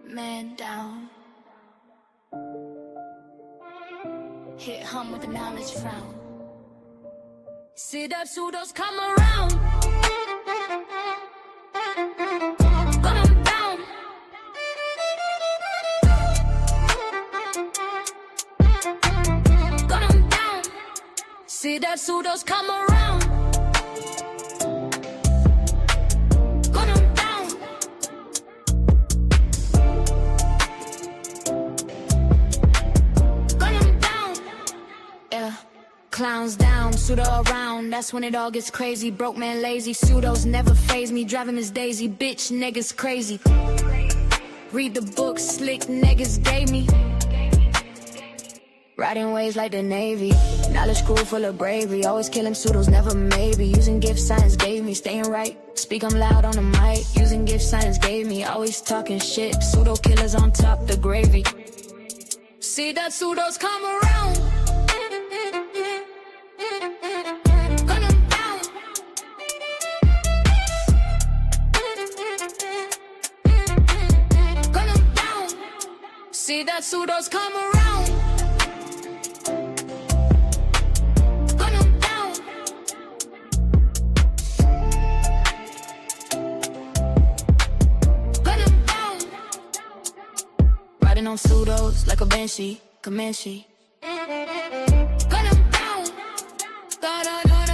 Man down. Hit hum with the knowledge frown. See that pseudos come around. Gun 'em down. Gun 'em down. See that pseudos come around. Gun 'em down. Gun 'em down. Yeah. Clowns down, pseudo around, that's when it all gets crazy. Broke man lazy, pseudos never faze me. Driving Miss Daisy, bitch niggas crazy. Read the book, slick niggas gave me. Riding waves like the Navy. Knowledge school full of bravery. Always killing pseudos, never maybe. Using gift science gave me. Staying right, speak I'm loud on the mic. Using gift science gave me. Always talking shit. Pseudo killers on top, the gravy. See that pseudos come around. Gun 'em down. Gun 'em down. See that pseudos come around. Gun 'em down. Gun 'em down. Riding on pseudos like a banshee, Comanche. Gun 'em down. Gun 'em down.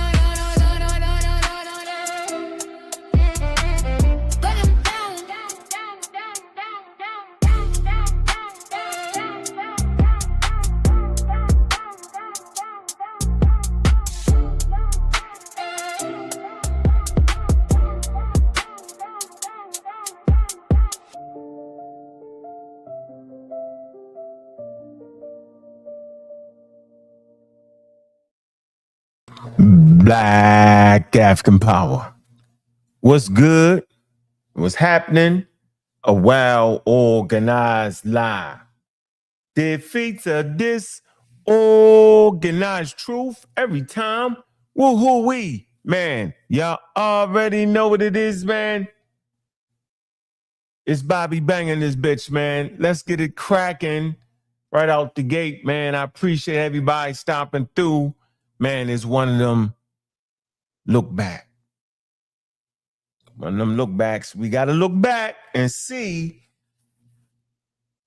Black African power. What's good? What's happening? A well-organized lie defeats a disorganized truth every time. Woo-hoo-wee, man. Y'all already know what it is, man. It's Bobby banging this bitch, man. Let's get it cracking right out the gate, man. I appreciate everybody stopping through. Man, it's one of them look back. One of them look backs. We got to look back and see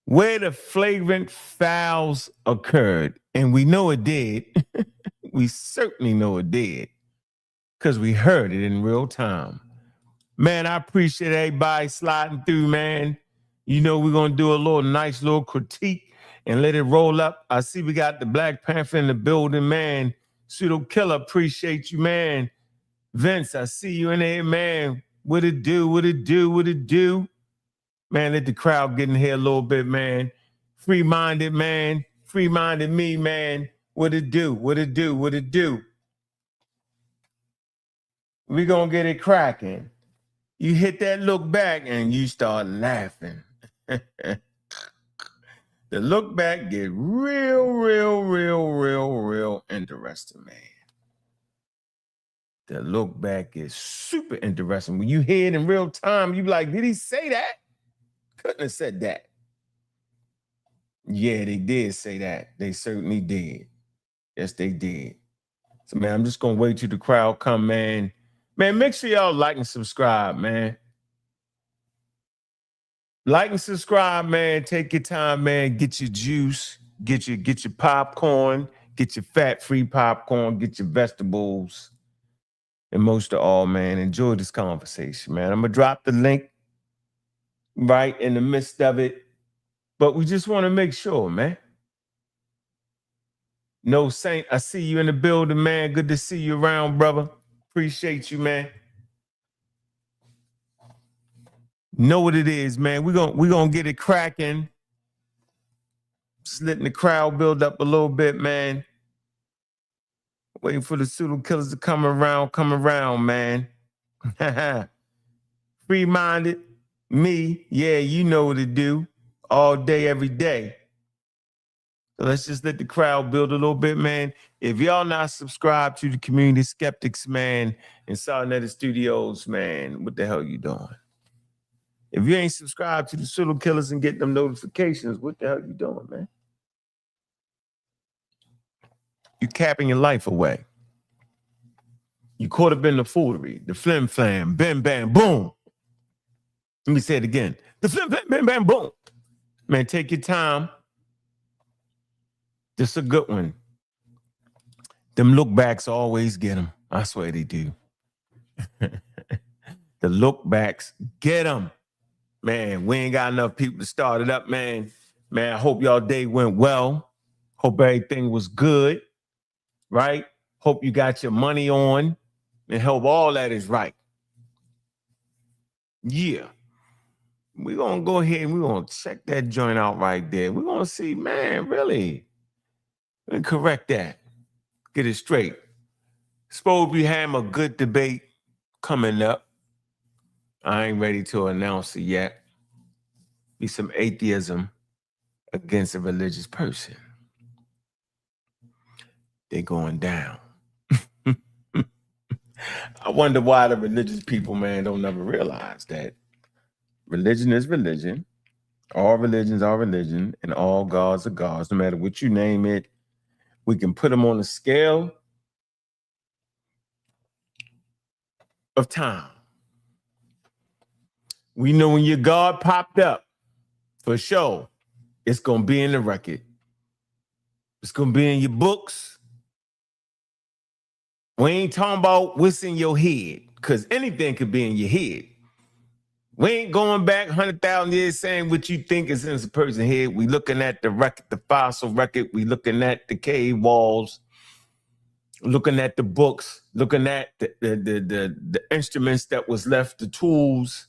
where the flagrant fouls occurred. And we know it did. We certainly know it did because we heard it in real time. Man, I appreciate everybody sliding through, man. You know, we're going to do a nice little critique and let it roll up. I see we got the Black Panther in the building, man. Pseudo Killer, appreciate you, man. Vince, I see you in there, man. What it do? What it do? What it do? Man, let the crowd get in here a little bit, man. Free-minded, man. Free-minded me, man. What it do? What it do? What it do? We gonna get it cracking. You hit that look back and you start laughing. The look back get real interesting, man. The look back is super interesting. When you hear it in real time, you be like, did he say that? Couldn't have said that. Yeah, they did say that. They certainly did. Yes, they did. So, man, I'm just going to wait till the crowd come, man. Man, make sure y'all like and subscribe, man. Like and subscribe, man. Take your time, man. Get your juice. Get your popcorn. Get your fat-free popcorn. Get your vegetables. And most of all, man, enjoy this conversation, man. I'm going to drop the link right in the midst of it. But we just want to make sure, man. No Saint, I see you in the building, man. Good to see you around, brother. Appreciate you, man. Know what it is, man. We're gonna get it cracking. Just letting the crowd build up a little bit, man. Waiting for the pseudo killers to come around, man. Free-minded, me, yeah, you know what to do. All day, every day. So let's just let the crowd build a little bit, man. If y'all not subscribed to the community Skeptics, man, in Solid Studios, man, what the hell you doing? If you ain't subscribed to the Pseudo Killers and get them notifications, what the hell you doing, man? You capping your life away. You caught up in the foolery, the flim flam, bam bam boom. Let me say it again. The flim flam, bam bam boom. Man, take your time. This is a good one. Them look backs always get them. I swear they do. The look backs get them. Man, we ain't got enough people to start it up, man. Man, I hope y'all day went well. Hope everything was good, right? Hope you got your money on and hope all that is right. Yeah. We're going to go ahead and we're going to check that joint out right there. We're going to see, man, really. Let me correct that. Get it straight. Suppose we have a good debate coming up. I ain't ready to announce it yet. Be some atheism against a religious person. They're going down. I wonder why the religious people, man, don't never realize that religion is religion. All religions are religion, and all gods are gods. No matter what you name it, we can put them on a scale of time. We know when your God popped up, for sure, it's going to be in the record. It's going to be in your books. We ain't talking about what's in your head, because anything could be in your head. We ain't going back 100,000 years saying what you think is in a person's head. We looking at the record, the fossil record. We looking at the cave walls, looking at the books, looking at the instruments that was left, the tools,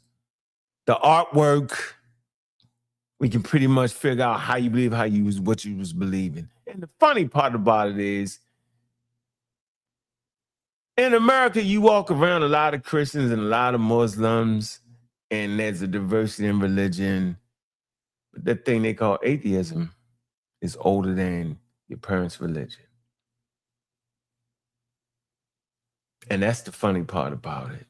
the artwork. We can pretty much figure out how you believe, what you was believing. And the funny part about it is, in America, you walk around a lot of Christians and a lot of Muslims, and there's a diversity in religion. But that thing they call atheism is older than your parents' religion. And that's the funny part about it.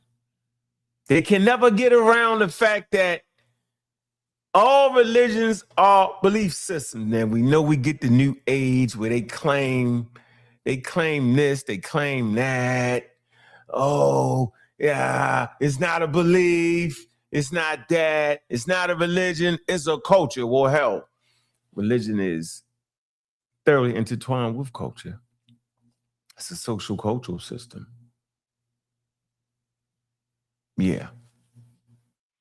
They can never get around the fact that all religions are belief systems. And we know we get the new age where they claim this, they claim that. Oh, yeah, it's not a belief. It's not that. It's not a religion. It's a culture. Well, hell, religion is thoroughly intertwined with culture. It's a social cultural system. Yeah.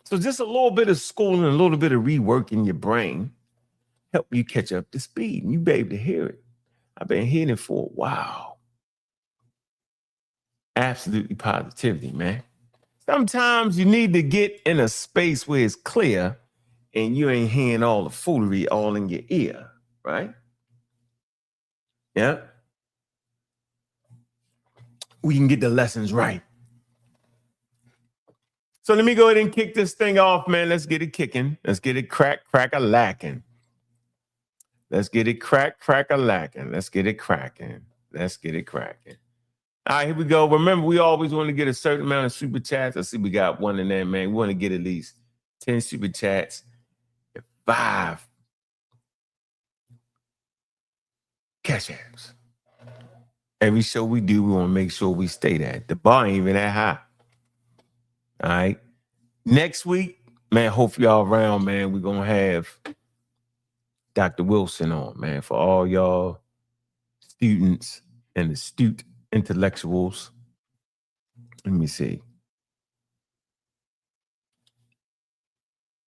So just a little bit of schooling, a little bit of reworking your brain help you catch up to speed and you be able to hear it. I've been hearing it for a while. Absolutely positivity, man. Sometimes you need to get in a space where it's clear and you ain't hearing all the foolery all in your ear, right? Yeah. We can get the lessons right. So let me go ahead and kick this thing off, man. Let's get it kicking. Let's get it crack-a-lacking. Let's get it crack-a-lacking. Let's get it cracking. Let's get it cracking. All right, here we go. Remember, we always want to get a certain amount of super chats. I see we got one in there, man. We want to get at least 10 super chats and 5 cash apps. Every show we do, we want to make sure we stay that. The bar ain't even that high. All right. Next week, man, hope y'all around, man. We're going to have Dr. Wilson on, man, for all y'all students and astute intellectuals. Let me see.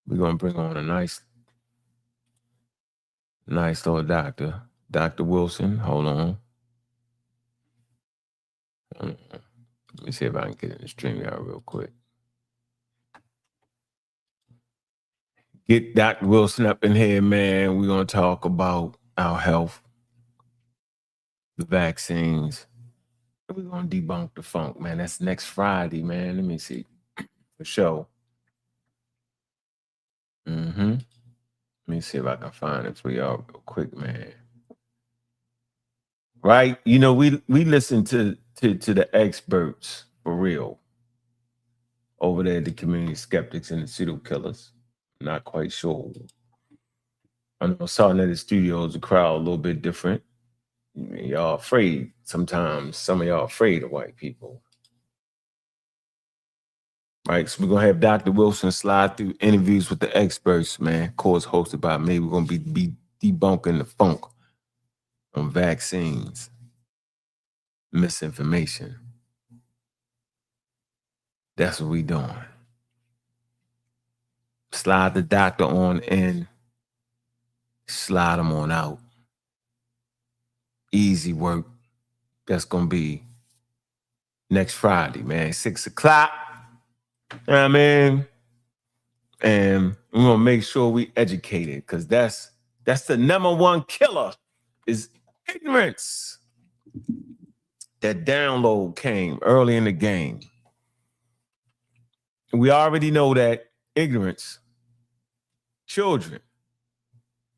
We're going to bring on a nice little doctor. Dr. Wilson, hold on. Let me see if I can get in the stream out real quick. Get Dr. Wilson up in here, man. We're going to talk about our health, the vaccines. We're going to debunk the funk, man. That's next Friday, man. Let me see. For sure. Let me see if I can find it for y'all real quick, man. right? You know, we listen to the experts for real over there, the community skeptics and the pseudo killers. Not quite sure. I know Salt at the Studios, the crowd a little bit different. Y'all afraid sometimes. Some of y'all afraid of white people. Right, so we're gonna have Dr. Wilson slide through interviews with the experts, man. Of course, hosted by me. We're gonna be debunking the funk on vaccines, misinformation. That's what we doing. Slide the doctor on in, slide him on out. Easy work. That's gonna be next Friday, man, 6 o'clock. You know what I mean? And we're gonna make sure we educated, because that's the number one killer is ignorance. That download came early in the game. And we already know that ignorance, children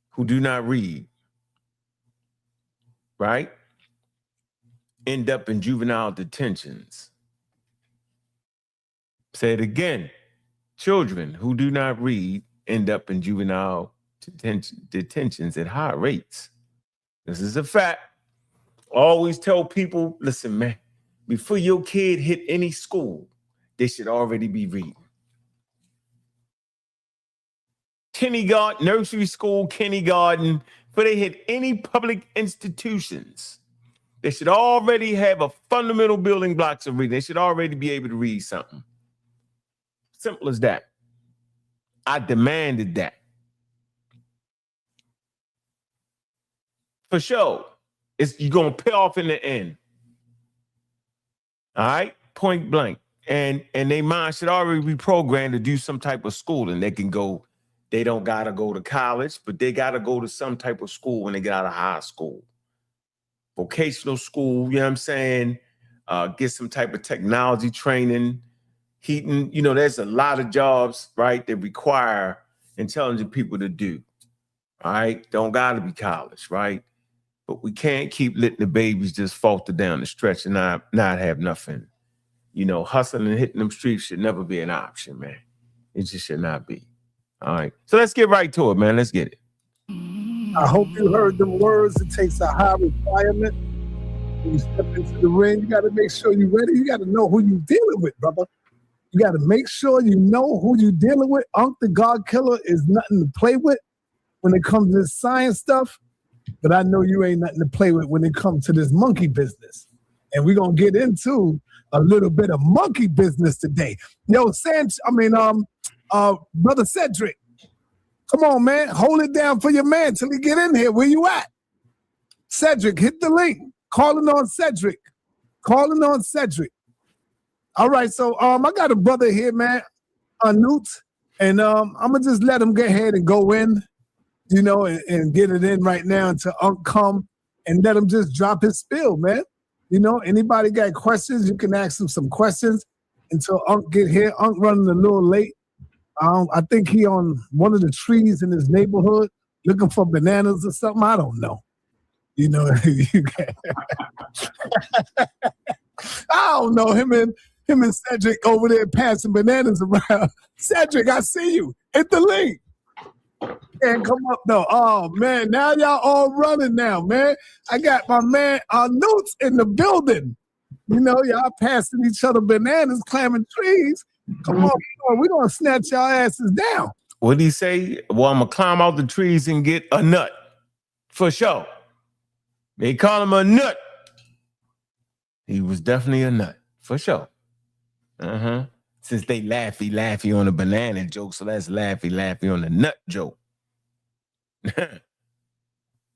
who do not read, right, end up in juvenile detentions. Say it again. Children who do not read end up in juvenile detentions at high rates. This is a fact. Always tell people, listen, man, before your kid hit any school, they should already be reading. Kindergarten, nursery school, kindergarten, before they hit any public institutions, they should already have a fundamental building blocks of reading. They should already be able to read something. Simple as that. I demanded that. For sure. You're going to pay off in the end. All right? Point blank. And their mind should already be programmed to do some type of schooling. They can go, they don't got to go to college, but they got to go to some type of school when they get out of high school. Vocational school, you know what I'm saying? Get some type of technology training, heating. You know, there's a lot of jobs, right, that require intelligent people to do. All right? Don't got to be college, right? But we can't keep letting the babies just falter down the stretch and not have nothing. You know, hustling and hitting them streets should never be an option, man. It just should not be. All right. So let's get right to it, man. Let's get it. I hope you heard them words. It takes a high requirement. When you step into the ring, you got to make sure you're ready. You got to know who you're dealing with, brother. You got to make sure you know who you're dealing with. Ankh the God Killer is nothing to play with when it comes to this science stuff. But I know you ain't nothing to play with when it comes to this monkey business. And we're going to get into a little bit of monkey business today. Yo, Brother Cedric, come on, man. Hold it down for your man till he get in here. Where you at? Cedric, hit the link. Calling on Cedric. Calling on Cedric. All right, so I got a brother here, man, NOOT, and I'm going to just let him go ahead and go in, you know, and get it in right now until Ankh come and let him just drop his spill, man. You know, anybody got questions, you can ask him some questions until Ankh get here. Ankh running a little late. I think he on one of the trees in his neighborhood looking for bananas or something. I don't know. You know, I don't know. Him and Cedric over there passing bananas around. Cedric, I see you. Hit the link. Can't come up though. Oh man, now y'all all running now, man. I got my man NOOTs in the building. You know, y'all passing each other bananas, climbing trees. Come on, we're gonna snatch y'all asses down. What did he say? Well, I'm gonna climb out the trees and get a nut. For sure. They call him a nut. He was definitely a nut. For sure. Since they laughy on the banana joke, so let's laughy on the nut joke.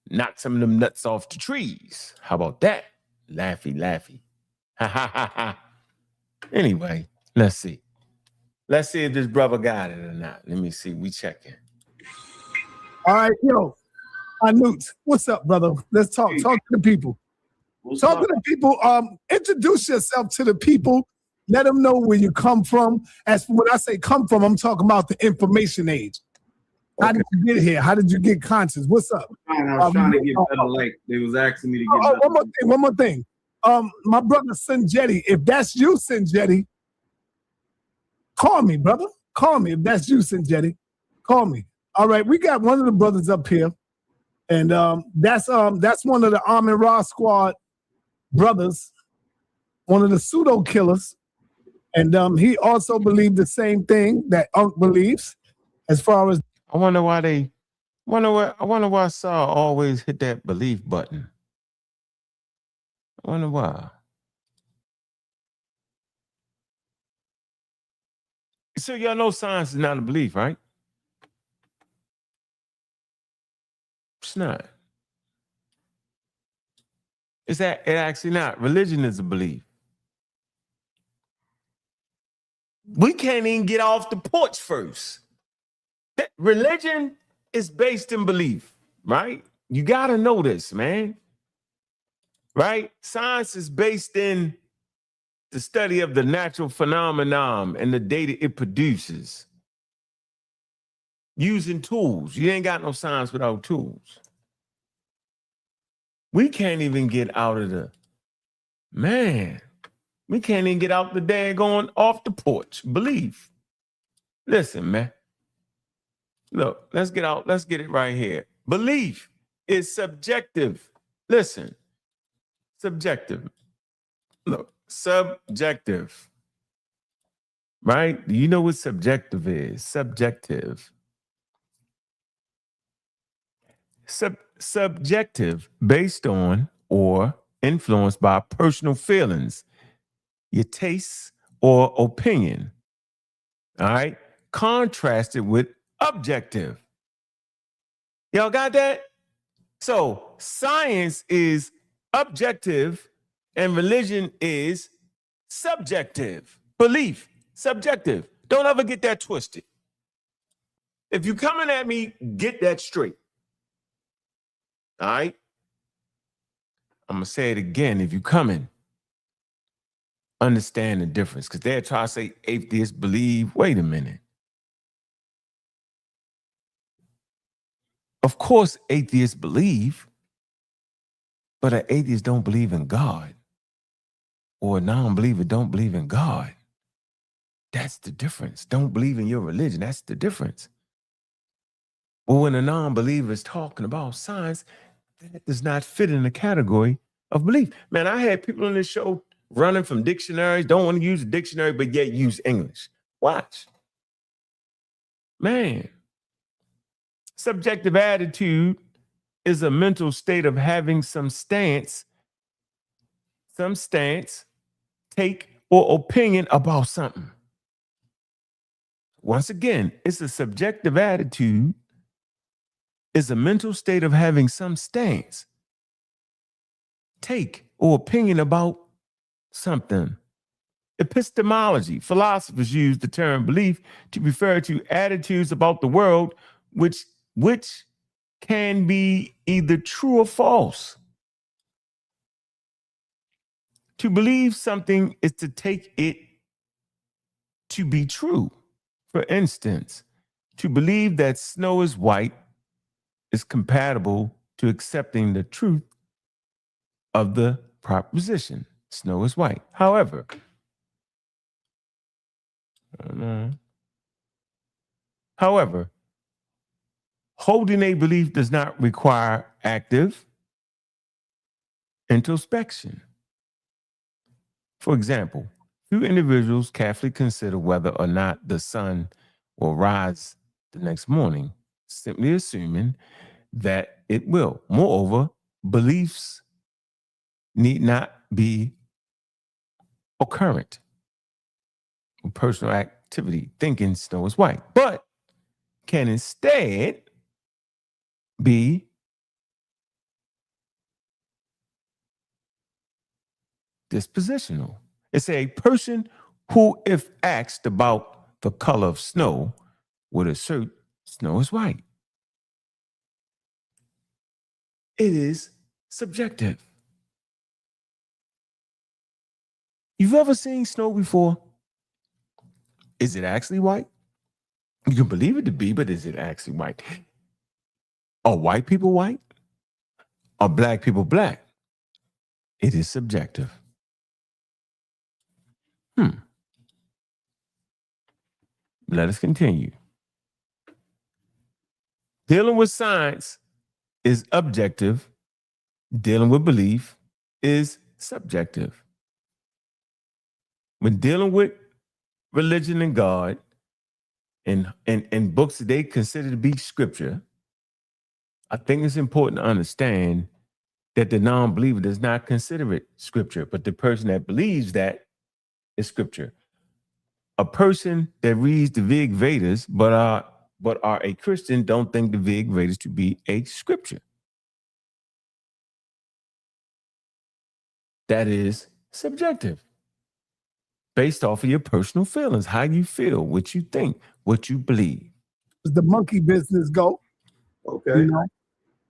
Knock some of them nuts off the trees. How about that? Laughy. Ha ha ha ha. Anyway, let's see. Let's see if this brother got it or not. Let me see. We checking. All right, yo. NOOT, what's up, brother? Let's talk. Talk to the people. Talk to the people. Introduce yourself to the people. Let them know where you come from. As for when I say come from, I'm talking about the information age. How did you get here? How did you get conscious? What's up? I was trying to get better light. They was asking me to get better. One more thing. My brother Sinjetti, if that's you, Sinjetti, call me, brother. Call me if that's you, Sinjetti. Call me. All right, we got one of the brothers up here, and that's one of the Armin Ra Squad brothers, one of the pseudo killers, and he also believed the same thing that Ankh believes, as far as. I wonder why Saul always hit that belief button. I wonder why. So y'all know science is not a belief, right? It's not. It's actually not. Religion is a belief. We can't even get off the porch first. Religion is based in belief, right? You got to know this, man. Right? Science is based in the study of the natural phenomenon and the data it produces. Using tools. You ain't got no science without tools. We can't even get out of we can't even get out the daggone off the porch. Belief. Listen, man. Look, let's get it right here. Belief is subjective. Listen. Subjective. Look, subjective. Right? Do you know what subjective is? Subjective. Subjective, based on or influenced by personal feelings, your tastes or opinion. All right? Contrasted with objective. Y'all got that? So science is objective and religion is subjective. Belief, subjective. Don't ever get that twisted. If you're coming at me, get that straight. All right? I'm going to say it again. If you're coming, understand the difference. Because they're trying to say atheists believe. Wait a minute. Of course, atheists believe, but an atheist don't believe in God. Or a non-believer don't believe in God. That's the difference. Don't believe in your religion. That's the difference. But when a non-believer is talking about science, that does not fit in the category of belief. Man, I had people on this show running from dictionaries, don't want to use a dictionary, but yet use English. Watch. Man. Subjective attitude is a mental state of having some stance, take, or opinion about something. Once again, it's a subjective attitude, is a mental state of having some stance, take, or opinion about something. Epistemology, philosophers use the term belief to refer to attitudes about the world which can be either true or false. To believe something is to take it to be true. For instance, to believe that snow is white is compatible to accepting the truth of the proposition. Snow is white. However, holding a belief does not require active introspection. For example, few individuals carefully consider whether or not the sun will rise the next morning, simply assuming that it will. Moreover, beliefs need not be occurrent. Personal activity, thinking snow is white, but can instead be dispositional. It's a person who, if asked about the color of snow, would assert snow is white. It is subjective. You've ever seen snow before? Is it actually white? You can believe it to be, but is it actually white? Are white people white? Are black people black? It is subjective. Let us continue. Dealing with science is objective. Dealing with belief is subjective. When dealing with religion and God and books that they consider to be scripture, I think it's important to understand that the non-believer does not consider it scripture, but the person that believes that is scripture. A person that reads the Vig Vedas but are a Christian don't think the Vig Vedas to be a scripture. That is subjective, based off of your personal feelings, how you feel, what you think, what you believe. The monkey business go. Okay. You know?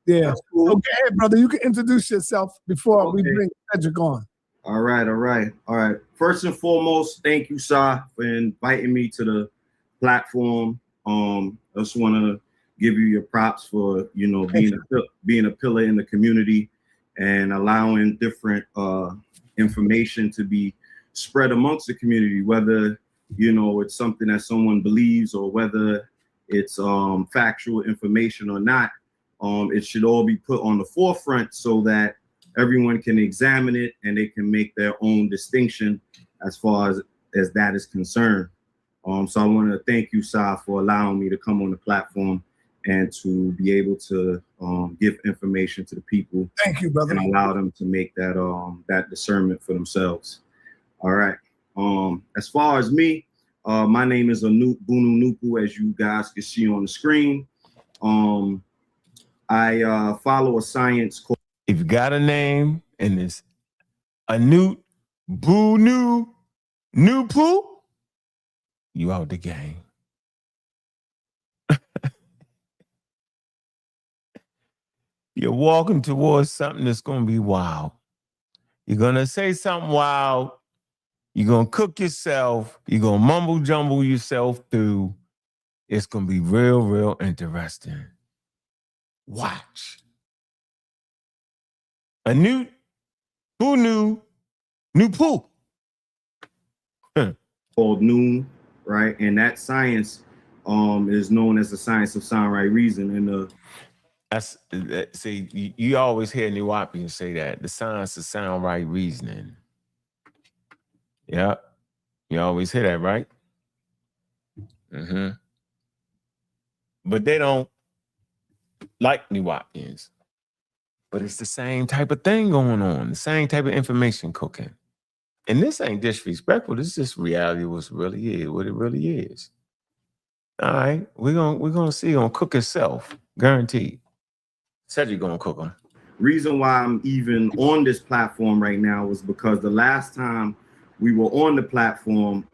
Yeah. Cool. Okay, brother, you can introduce yourself before we bring Cedric on. All right. First and foremost, thank you, Sa, for inviting me to the platform. I just want to give you your props for, being a pillar in the community and allowing different information to be spread amongst the community, whether, it's something that someone believes or whether it's factual information or not. It should all be put on the forefront so that everyone can examine it and they can make their own distinction as far as that is concerned. So I want to thank you, Sa, for allowing me to come on the platform and to be able to give information to the people. Thank you, brother. And allow them to make that discernment for themselves. All right. As far as me, my name is NOOT Bunu Nupu, as you guys can see on the screen. I follow a science called. If you got a name and it's NOOT Bunu Nupu, you out the game. You're walking towards something that's going to be wild. You're going to say something wild. You're going to cook yourself. You're going to mumble jumble yourself through. It's going to be real, real interesting. Watch. NOOT Bunu Nupu. Called NOOT, right? And that science is known as the science of sound right reason. And see, you always hear Nuwapians say that, the science of sound right reasoning. Yeah, you always hear that, right? But they don't like Nuwapians. But it's the same type of thing going on, the same type of information cooking. And this ain't disrespectful. This is just reality what it really is. All right, we're gonna see. Gonna cook itself, guaranteed. Said you're gonna cook them. Reason why I'm even on this platform right now was because the last time we were on the platform,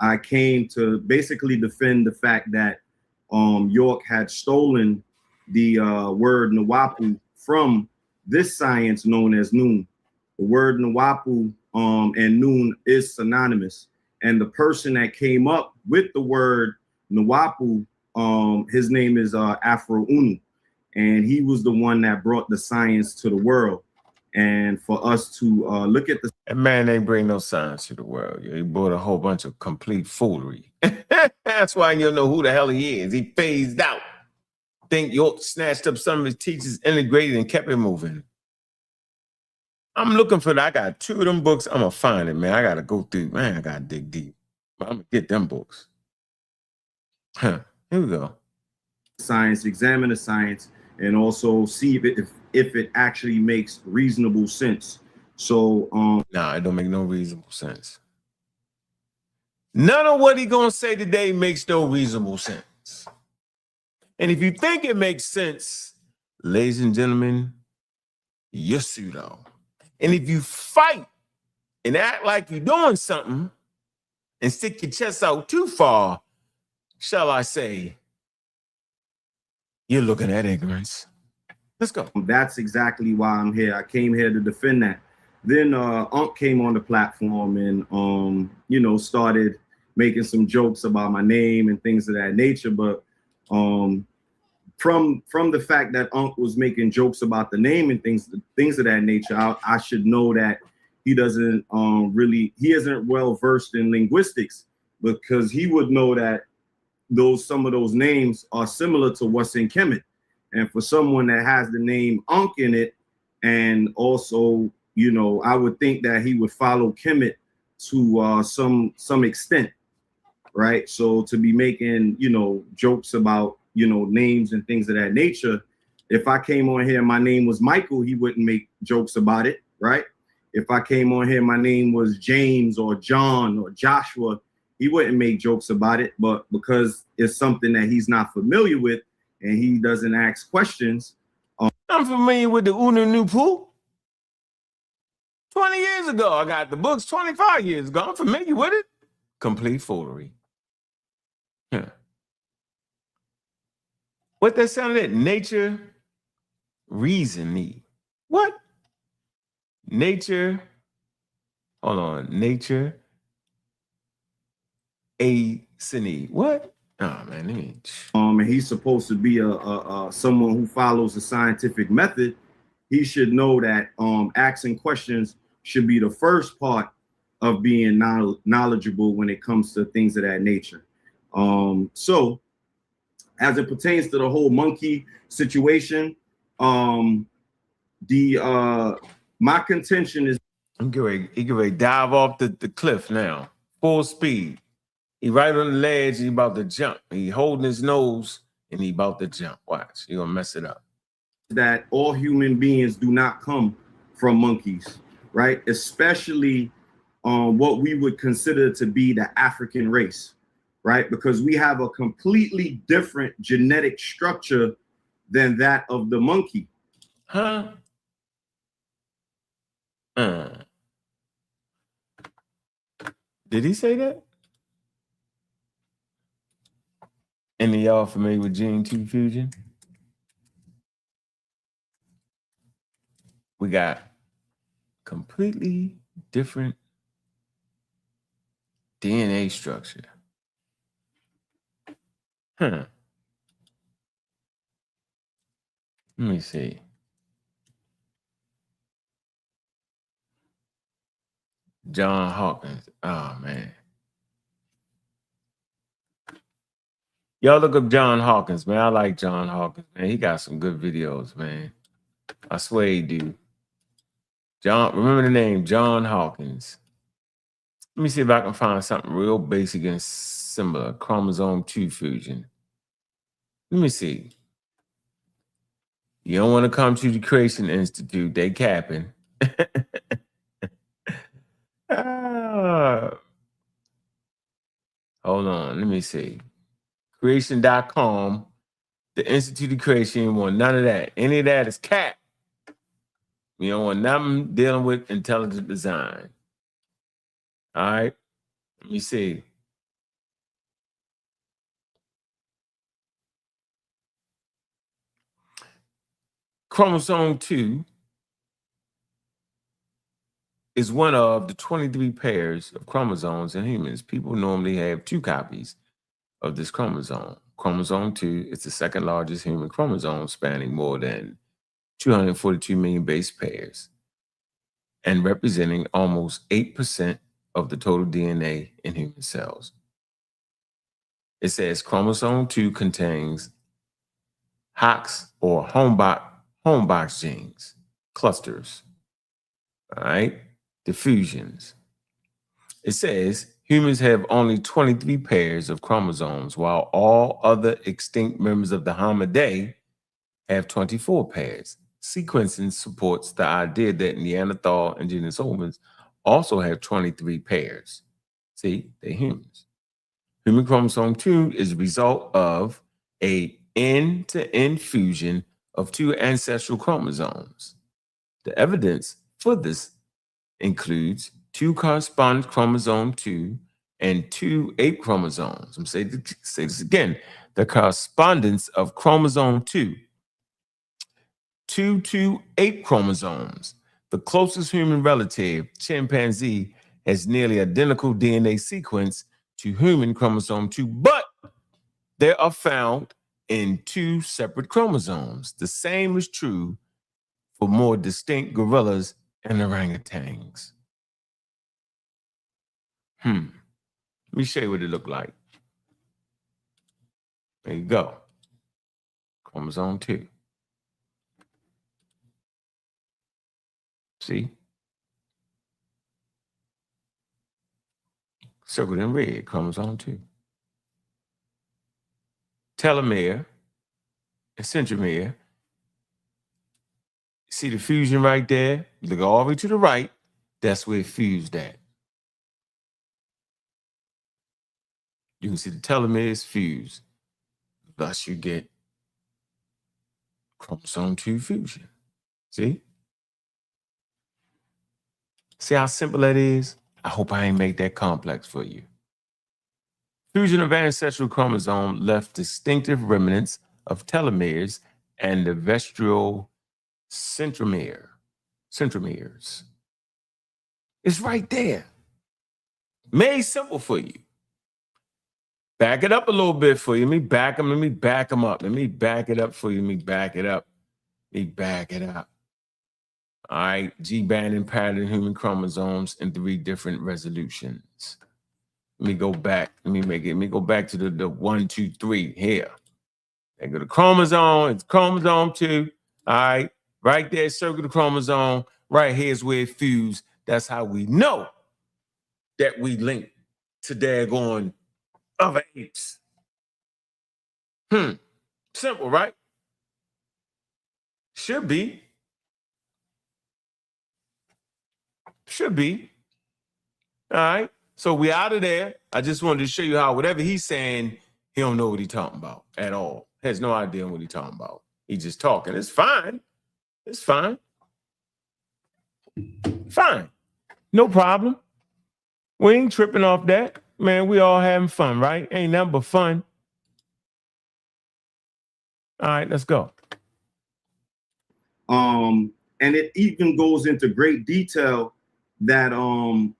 I came to basically defend the fact that York had stolen the word Nawapu from this science known as Noon. The word Nawapu and Noon is synonymous. And the person that came up with the word Nawapu, his name is Afro Unu. And he was the one that brought the science to the world. And for us to look at that man ain't bring no science to the world. He brought a whole bunch of complete foolery. That's why you don't know who the hell he is. He phased out. Think York snatched up some of his teachers, integrated, and kept it moving. I'm looking for that. I got 2 of them books. I'm gonna find it, man. I gotta go through. Man, I gotta dig deep. I'm gonna get them books. Here we go. Science, examine the science, and also see if it actually makes reasonable sense. So nah, it don't make no reasonable sense. None of what he gonna say today makes no reasonable sense. And if you think it makes sense, ladies and gentlemen, you're pseudo. And if you fight and act like you're doing something and stick your chest out too far, shall I say, you're looking at ignorance. Let's go. That's exactly why I'm here. I came here to defend that. Then Ankh came on the platform and, started making some jokes about my name and things of that nature. But from the fact that Ankh was making jokes about the name and things of that nature, I should know that he doesn't he isn't well versed in linguistics, because he would know that some of those names are similar to what's in Kemet. And for someone that has the name Ankh in it, and also, you know, I would think that he would follow Kemet to some extent, right? So to be making, you know, jokes about, you know, names and things of that nature, if I came on here and my name was Michael, he wouldn't make jokes about it, right? If I came on here, my name was James or John or Joshua, he wouldn't make jokes about it. But because it's something that he's not familiar with and he doesn't ask questions. I'm familiar with the Unanupu. 20 years ago, I got the books. 25 years ago, I'm familiar with it. Complete foolery. Yeah. What that sounded like? Nature, reason need. What? Nature, hold on. Nature, a cine. What? Oh man, let me. And he's supposed to be someone who follows the scientific method. He should know that asking questions should be the first part of being knowledgeable when it comes to things of that nature. So as it pertains to the whole monkey situation, my contention is he get ready to dive off the cliff now, full speed. He right on the ledge, he about to jump. He holding his nose and he about to jump. Watch, he gonna mess it up. That all human beings do not come from monkeys, right? Especially what we would consider to be the African race, right? Because we have a completely different genetic structure than that of the monkey. Huh? Did he say that? Any of y'all familiar with Gene 2 fusion? We got completely different DNA structure. Huh. Let me see. John Hawkins. Oh, man. Y'all look up John Hawkins, man. I like John Hawkins, man. He got some good videos, man. I swear he do. Remember the name, John Hawkins. Let me see if I can find something real basic and similar. Chromosome 2 fusion. Let me see. You don't want to come to the Creation Institute. They capping. Hold on. Let me see. Creation.com. The Institute of Creation want none of that. Any of that is cap. You don't want nothing dealing with intelligent design. All right. Let me see. Chromosome 2 is one of the 23 pairs of chromosomes in humans. People normally have 2 copies of this chromosome. Chromosome 2 is the second largest human chromosome, spanning more than 242 million base pairs and representing almost 8% of the total DNA in human cells. It says chromosome 2 contains Hox or homebox genes, clusters, all right, diffusions. It says humans have only 23 pairs of chromosomes, while all other extinct members of the Hominidae have 24 pairs. Sequencing supports the idea that Neanderthal and Denisovans also have 23 pairs. See, they're humans. Human chromosome 2 is a result of a end-to-end fusion of 2 ancestral chromosomes. The evidence for this includes 2 correspondent chromosome 2 and 2 ape chromosomes. I'm going to say this again. The correspondence of chromosome 2 to ape chromosomes. The closest human relative, chimpanzee, has nearly identical DNA sequence to human chromosome 2, but they are found in 2 separate chromosomes. The same is true for more distinct gorillas and orangutans. Let me show you what it looked like. There you go. Chromosome 2. See? Circled in red, chromosome 2. Telomere and centromere. See the fusion right there? Look all the way to the right. That's where it fused at. You can see the telomere is fused. Thus you get chromosome 2 fusion. See? See how simple that is? I hope I ain't make that complex for you. Fusion of ancestral chromosome left distinctive remnants of telomeres and the vestigial centromeres. It's right there. Made simple for you. Back it up a little bit for you. Let me back them up. Let me back it up for you. Let me back it up. All right, G-band and pattern human chromosomes in 3 different resolutions. Let me go back. Let me go back to the 1, 2, 3 here. There go the chromosome. It's chromosome 2. All right, right there, circle the chromosome. Right here is where it fused. That's how we know that we link to daggone other apes. Simple, right? Should be. All right. So we out of there. I just wanted to show you how whatever he's saying, he don't know what he's talking about at all. Has no idea what he's talking about. He's just talking. It's fine. Fine. No problem. We ain't tripping off that. Man, we all having fun, right? Ain't nothing but fun. All right, let's go. And it even goes into great detail that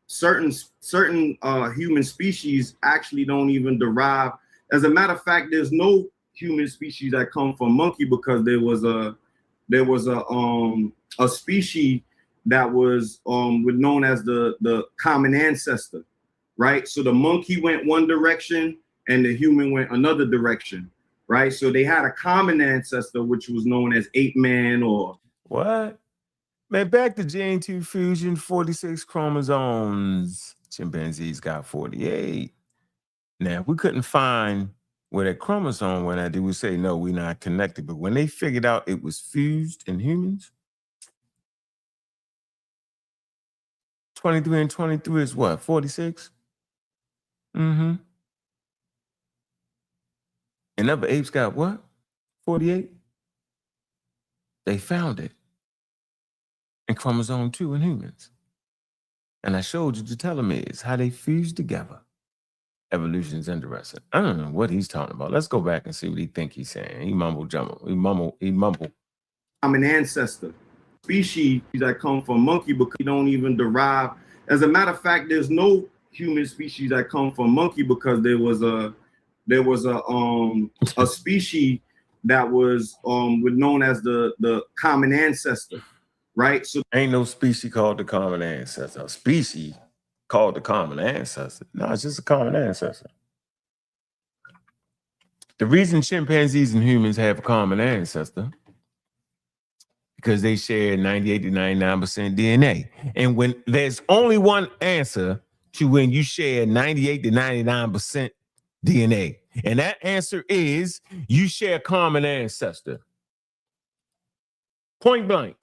certain human species actually don't even derive. As a matter of fact, there's no human species that come from monkey, because there was a species that was known as the common ancestor, right? So the monkey went one direction and the human went another direction, right? So they had a common ancestor, which was known as ape man or what? Man, back to gene 2 fusion, 46 chromosomes. Chimpanzees got 48. Now, if we couldn't find where that chromosome went at, they would say, no, we're not connected. But when they figured out it was fused in humans, 23 and 23 is what, 46? And other apes got what? 48? They found it in chromosome 2 in humans. And I showed you the telomeres, how they fuse together. Evolution is interesting. I don't know what he's talking about. Let's go back and see what he think he's saying. He mumble jumble. He mumble. I'm an ancestor. Species that come from monkey, because they don't even derive. As a matter of fact, there's no human species that come from monkey, because there was a species that was known as the common ancestor, right? So ain't no species called the common ancestor. A species called the common ancestor. No, it's just a common ancestor. The reason chimpanzees and humans have a common ancestor, because they share 98 to 99% DNA. And when there's only one answer to when you share 98 to 99% DNA, and that answer is you share a common ancestor. Point blank.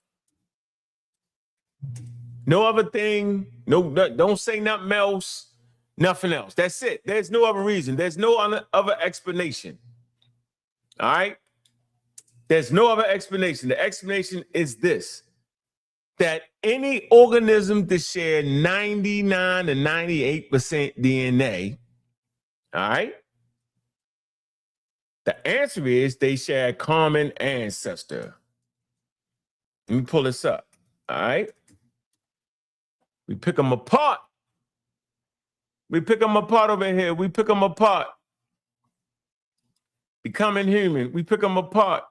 No other thing, no, don't say nothing else, nothing else. That's it. There's no other reason. There's no other explanation. All right? There's no other explanation. The explanation is this, that any organism that share 99 to 98% DNA, all right? The answer is they share a common ancestor. Let me pull this up, all right? We pick them apart. We pick them apart over here. We pick them apart. Becoming human. We pick them apart.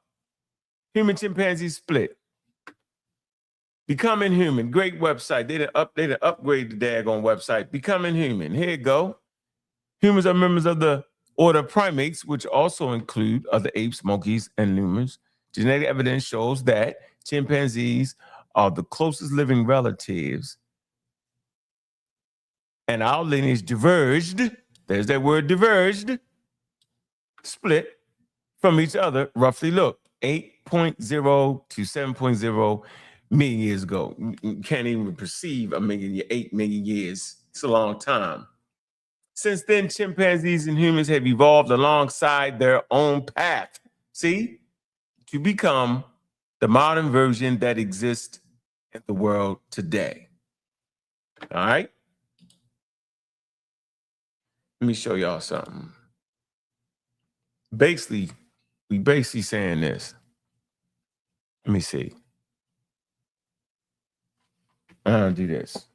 Human chimpanzee split. Becoming Human. Great website. They done upgrade the daggone website. Becoming Human. Here you go. Humans are members of the order of primates, which also include other apes, monkeys, and lemurs. Genetic evidence shows that chimpanzees are the closest living relatives. And our lineage diverged. There's that word diverged. Split from each other, roughly, look, 8.0 to 7.0 million years ago. You can't even perceive 8 million years. It's a long time. Since then, chimpanzees and humans have evolved alongside their own path, see, to become the modern version that exists in the world today. All right? Let me show y'all something. We basically saying this. Let me see. I'll do this.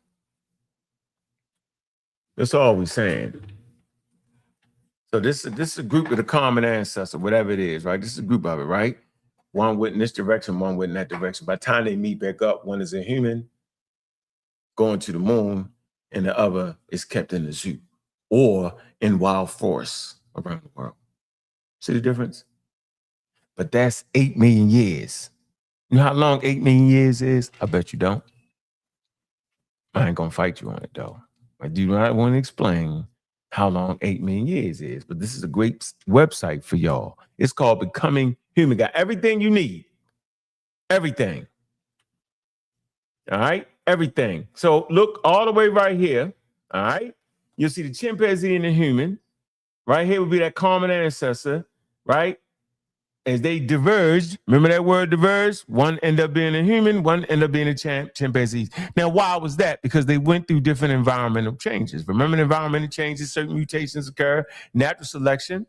That's all we're saying. So this is a group of the common ancestor, whatever it is, right? This is a group of it, right? One went in this direction, one went in that direction. By the time they meet back up, one is a human going to the moon, and the other is kept in the zoo or in wild forests around the world. See the difference? But that's 8 million years. You know how long 8 million years is? I bet you don't. I ain't gonna fight you on it though. I do not want to explain how long 8 million years is, but this is a great website for y'all. It's called Becoming Human. Got everything you need. Everything. All right? Everything. So look all the way right here. All right? You'll see the chimpanzee and the human. Right here would be that common ancestor, right? As they diverged, remember that word diverged? One ended up being a human, one ended up being a chimpanzee. Now, why was that? Because they went through different environmental changes. Remember, the environmental changes, certain mutations occur, natural selection,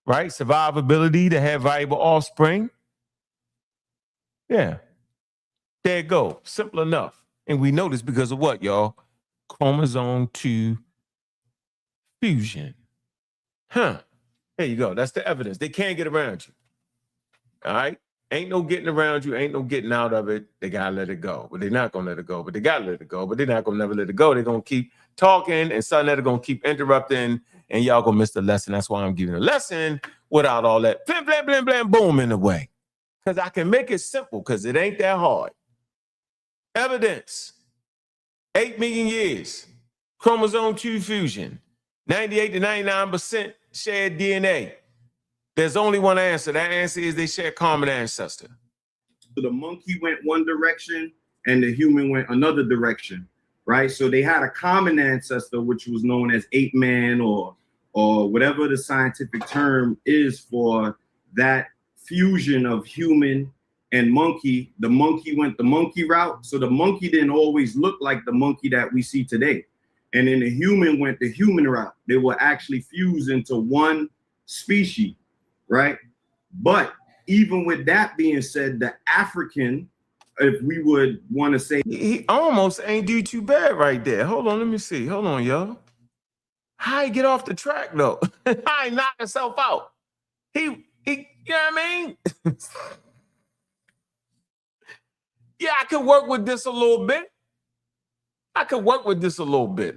right? Survivability to have viable offspring. Yeah. There you go. Simple enough. And we know this because of what, y'all? Chromosome 2 fusion. Huh. There you go. That's the evidence. They can't get around you. All right? Ain't no getting around you. Ain't no getting out of it. They got to let it go. But they're not going to let it go. But they got to let it go. But they're not going to never let it go. They're going to keep talking, and suddenly they're going to keep interrupting, and y'all going to miss the lesson. That's why I'm giving a lesson without all that blam, blam, blam, blam, boom in the way. Because I can make it simple because it ain't that hard. Evidence. 8 million years. Chromosome 2 fusion. 98 to 99% shared DNA. There's only one answer. That answer is they share common ancestor. The monkey went one direction and the human went another direction, right? So they had a common ancestor, which was known as ape man or whatever the scientific term is for that fusion of human and monkey. The monkey went the monkey route. So the monkey didn't always look like the monkey that we see today. And then the human went the human route. They were actually fused into one species. Right. But even with that being said, the African, if we would want to say, he almost ain't do too bad right there. Hold on, let me see. Hold on, y'all. How he get off the track though? How he knock himself out? He, you know what I mean? Yeah, I could work with this a little bit.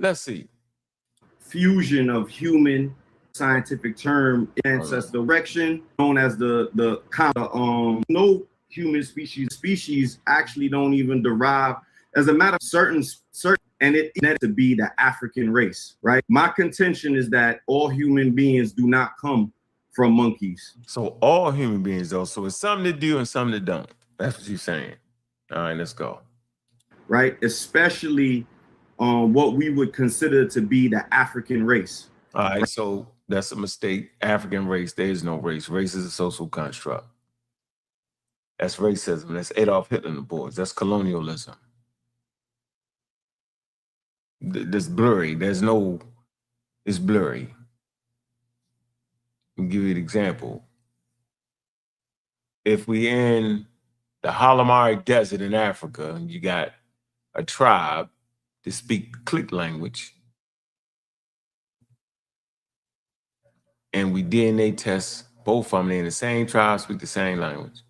Let's see. Fusion of human, scientific term, ancestor direction, known as the no human species actually don't even derive. As a matter of certain, and it to be the African race, right? My contention is that all human beings do not come from monkeys. So all human beings though. So it's something to do and something that don't. That's what you're saying. All right, let's go. Right, especially what we would consider to be the African race. All right, so that's a mistake. African race, there is no race. Race is a social construct. That's racism. That's Adolf Hitler and the boys. That's colonialism. That's blurry. It's blurry. I'll give you an example. If we in the Halamari Desert in Africa, and you got a tribe to speak the click language, and we DNA test both of them. They're in the same tribe, speak the same language.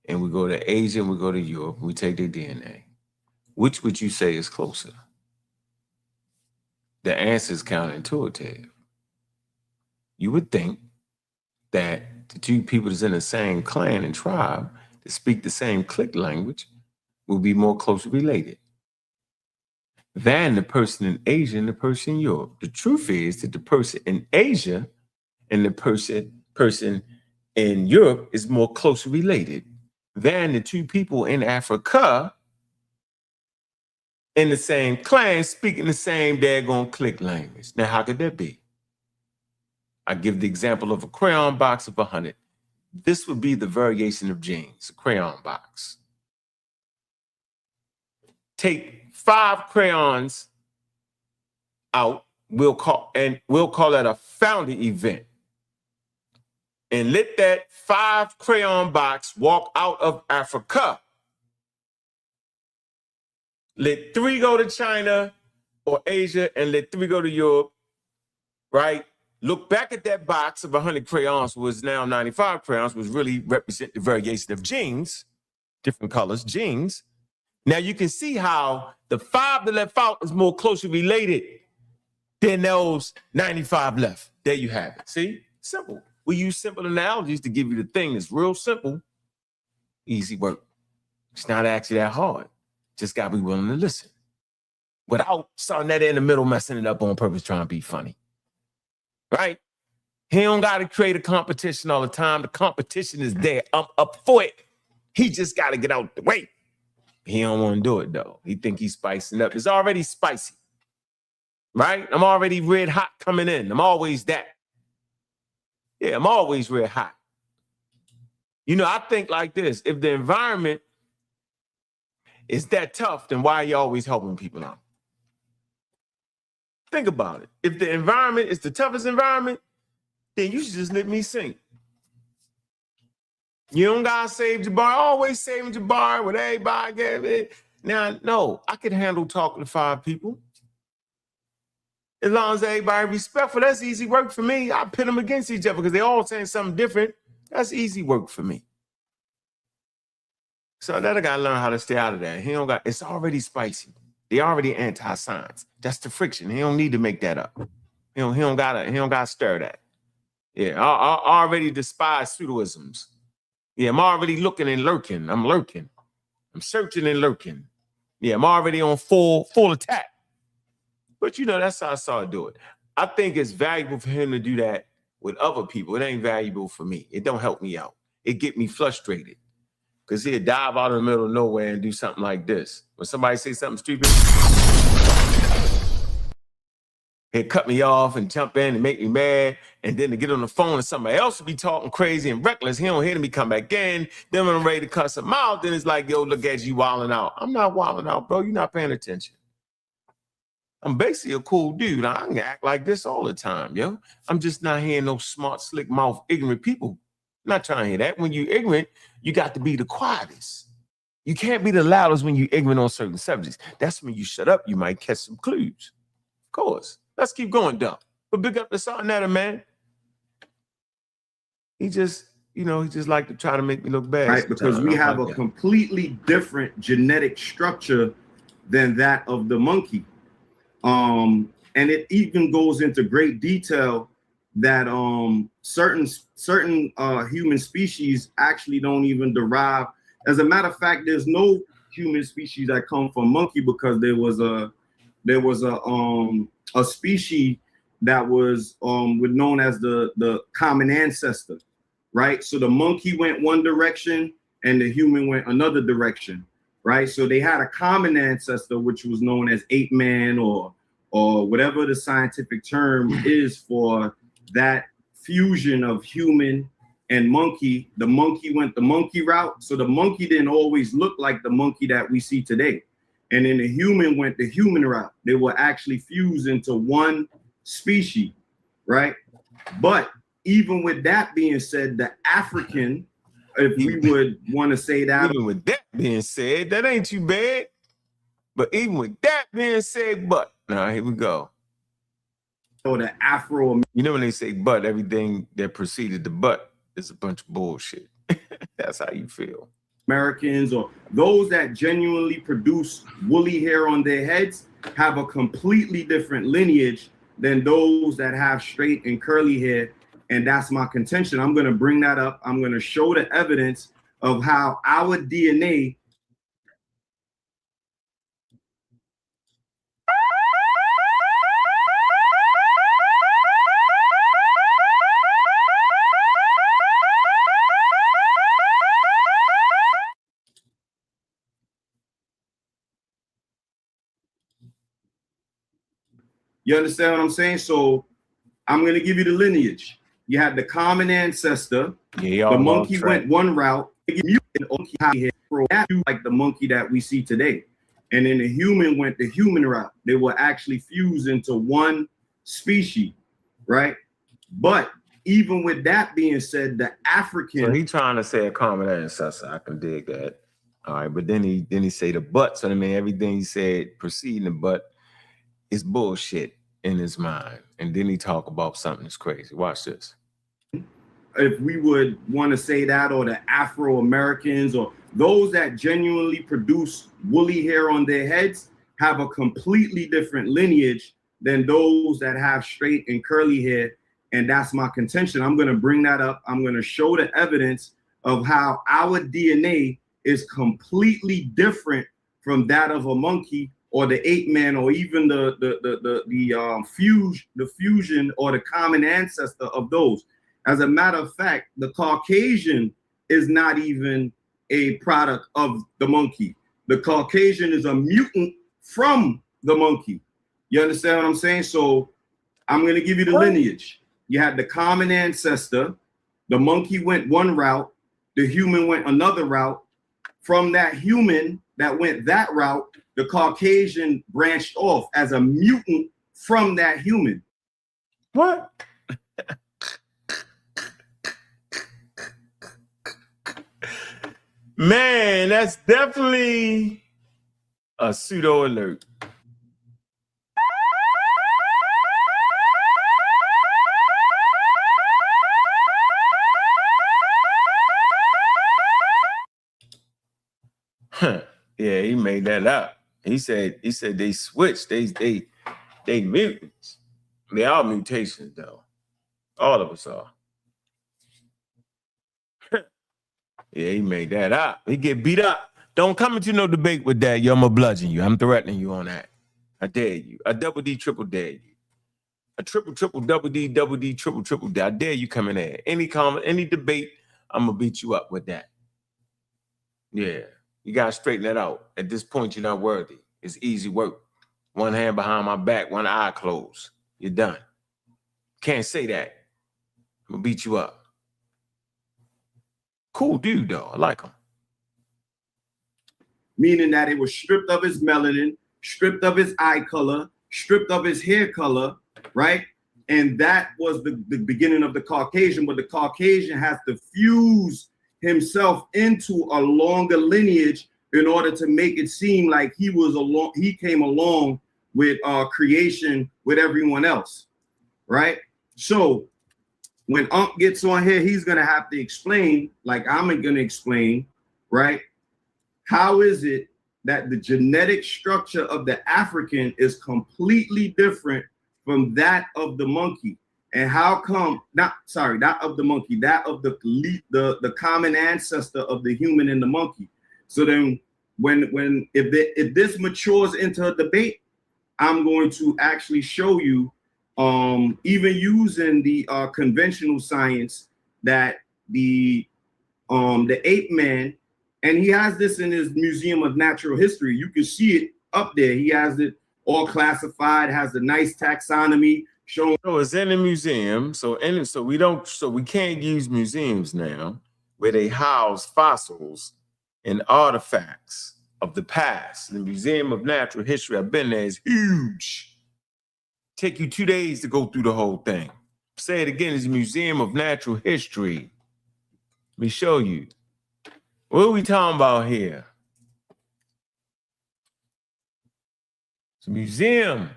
And we go to Asia and we go to Europe, we take their DNA. Which would you say is closer? The answer is counterintuitive. You would think that the two people that's in the same clan and tribe that speak the same click language will be more closely related than the person in Asia and the person in Europe. The truth is that the person in Asia and the person in Europe is more closely related than the two people in Africa in the same clan speaking the same daggone click language. Now, how could that be? I give the example of a crayon box of 100. This would be the variation of genes, a crayon box. Take 5 crayons out, we'll call that a founder event. And let that 5 crayon box walk out of Africa. Let 3 go to China or Asia and let 3 go to Europe, right? Look back at that box of 100 crayons, was now 95 crayons, which really represent the variation of genes, different colors, genes. Now you can see how the 5 that left out is more closely related than those 95 left. There you have it. See? Simple. We use simple analogies to give you the thing that's real simple, easy work. It's not actually that hard. Just got to be willing to listen without starting that in the middle, messing it up on purpose, trying to be funny. Right? He don't got to create a competition all the time. The competition is there. I'm up for it. He just got to get out the way. He don't want to do it, though. He think he's spicing up. It's already spicy. Right? I'm already red hot coming in. I'm always that. Yeah, I'm always red hot. You know, I think like this. If the environment is that tough, then why are you always helping people out? Think about it. If the environment is the toughest environment, then you should just let me sing. You don't gotta save Jabbar. Always saving Jabbar with everybody. Get it. Now, no, I can handle talking to 5 people. As long as everybody respectful, that's easy work for me. I pit them against each other because they all saying something different. That's easy work for me. So that I gotta learn how to stay out of that. It's already spicy. They already anti-science. That's the friction. He don't need to make that up. He don't gotta stir that. Yeah, I already despise pseudoisms. Yeah, I'm already looking and lurking. I'm lurking. I'm searching and lurking. Yeah, I'm already on full attack. But you know, that's how I saw it do it. I think it's valuable for him to do that with other people. It ain't valuable for me. It don't help me out. It get me frustrated. Because he'll dive out in the middle of nowhere and do something like this. When somebody say something stupid, he'll cut me off and jump in and make me mad. And then to get on the phone and somebody else will be talking crazy and reckless. He don't hear me come back in. Then when I'm ready to cuss him out, then it's like, yo, look at you wilding out. I'm not wilding out, bro. You're not paying attention. I'm basically a cool dude. I can act like this all the time, yo. I'm just not hearing no smart, slick mouth, ignorant people. I'm not trying to hear that. When you're ignorant, you got to be the quietest. You can't be the loudest when you're ignorant on certain subjects. That's when you shut up. You might catch some clues. Of course. Let's keep going, Dump. But big up to Sarnetta, man. He just like to try to make me look bad. Right, because we have a completely different genetic structure than that of the monkey. And it even goes into great detail that certain human species actually don't even derive. As a matter of fact, there's no human species that come from monkey, because there was a species that was known as the common ancestor, right? So the monkey went one direction and the human went another direction, right? So they had a common ancestor, which was known as ape man or whatever the scientific term is for that fusion of human and monkey. The monkey went the monkey route. So the monkey didn't always look like the monkey that we see today. And then the human went the human route. They were actually fused into one species, right? But even with that being said, the African, if we would want to say that. Even with that being said, that ain't too bad. But even with that being said, now here we go. or the Afro. You know when they say but, everything that preceded the but is a bunch of bullshit. That's how you feel. Americans or those that genuinely produce woolly hair on their heads have a completely different lineage than those that have straight and curly hair. And that's my contention. I'm going to bring that up. I'm going to show the evidence of how our DNA You understand what I'm saying? So I'm going to give you the lineage. You had the common ancestor. Yeah, the monkey went one route. Like the monkey that we see today. And then the human went the human route. They were actually fused into one species, right? But even with that being said, the African. So he trying to say a common ancestor. I can dig that. All right, but then he say the but. So I mean, everything he said preceding the but is bullshit in his mind. And then he talk about something that's crazy. Watch this. If we would want to say that, or the Afro-Americans, or those that genuinely produce woolly hair on their heads have a completely different lineage than those that have straight and curly hair. And that's my contention. I'm going to bring that up. I'm going to show the evidence of how our DNA is completely different from that of a monkey or the ape man, or even the fusion or the common ancestor of those. As a matter of fact, the Caucasian is not even a product of the monkey. The Caucasian is a mutant from the monkey. You understand what I'm saying? So I'm going to give you the lineage. You had the common ancestor. The monkey went one route. The human went another route. From that human that went that route, the Caucasian branched off as a mutant from that human. What? Man, that's definitely a pseudo alert. Huh. Yeah, he made that up. He said they switched. They mutants. They are mutations though. All of us are. Yeah, he made that up. He get beat up. Don't come into no debate with that. Yo, I'm gonna bludgeon you. I'm threatening you on that. I dare you. A double D, triple dare you. A triple, double D, triple dare. I dare you come in there. Any comment, any debate, I'm gonna beat you up with that. Yeah, you gotta straighten that out. At this point, you're not worthy. It's easy work. One hand behind my back, one eye closed. You're done. Can't say that. I'm gonna beat you up. Cool dude, though. I like him. Meaning that it was stripped of his melanin, stripped of his eye color, stripped of his hair color, right? And that was the beginning of the Caucasian, but the Caucasian has to fuse himself into a longer lineage in order to make it seem like he came along with creation with everyone else, right? So when Ankh gets on here, he's going to have to explain, like I'm going to explain, right? How is it that the genetic structure of the African is completely different from that of the monkey? And how come, not of the monkey, that of the common ancestor of the human and the monkey? So then if this matures into a debate, I'm going to actually show you, even using the conventional science, that the ape man, and he has this in his Museum of Natural History. You can see it up there. He has it all classified, has a nice taxonomy showing. So it's in the museum. So we can't use museums now where they house fossils and artifacts of the past. The Museum of Natural History, I've been there, is huge. Take you 2 days to go through the whole thing. Say it again, it's the Museum of Natural History. Let me show you. What are we talking about here? It's a museum.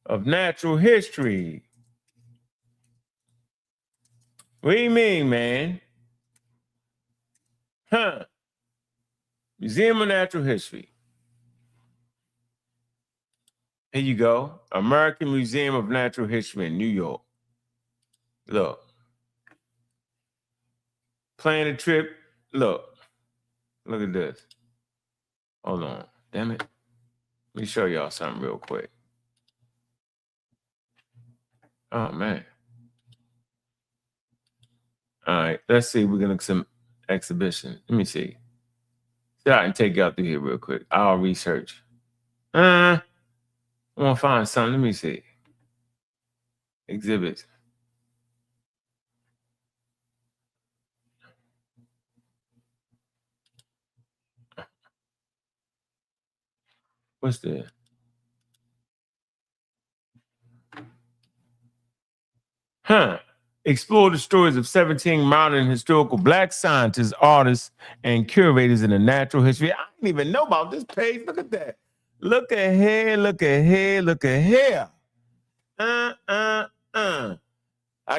of Natural History. What do you mean, man? Huh? Museum of Natural History. Here you go. American Museum of Natural History in New York. Look. Plan a trip. Look. Look at this. Hold on. Damn it. Let me show y'all something real quick. Oh, man. All right. Let's see. We're going to some exhibition. Let me see. See, I can take y'all through here real quick. I'll research. I want to find something. Let me see. Exhibits. What's this? Explore the stories of 17 modern historical Black scientists, artists, and curators in the natural history. I didn't even know about this page. Look at that. Look at here, look at here, look at here. I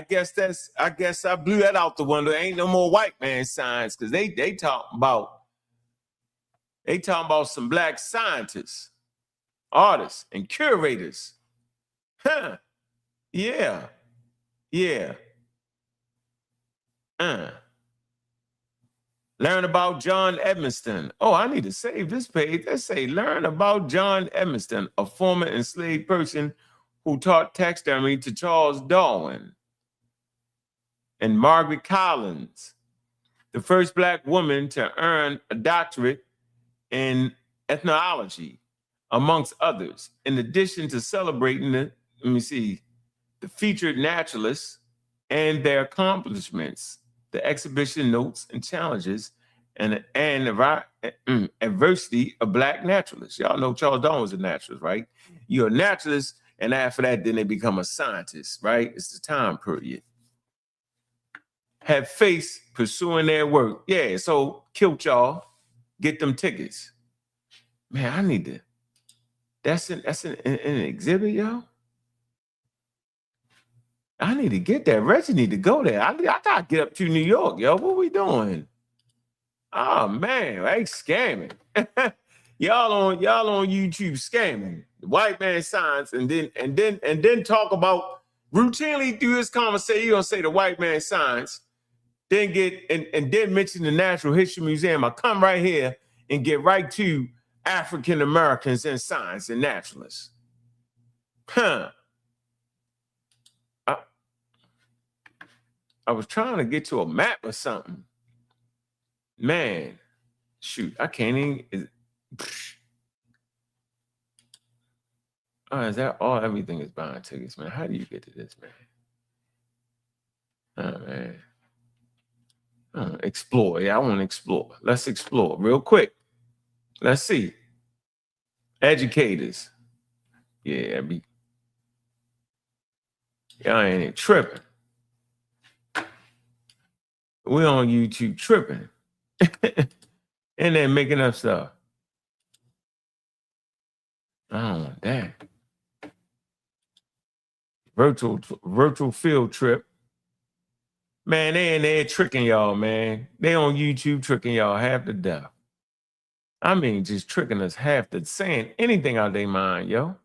guess I blew that out the window. Ain't no more white man science, because they talking about some Black scientists, artists, and curators. Yeah. Learn about John Edmiston. Oh, I need to save this page. Let's say, learn about John Edmiston, a former enslaved person who taught taxidermy to Charles Darwin. And Margaret Collins, the first Black woman to earn a doctorate in ethnology, amongst others. In addition to celebrating the featured naturalists and their accomplishments, the exhibition notes and challenges and adversity of Black naturalists. Y'all know Charles Darwin was a naturalist, right? You're a naturalist, and after that, then they become a scientist, right? It's the time period. Have faced pursuing their work. Yeah, so kilt y'all, get them tickets. Man, I need to. That's an exhibit, y'all. I need to get that. Reggie need to go there. I gotta get up to New York, yo. What we doing? Oh man, I ain't scamming. y'all on YouTube scamming. The white man science, and then talk about routinely through this conversation. You gonna say the white man science, then get and then mention the Natural History Museum. I come right here and get right to African Americans in science and naturalists. I was trying to get to a map or something. Man, shoot, I can't even. Is that all? Everything is buying tickets, man. How do you get to this, man? Oh, man. Explore. Yeah, I want to explore. Let's explore real quick. Let's see. Educators. Yeah, y'all ain't tripping. We on YouTube tripping. And then making up stuff. I don't want that. Virtual field trip. Man, they in there tricking y'all, man. They on YouTube tricking y'all half to death. I mean, just tricking us half to saying anything out of their mind, yo.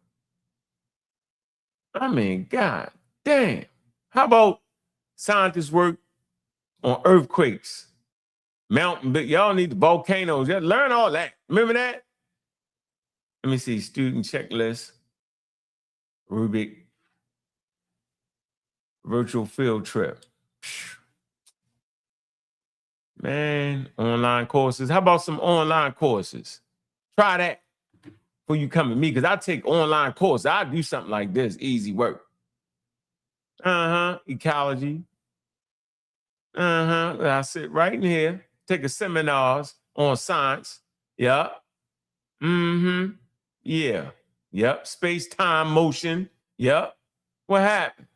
I mean, God damn. How about scientists work on earthquakes, mountain, but y'all need the volcanoes. Y'all learn all that. Remember that? Let me see. Student checklist. Rubik. Virtual field trip. Man, online courses. How about some online courses? Try that before you come to me, because I take online courses. I do something like this. Easy work. Ecology. I sit right in here, take a seminars on science. Yeah. Yeah. Yep. Space, time, motion. Yep. What happened?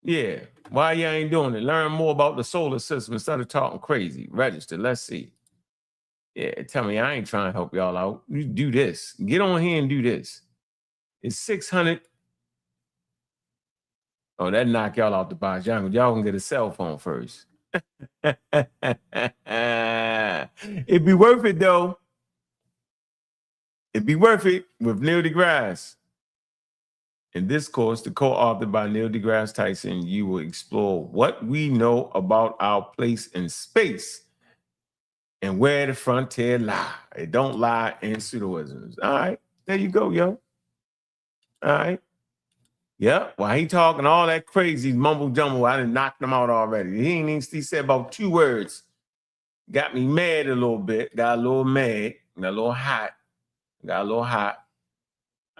Yeah. Why you ain't doing it? Learn more about the solar system instead of talking crazy. Register. Let's see. Yeah. Tell me I ain't trying to help y'all out. You do this. Get on here and do this. is 600. Oh, that knock y'all off the box. Y'all can get a cell phone first. It'd be worth it, though. It'd be worth it with Neil deGrasse. In this course, the co-authored by Neil deGrasse Tyson, you will explore what we know about our place in space and where the frontier lie. It don't lie in pseudoisms. All right, there you go, yo. All right. Yeah, while he talking all that crazy mumble jumble, I done knocked him out already. He said about 2 words. Got me mad a little bit. Got a little mad. Got a little hot.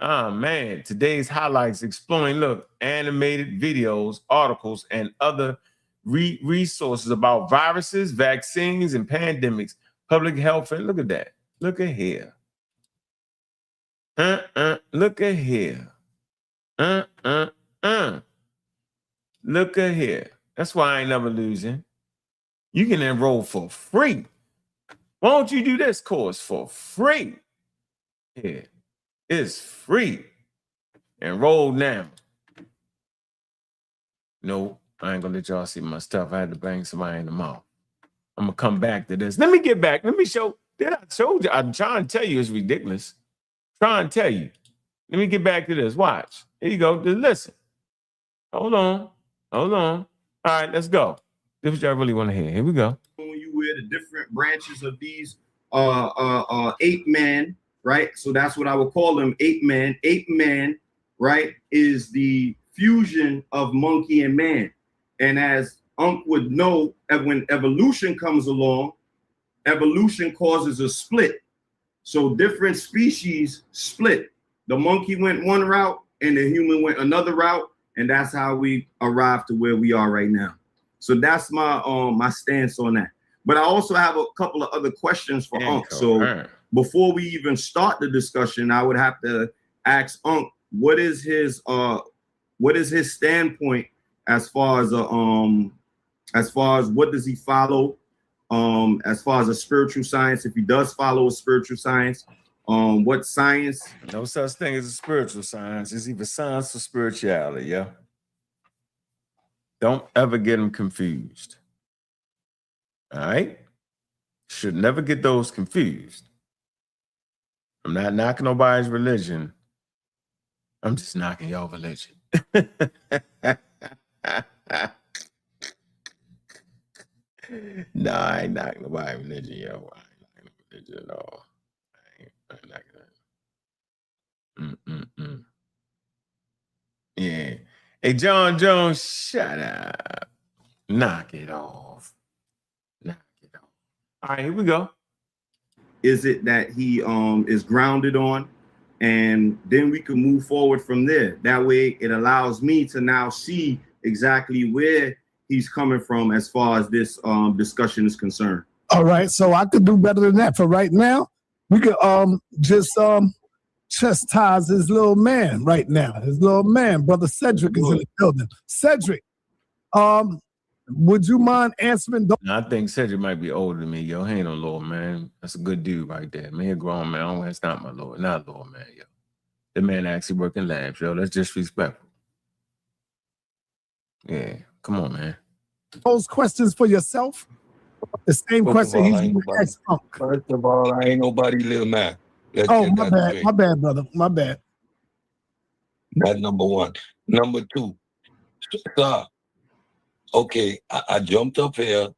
Oh, man. Today's highlights exploring, look, animated videos, articles, and other resources about viruses, vaccines, and pandemics, public health. And look at that. Look at here. Look at here. Look at here. That's why I ain't never losing. You can enroll for free. Why don't you do this course for free? Yeah, it's free. Enroll now. No, I ain't gonna let y'all see my stuff. I had to bang somebody in the mouth. I'm gonna come back to this. Let me get back. Let me show. Did I told you? I'm trying to tell you it's ridiculous. Trying to tell you. Let me get back to this. Watch. Here you go. Just listen. Hold on. All right, let's go. This is what y'all really want to hear. Here we go. When you wear the different branches of these ape men, right? So that's what I would call them, ape men. Ape man, right, is the fusion of monkey and man. And as Ankh would know, when evolution comes along, evolution causes a split. So different species split. The monkey went one route and the human went another route. And that's how we arrived to where we are right now. So that's my my stance on that. But I also have a couple of other questions for Ankh. So before we even start the discussion, I would have to ask Ankh, what is his standpoint as far as what does he follow as far as a spiritual science, if he does follow a spiritual science, what science? No such thing as a spiritual science. It's either science or spirituality, yeah. Don't ever get them confused. All right? Should never get those confused. I'm not knocking nobody's religion. I'm just knocking your religion. No, I ain't knocking nobody's religion, yo. I ain't knocking religion at all. I ain't knocking that. Yeah. Hey, John Jones, shut up. Knock it off. Knock it off. All right, here we go. Is it that he is grounded on? And then we can move forward from there. That way it allows me to now see exactly where he's coming from as far as this discussion is concerned. All right, so I could do better than that. For right now, we could just chastise his little man right now. His little man, brother Cedric, is in the building. Cedric, would you mind answering? I think Cedric might be older than me, yo. He ain't no little man. That's a good dude right there. Man, he a grown man. That's not my lord. Not a little man, yo. The man actually working labs, yo. That's disrespectful. Yeah, come on, man. Those questions for yourself. The same question he's going to ask Ankh. First of all, I ain't nobody little man. My bad, brother. My bad. That's number one. Number two, sir, okay, I jumped up here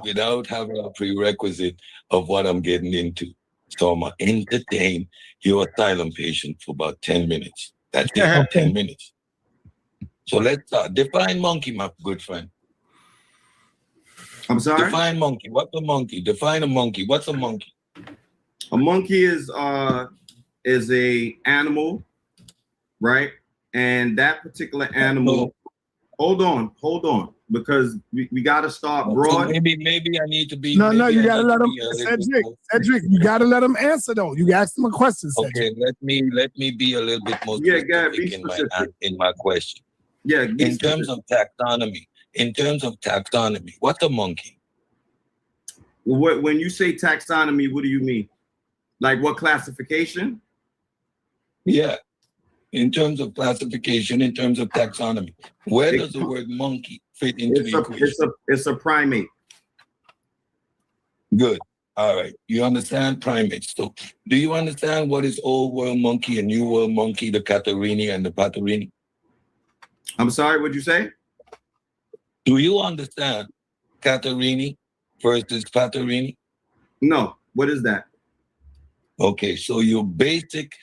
without having a prerequisite of what I'm getting into. So I'm going to entertain your asylum patient for about 10 minutes. That's it, 10 minutes. So let's start. Define monkey, my good friend. I'm sorry? Define monkey. What's a monkey? Define a monkey. What's a monkey? A monkey is a animal, right? And that particular animal, hold on, because we got to start broad. So maybe I need to be. No, you got to let him, Cedric, you got to let him answer though. You asked him a question, Cedric. Okay, let me be a little bit more specific in my question. Yeah. In terms of taxonomy, what's a monkey? When you say taxonomy, what do you mean? Like what classification? Yeah. in terms of classification, in terms of taxonomy, where does the word monkey fit into the equation? It's a primate. Good. All right. You understand primates. So do you understand what is old world monkey and new world monkey, the Catarini and the Patarini? I'm sorry, what'd you say? Do you understand Catarini versus Patarini? No. What is that? Okay, so your basic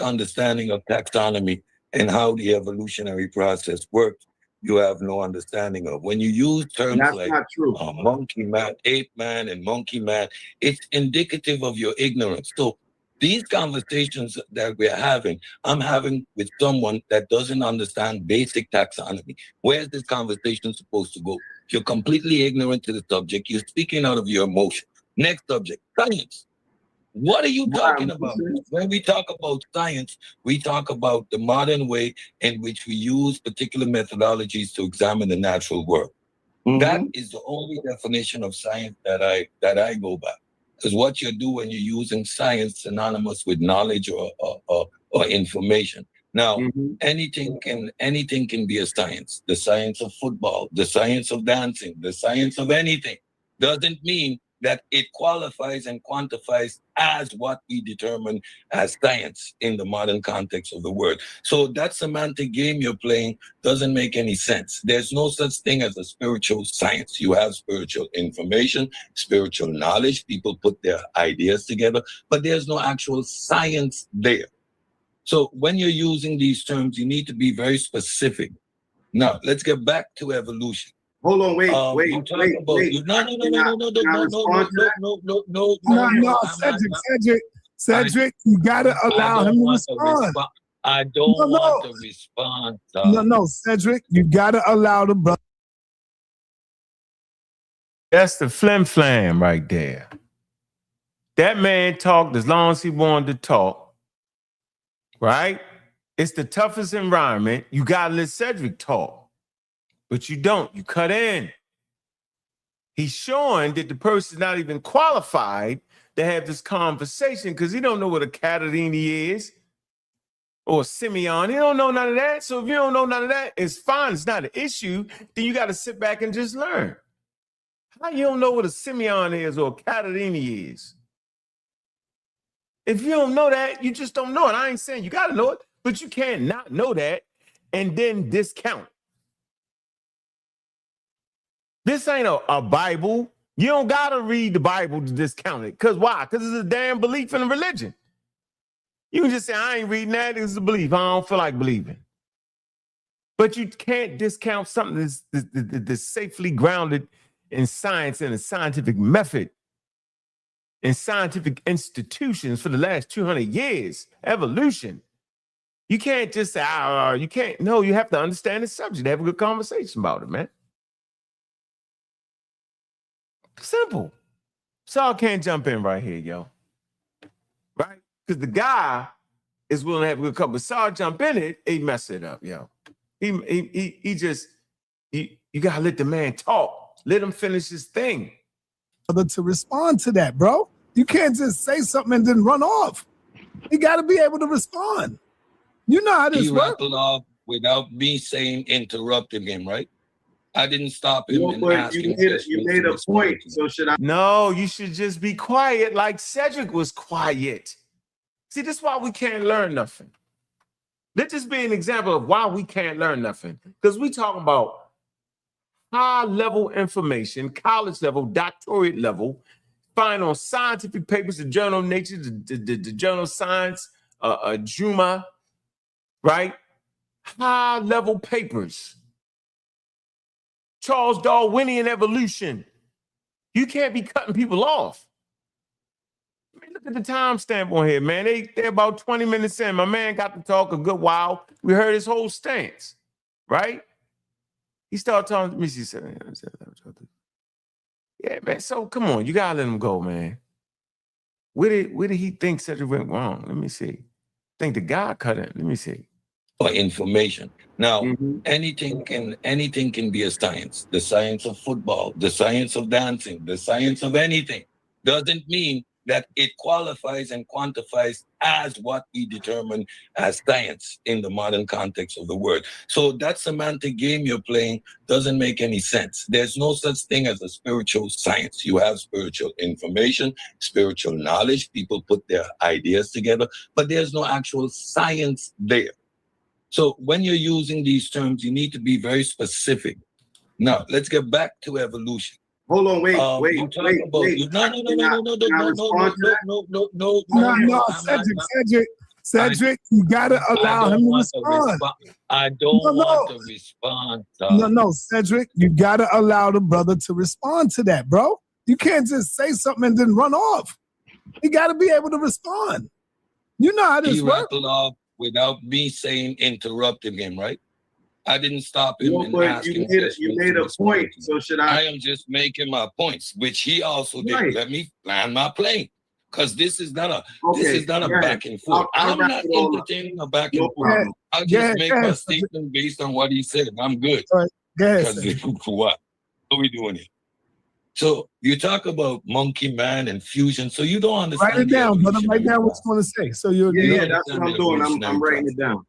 understanding of taxonomy and how the evolutionary process works, you have no understanding of. When you use terms like not true. Monkey man, ape man, and monkey man, it's indicative of your ignorance. So these conversations that we're having, I'm having with someone that doesn't understand basic taxonomy. Where's this conversation supposed to go? You're completely ignorant to the subject. You're speaking out of your emotion. Next subject, science. What are you talking about? When we talk about science, we talk about the modern way in which we use particular methodologies to examine the natural world. Mm-hmm. That is the only definition of science that I go by. Because what you do when you're using science synonymous with knowledge or information. Now, anything can be a science. The science of football, the science of dancing, the science of anything doesn't mean that it qualifies and quantifies as what we determine as science in the modern context of the word. So that semantic game you're playing doesn't make any sense. There's no such thing as a spiritual science. You have spiritual information, spiritual knowledge. People put their ideas together, but there's no actual science there. So when you're using these terms, you need to be very specific. Now, let's get back to evolution. Hold on, wait. No, Cedric, you gotta allow him to respond. I don't want to respond. No, Cedric, you gotta allow the brother. That's the flim flam right there. That man talked as long as he wanted to talk, right? It's the toughest environment. You gotta let Cedric talk. But you don't. You cut in. He's showing that the person's not even qualified to have this conversation because he don't know what a Catarini is or Simeon. He don't know none of that. So if you don't know none of that, it's fine. It's not an issue. Then you got to sit back and just learn. How you don't know what a Simeon is or a Catarini is? If you don't know that, you just don't know it. I ain't saying you got to know it, but you can't not know that and then discount. This ain't a Bible. You don't got to read the Bible to discount it. Because why? Because it's a damn belief in a religion. You can just say, I ain't reading that. It's a belief. I don't feel like believing. But you can't discount something that's safely grounded in science and a scientific method in scientific institutions for the last 200 years. Evolution. You can't just say, you can't. No, you have to understand the subject. Have a good conversation about it, man. Simple. Saul can't jump in right here, yo. Right? Because the guy is willing to have a good couple. But Saul jump in it, he mess it up, yo. He just, you gotta let the man talk. Let him finish his thing. To respond to that, bro. You can't just say something and then run off. You gotta be able to respond. You know how this works. He rattled off without me saying interrupting him, right? I didn't stop him and ask him. You made a point, so should I? No, you should just be quiet like Cedric was quiet. See, this is why we can't learn nothing. Let this be an example of why we can't learn nothing. Because we talking about high-level information, college level, doctorate level, find on scientific papers, the Journal of Nature, the Journal of Science, JUMA, right? High-level papers. Charles Darwinian evolution. You can't be cutting people off. I mean, look at the timestamp on here, man. They're about 20 minutes in. My man got to talk a good while. We heard his whole stance, right? He started talking to me. He said, yeah, man. So come on, you gotta let him go, man. Where did he think Cedric went wrong? Let me see. I think the guy cut him. Let me see. Or information. Now, anything can be a science. The science of football, the science of dancing, the science of anything doesn't mean that it qualifies and quantifies as what we determine as science in the modern context of the word. So that semantic game you're playing doesn't make any sense. There's no such thing as a spiritual science. You have spiritual information, spiritual knowledge. People put their ideas together, but there's no actual science there. So when you're using these terms, you need to be very specific. Now, let's get back to evolution. Hold on, wait. No, Cedric, you gotta allow him to respond. I don't want to respond. No, Cedric, you gotta allow the brother to respond to that, bro. You can't just say something and then run off. You gotta be able to respond. You know how this works. Off without me saying interrupting him, right? I didn't stop him. You made a point, so should I? I am just making my points, which he also did. Let me land my plane, because this is not a back and forth. I'm not entertaining a back and forth. I'll just make my statement based on what he said. I'm good. Because what are we doing here? So you talk about monkey man and fusion. So you don't understand. Write it down, brother. Write down what you want to say. So you're that's what I'm doing. I'm writing it down.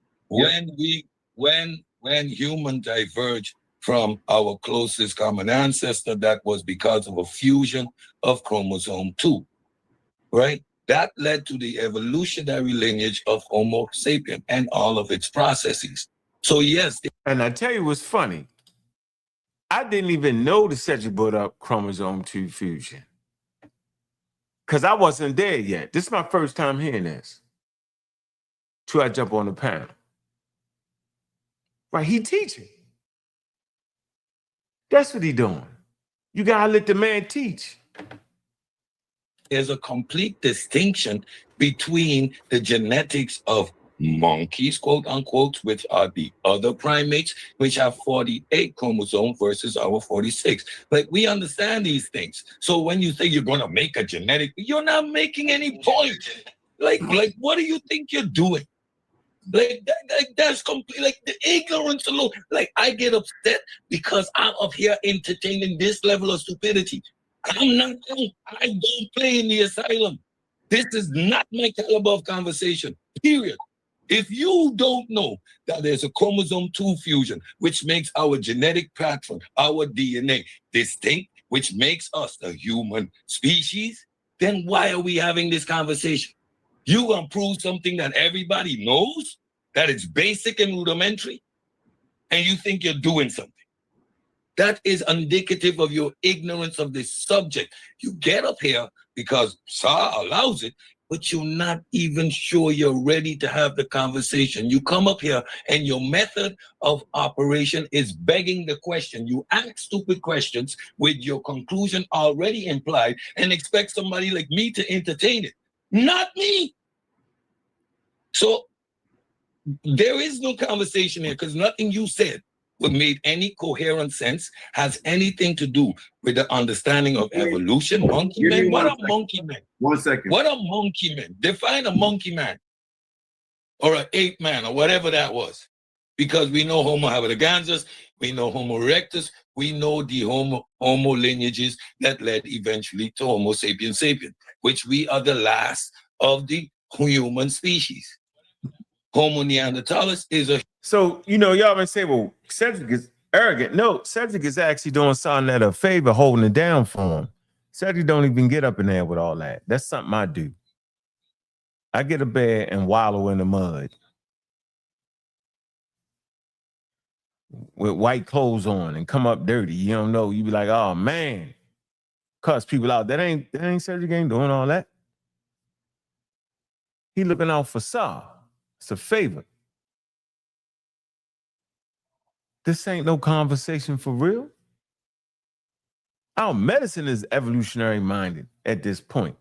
When humans diverge from our closest common ancestor, that was because of a fusion of chromosome 2, right? That led to the evolutionary lineage of Homo sapien and all of its processes. So yes. And I tell you what's funny. I didn't even know the Cedric brought up chromosome 2 fusion, because I wasn't there yet. This is my first time hearing this. Till I jump on the panel. Right, he teaching. That's what he doing. You gotta let the man teach. There's a complete distinction between the genetics of monkeys, quote unquote, which are the other primates, which have 48 chromosomes versus our 46. Like, we understand these things. So when you say you're gonna make a genetic, you're not making any point. Like what do you think you're doing? That's complete, like the ignorance alone. Like, I get upset because I'm up here entertaining this level of stupidity. I don't play in the asylum. This is not my caliber of conversation, period. If you don't know that there's a chromosome 2 fusion, which makes our genetic pattern, our DNA distinct, which makes us a human species, then why are we having this conversation? You gonna prove something that everybody knows, that it's basic and rudimentary, and you think you're doing something. That is indicative of your ignorance of this subject. You get up here because Sa allows it, but you're not even sure you're ready to have the conversation. You come up here and your method of operation is begging the question. You ask stupid questions with your conclusion already implied and expect somebody like me to entertain it. Not me. So there is no conversation here, because nothing you said would made any coherent sense, has anything to do with the understanding of evolution. Monkey man? What are monkey men? 1 second. What are monkey men? Define a monkey man or an ape man or whatever that was. Because we know Homo habiliganzus, we know Homo erectus, we know the Homo lineages that led eventually to Homo sapiens sapien, which we are the last of the human species. Homo neanderthalis is a... So, y'all been saying, well, Cedric is arrogant. No, Cedric is actually doing something that a favor, holding it down for him. Cedric don't even get up in there with all that. That's something I do. I get a bed and wallow in the mud with white clothes on and come up dirty. You don't know. You be like, oh, man. Cuss people out. That ain't Cedric ain't doing all that. He looking out for Saw. It's a favor. This ain't no conversation for real. Our medicine is evolutionary minded at this point.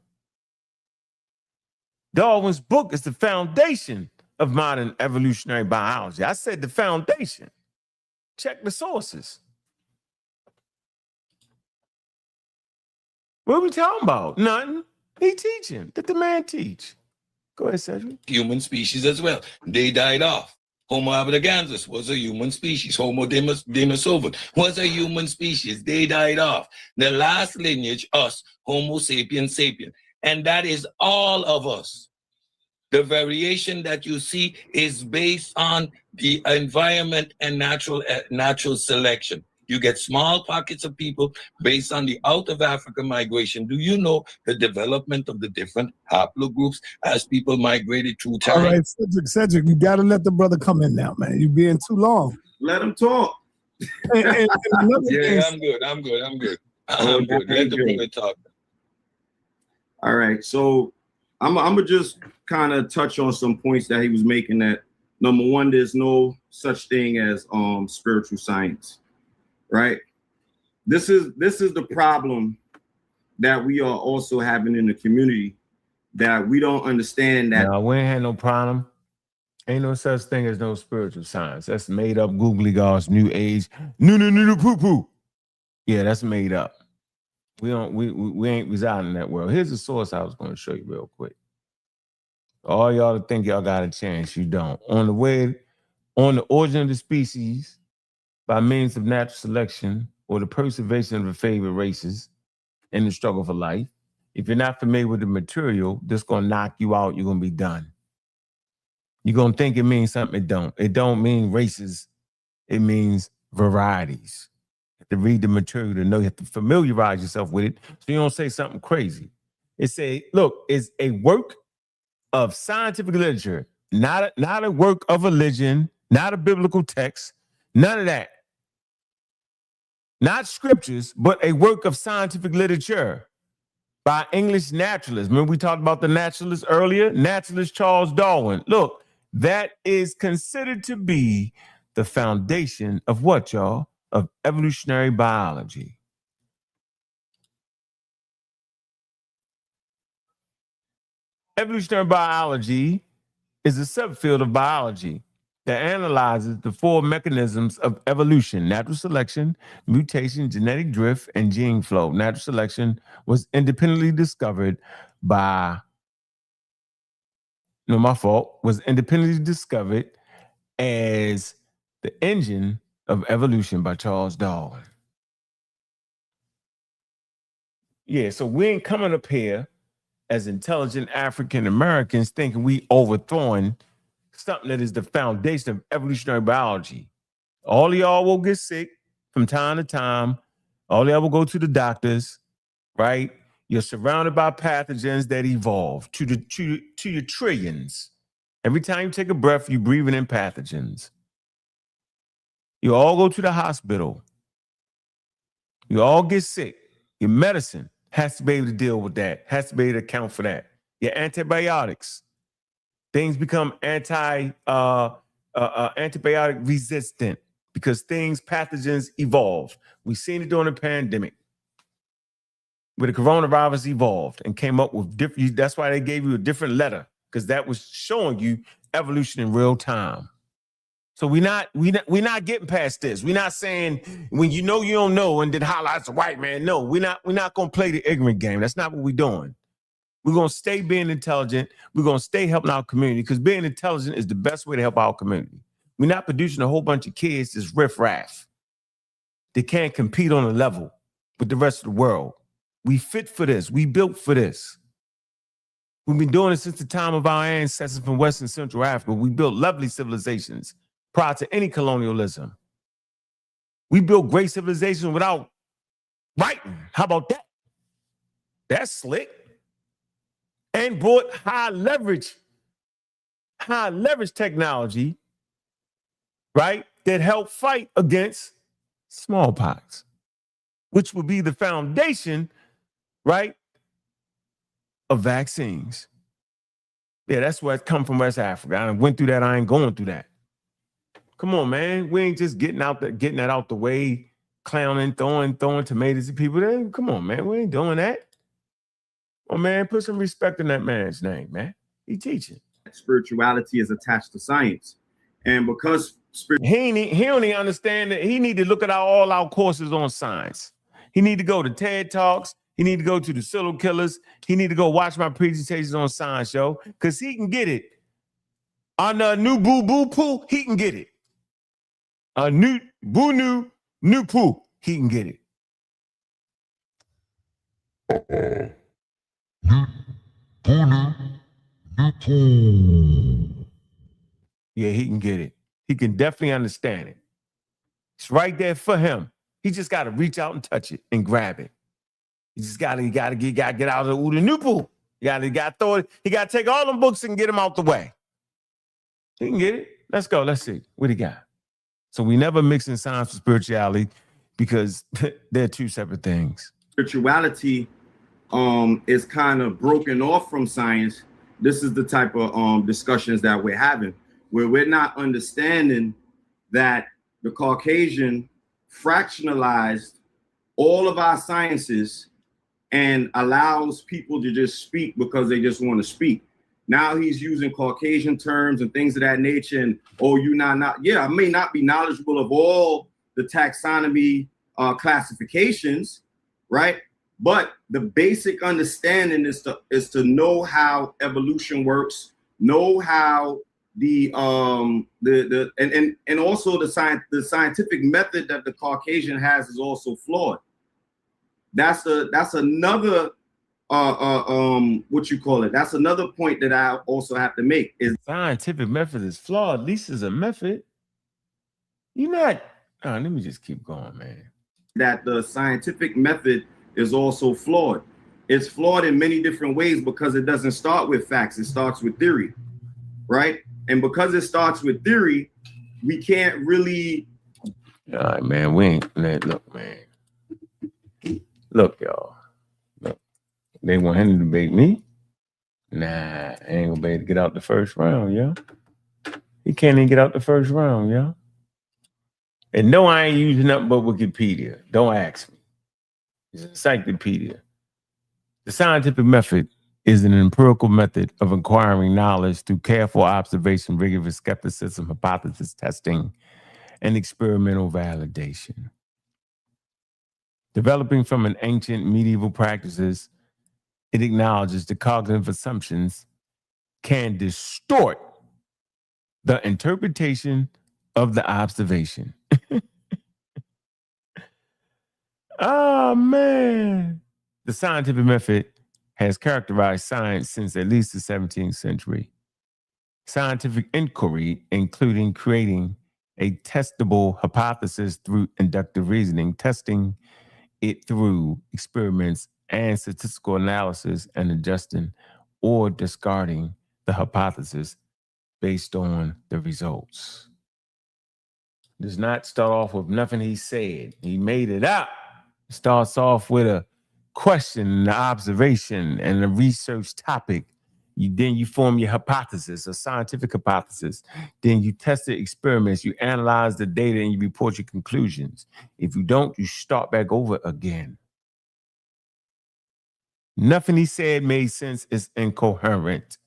Darwin's book is the foundation of modern evolutionary biology. I said the foundation. Check the sources. What are we talking about? Nothing. He teaching. Let the man teach. Go ahead, Cedric. Human species as well. They died off. Homo habiliganzus was a human species. Homo denisovans was a human species. They died off. The last lineage, us, Homo sapiens sapien, And that is all of us. The variation that you see is based on the environment and natural selection. You get small pockets of people based on the out of Africa migration. Do you know the development of the different haplogroups as people migrated through time? All right, Cedric, you got to let the brother come in now, man. You're being too long. Let him talk. And yeah, I'm good. I'm good. Let the brother talk. All right, so I'm gonna just kind of touch on some points that he was making. That number one, there's no such thing as spiritual science, right? This is the problem that we are also having in the community, that we don't understand that. No, we ain't had no problem. Ain't no such thing as no spiritual science. That's made up googly gosh, new age, no poo poo. Yeah, that's made up. We ain't residing in that world. Here's the source I was going to show you real quick. All y'all to think y'all got a chance, you don't. On the origin of the species by means of natural selection or the preservation of the favored races in the struggle for life. If you're not familiar with the material, this going to knock you out. You're going to be done. You're going to think it means something. It don't. It don't mean races. It means varieties. You have to read the material to know. You have to familiarize yourself with it so you don't say something crazy. It's a work of scientific literature, not a work of religion, not a biblical text, none of that. Not scriptures, but a work of scientific literature by English naturalists. Remember we talked about the naturalist earlier? Naturalist Charles Darwin. Look, that is considered to be the foundation of what, y'all? Of evolutionary biology. Evolutionary biology is a subfield of biology that analyzes the four mechanisms of evolution: natural selection, mutation, genetic drift, and gene flow. Natural selection was independently discovered by, was independently discovered as the engine of evolution by Charles Darwin. Yeah, so we ain't coming up here as intelligent African Americans thinking we overthrowing something that is the foundation of evolutionary biology. All of y'all will get sick from time to time. All of y'all will go to the doctors, right? You're surrounded by pathogens that evolve to your trillions. Every time you take a breath, you're breathing in pathogens. You all go to the hospital. You all get sick. Your medicine has to be able to deal with that, has to be able to account for that. Your antibiotics, things become antibiotic resistant because pathogens evolve. We've seen it during the pandemic, where the coronavirus evolved and came up with different. That's why they gave you a different letter, because that was showing you evolution in real time. So we're not getting past this. We're not saying when you know you don't know and then holla at the white man. No, we're not gonna play the ignorant game. That's not what we're doing. We're gonna stay being intelligent. We're gonna stay helping our community, because being intelligent is the best way to help our community. We're not producing a whole bunch of kids that's riff-raff. They can't compete on a level with the rest of the world. We fit for this. We built for this. We've been doing it since the time of our ancestors from West and Central Africa. We built lovely civilizations prior to any colonialism. We built great civilizations without writing. How about that? That's slick. And brought high leverage technology, right, that helped fight against smallpox, which would be the foundation, right, of vaccines. Yeah, that's where it come from, West Africa. I went through that. I ain't going through that. Come on, man. We ain't just getting that out the way, clowning, throwing tomatoes at people. Come on, man. We ain't doing that. Oh, man, put some respect in that man's name, man. He teaching. Spirituality is attached to science. And because he don't even understand that. He need to look at all our courses on science. He need to go to TED Talks. He need to go to the serial killers. He need to go watch my presentations on science show, because he can get it. On the new boo boo poo, he can get it. A new boo new poo, he can get it. Yeah, he can get it. He can definitely understand it. It's right there for him. He just got to reach out and touch it and grab it. He just got to get out of the Ooda Noople. He got to throw it. He got to take all them books and get them out the way. He can get it. Let's go. Let's see. What he got? So we never mix in science with spirituality because they're two separate things. Spirituality is kind of broken off from science. This is the type of discussions that we're having, where we're not understanding that the Caucasian fractionalized all of our sciences and allows people to just speak because they just want to speak. Now he's using Caucasian terms and things of that nature. And, oh, you not. Yeah, I may not be knowledgeable of all the taxonomy classifications, right? But the basic understanding is to know how evolution works, know how and also the scientific method that the Caucasian has is also flawed. That's another what you call it. That's another point that I also have to make is scientific method is flawed. At least it's a method. You're not. Let me just keep going, man. That the scientific method is also flawed. It's flawed in many different ways because it doesn't start with facts. It starts with theory, right? And because it starts with theory, we can't really. All right, man. We ain't. Look, man. Look, y'all. Look. They want him to debate me. Nah, I ain't gonna be able to get out the first round, yo. He can't even get out the first round, yo. And no, I ain't using nothing but Wikipedia. Don't ask me. It's an encyclopedia. The scientific method is an empirical method of acquiring knowledge through careful observation, rigorous skepticism, hypothesis testing, and experimental validation. Developing from an ancient medieval practices, it acknowledges the cognitive assumptions can distort the interpretation of the observation. Oh, man. The scientific method has characterized science since at least the 17th century. Scientific inquiry, including creating a testable hypothesis through inductive reasoning, testing it through experiments and statistical analysis, and adjusting or discarding the hypothesis based on the results. Does not start off with nothing he said. He made it up. It starts off with a question, an observation, and a research topic. Then you form your hypothesis, a scientific hypothesis. Then you test the experiments, you analyze the data, and you report your conclusions. If you don't, you start back over again. Nothing he said made sense. It's incoherent.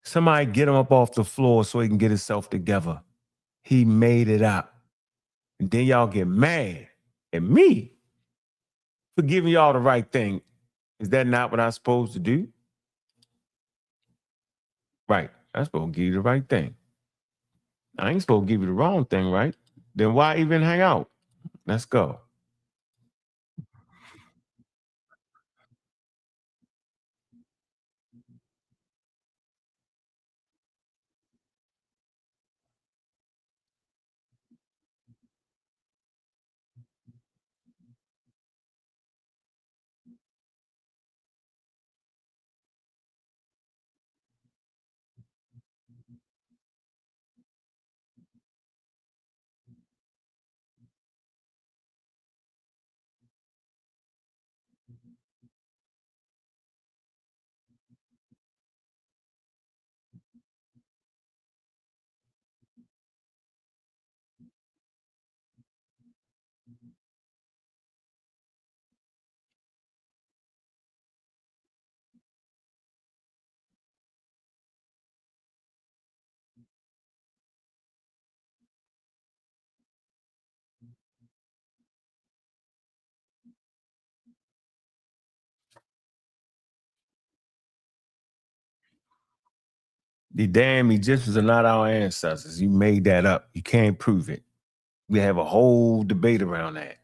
Somebody get him up off the floor so he can get himself together. He made it up. And then y'all get mad at me for giving y'all the right thing. Is that not what I'm supposed to do? Right. I'm supposed to give you the right thing. I ain't supposed to give you the wrong thing, right? Then why even hang out? Let's go. The damn Egyptians are not our ancestors. You made that up. You can't prove it. We have a whole debate around that.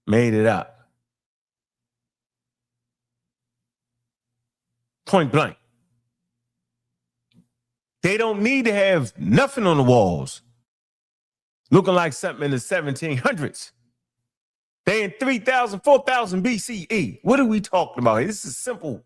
Made it up. Point blank. They don't need to have nothing on the walls looking like something in the 1700s. They in 3,000, 4,000 BCE. What are we talking about? This is simple.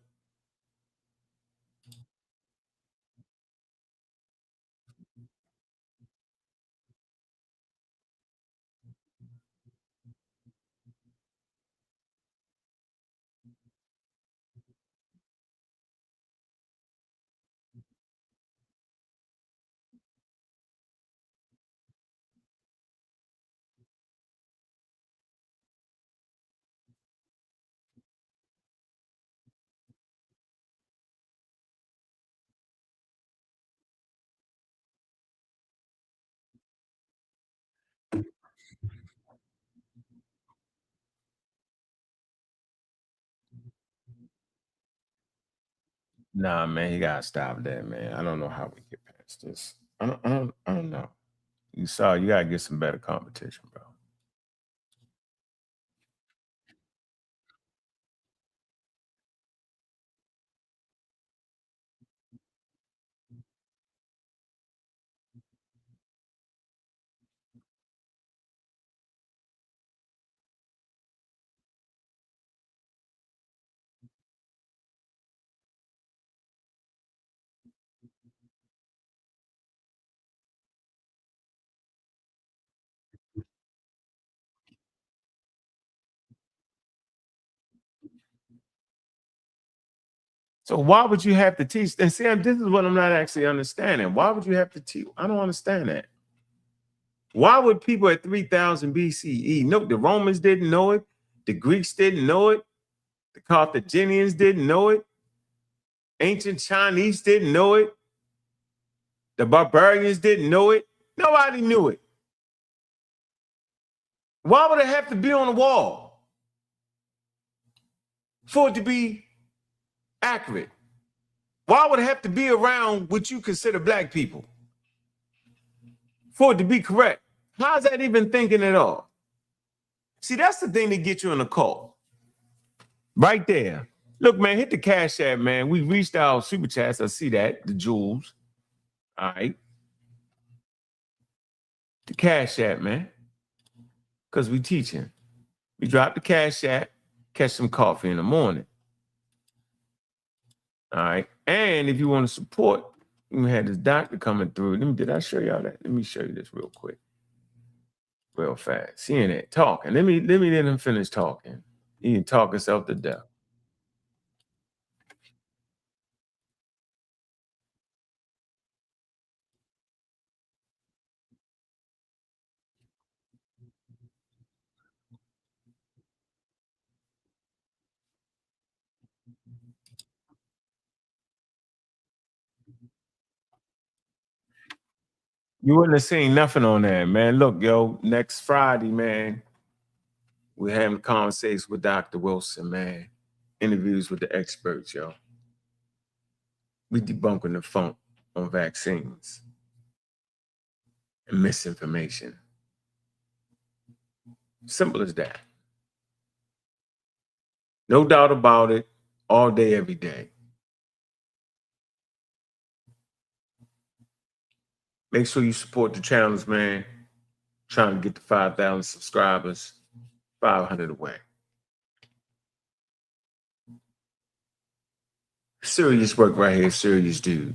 Nah, man, you gotta stop that, man. I don't know how we get past this. I don't know. You gotta get some better competition, bro. So why would you have to teach? And see, this is what I'm not actually understanding. Why would you have to teach? I don't understand that. Why would people at 3000 BCE know? The Romans didn't know it. The Greeks didn't know it. The Carthaginians didn't know it. Ancient Chinese didn't know it. The barbarians didn't know it. Nobody knew it. Why would it have to be on the wall for it to be accurate? Why would it have to be around what you consider black people for it to be correct? How's that even thinking at all? See, that's the thing that gets you in a cult. Right there. Look, man, hit the Cash App, man. We reached our super chats. I see that, the jewels. All right. The Cash App, man. Because we teaching. We drop the Cash App, catch some coffee in the morning. All right. And if you want to support, we had this doctor coming through. Did I show y'all that? Let me show you this real quick. Real fast. Seeing that. Talking. Let me let him finish talking. He can talk himself to death. You wouldn't have seen nothing on that, man. Look, yo, next Friday, man, we're having conversations with Dr. Wilson, man. Interviews with the experts, yo. We debunking the funk on vaccines and misinformation. Simple as that. No doubt about it, all day, every day. Make sure you support the channels, man. Trying to get to 5,000 subscribers, 500 away. Serious work right here, serious dude.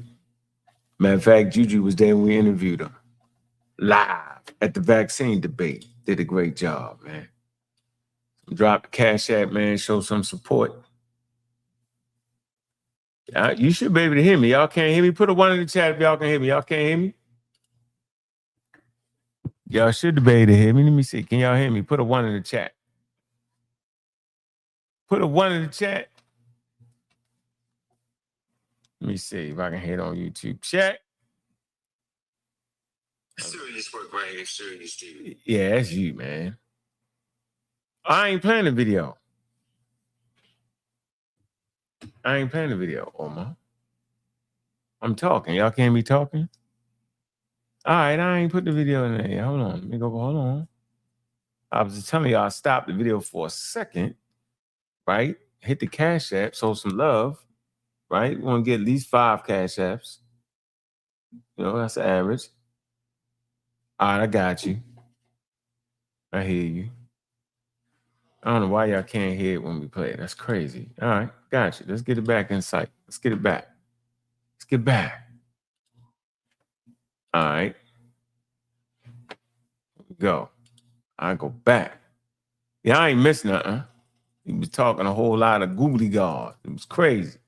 Matter of fact, Juju was there when we interviewed him. Live at the vaccine debate. Did a great job, man. Drop the Cash App, man. Show some support. You should be able to hear me. Y'all can't hear me? Put a 1 in the chat if y'all can hear me. Y'all can't hear me? Y'all should be able to hear me. Let me see. Can y'all hear me? Put a 1 in the chat. Put a 1 in the chat. Let me see if I can hit on YouTube. Chat. Serious work right here, serious dude. Yeah, that's you, man. I ain't playing the video. I ain't playing the video, Omar. I'm talking. Y'all can't be talking? All right, I ain't put the video in there. Hold on. Let me go. Hold on. I was just telling y'all I stopped the video for a second, right? Hit the Cash App, show some love. right? We want to get at least 5 Cash Apps. You know, that's the average. All right, I got you. I hear you. I don't know why y'all can't hear it when we play it. That's crazy. All right, got you. Let's get it back in sight. Let's get it back. Let's get back. All right. Here we go. I go back. Yeah, I ain't missing nothing. He was talking a whole lot of googly god. It was crazy.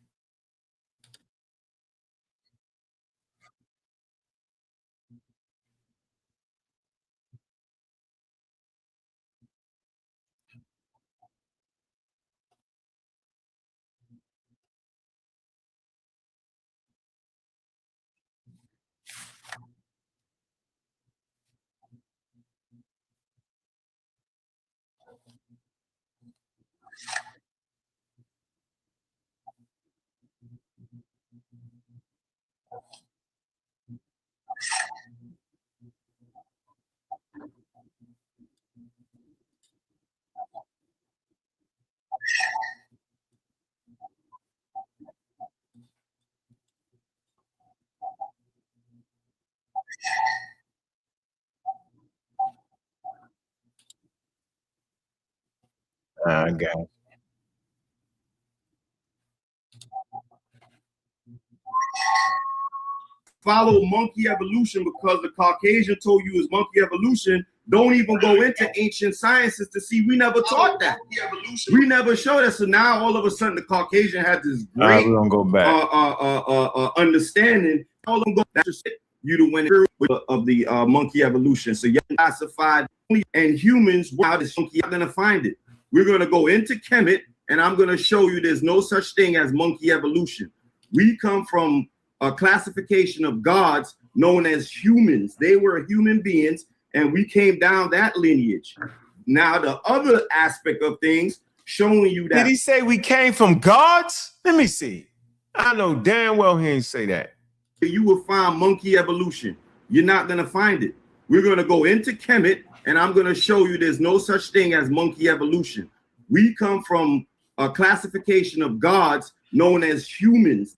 I got it. Follow monkey evolution because the Caucasian told you it's monkey evolution. Don't even go into ancient sciences to see. We never taught that. We never showed that. So now all of a sudden the Caucasian had this great we're gonna go back. understanding. All of them go back. You to win of the monkey evolution. So you classified and humans. How this monkey are gonna find it? We're gonna go into Kemet, and I'm gonna show you there's no such thing as monkey evolution. We come from a classification of gods known as humans. They were human beings, and we came down that lineage. Now, the other aspect of things showing you that. Did he say we came from gods? Let me see. I know damn well he ain't say that. You will find monkey evolution. You're not going to find it. We're going to go into Kemet, and I'm going to show you there's no such thing as monkey evolution. We come from a classification of gods known as humans.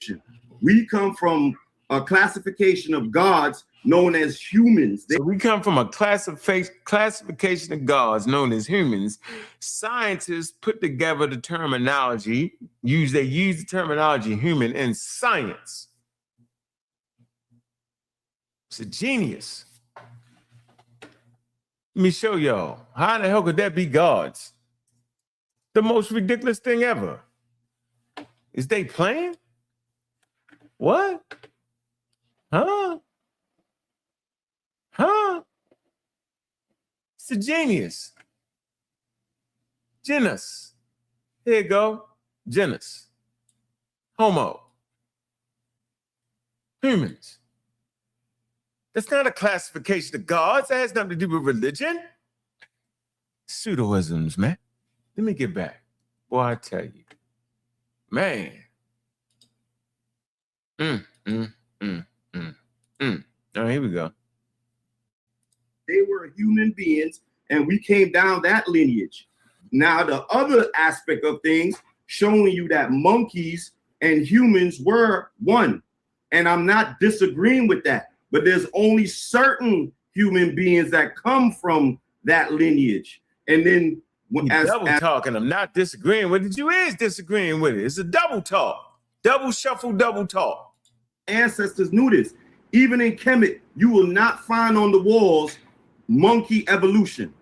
We come from a classification of gods known as humans. So we come from a classification of gods known as humans. Scientists put together the terminology, they use the terminology human in science. It's a genius. Let me show y'all. How the hell could that be gods? The most ridiculous thing ever. Is they playing? What? Huh? It's a genius. Genus. Here you go. Genus. Homo. Humans. That's not a classification of gods. That has nothing to do with religion. Pseudoisms, man. Let me get back. Boy, I tell you. Man. All right, here we go. They were human beings, and we came down that lineage. Now, the other aspect of things showing you that monkeys and humans were one. And I'm not disagreeing with that. But there's only certain human beings that come from that lineage. And then talking, I'm not disagreeing with it. You is disagreeing with it. It's a double talk. Double shuffle, double talk. Ancestors knew this. Even in Kemet, you will not find on the walls monkey evolution.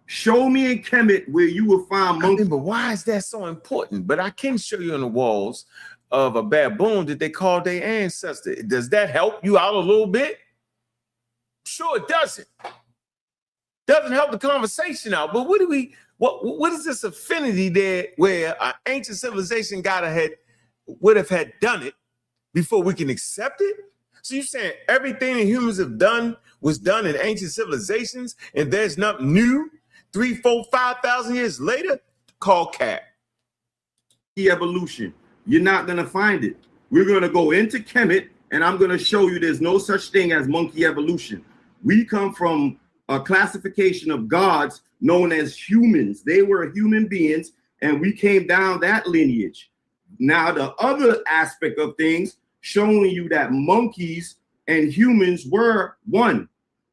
Show me in Kemet where you will find monkey. But why is that so important? But I can show you on the walls of a baboon that they call their ancestor. Does that help you out a little bit? Sure, it doesn't. Doesn't help the conversation out. But what is this affinity there where an ancient civilization would have had done it before we can accept it? So you're saying everything that humans have done was done in ancient civilizations, and there's nothing new 3, 4, 5,000 years later? Call cap. Evolution. You're not going to find it. We're going to go into Kemet, and I'm going to show you there's no such thing as monkey evolution. We come from a classification of gods known as humans. They were human beings, and we came down that lineage. now the other aspect of things, showing you that monkeys and humans were one.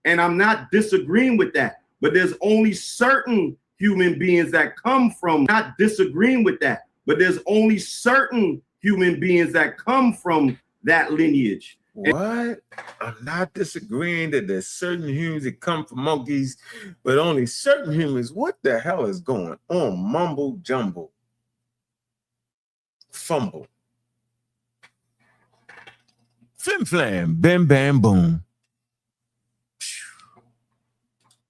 And I'm not disagreeing with that, but there's only certain human beings that come from, not disagreeing with that, but there's only certain human beings that come from that lineage. What? I'm not disagreeing that there's certain humans that come from monkeys, but only certain humans. What the hell is going on? Mumble jumble. Fumble. Flim flam. Bam bam boom.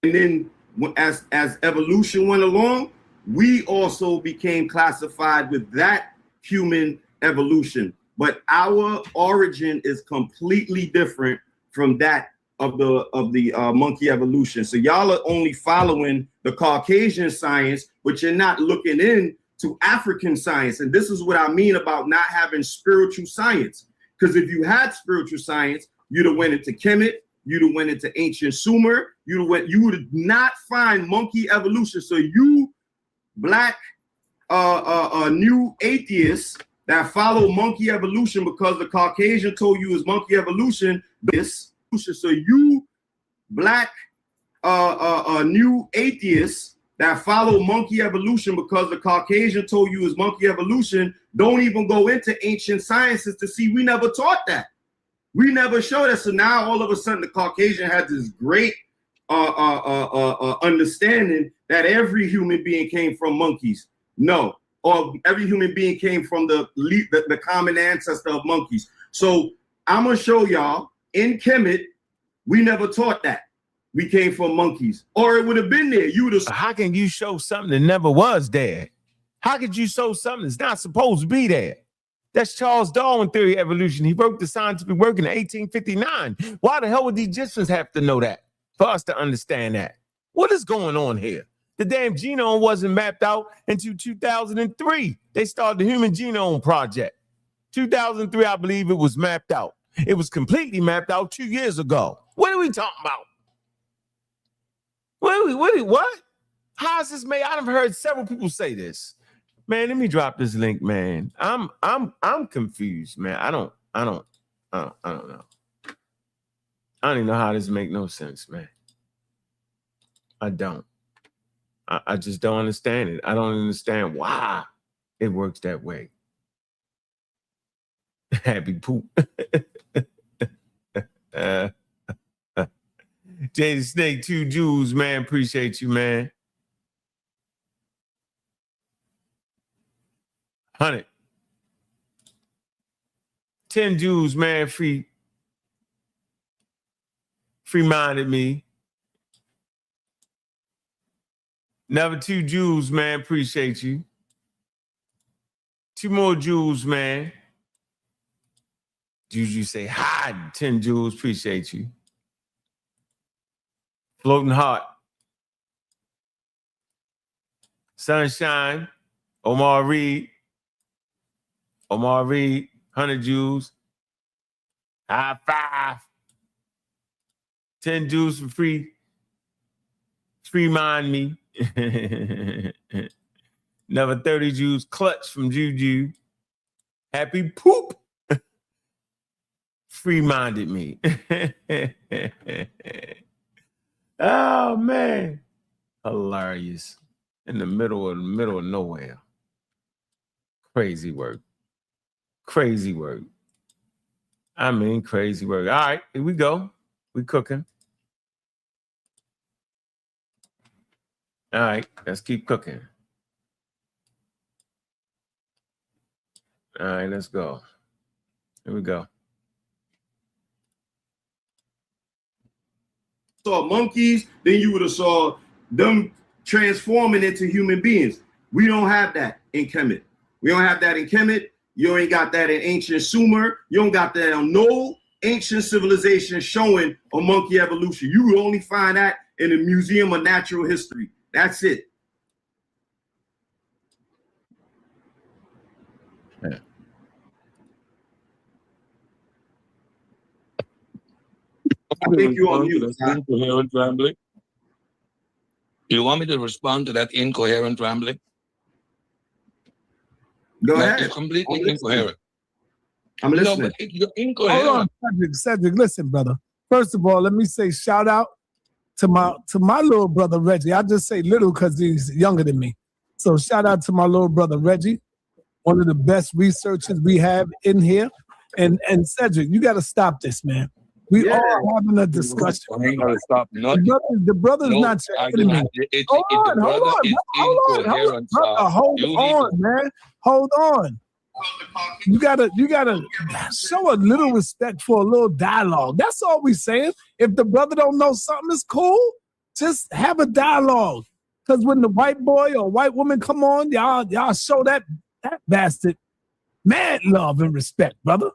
And then as evolution went along, we also became classified with that human evolution. But our origin is completely different from that of the monkey evolution. So y'all are only following the Caucasian science, but you're not looking into African science. And this is what I mean about not having spiritual science. Because if you had spiritual science, you'd have went into Kemet, you'd have went into ancient Sumer, you would not find monkey evolution. So you black new atheists that follow monkey evolution because the Caucasian told you is monkey evolution. So you black new atheists that follow monkey evolution because the Caucasian told you is monkey evolution, don't even go into ancient sciences to see we never taught that. We never showed that. So now all of a sudden the Caucasian has this great understanding that every human being came from monkeys. No. Or every human being came from the common ancestor of monkeys. So I'm gonna show y'all in Kemet, we never taught that we came from monkeys, or it would have been there. You would have. How can you show something that never was there? How could you show something that's not supposed to be there? That's Charles Darwin theory of evolution. He wrote the scientific work in 1859. Why the hell would the Egyptians have to know that for us to understand that? What is going on here? The damn genome wasn't mapped out until 2003. They started the Human Genome Project. 2003, I believe it was mapped out. It was completely mapped out 2 years ago. What are we talking about? What? How is this made? I've heard several people say this. Man, let me drop this link, man. I'm confused, man. I don't know. I don't even know how this make no sense, man. I don't. I just don't understand it. I don't understand why it works that way. Happy poop. Jay the Snake, 2 Jews, man. Appreciate you, man. 100. 10 Jews, man. Free-minded me. Another 2 Jews, man. Appreciate you. 2 more Jews, man. Juju say hi. 10 Jews. Appreciate you. Floating Heart. Sunshine. Omar Reed. 100 Jews. High five. 10 Jews for free. Free-mind me. Another 30 Jews. Clutch from Juju. Happy poop. Free-minded me. Oh, man. Hilarious. In the middle of nowhere. Crazy work. Crazy work. I mean, crazy work. All right, here we go. We cooking. All right, let's keep cooking. All right, let's go. Here we go. Saw monkeys, then you would have saw them transforming into human beings. We don't have that in Kemet. We don't have that in Kemet. You ain't got that in ancient Sumer. You don't got that on no ancient civilization showing a monkey evolution. You would only find that in the Museum of Natural History. That's it. Yeah. I think you're on mute. Incoherent rambling. You want me to respond to that incoherent rambling? Go ahead. It's completely incoherent. I'm listening. No, but you're incoherent. Hold on, Cedric, listen, brother. First of all, let me say shout out to my little brother Reggie. I just say little because he's younger than me. So shout out to my little brother Reggie, one of the best researchers we have in here. And Cedric, you got to stop this, man. We are having a discussion. I ain't gonna stop nothing. The brother's not your enemy. Hold on, man. Hold on. You gotta show a little respect for a little dialogue. That's all we saying. If the brother don't know something is cool, just have a dialogue. Because when the white boy or white woman come on, y'all show that bastard mad love and respect, brother.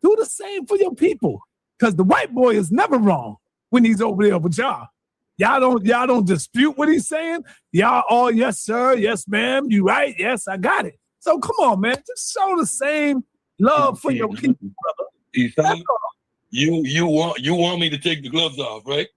Do the same for your people. Because the white boy is never wrong when he's over there with y'all. Y'all don't dispute what he's saying. Y'all all, yes, sir, yes, ma'am, you right, yes, I got it. So come on, man, just show the same love for your people, brother. You want me to take the gloves off, right?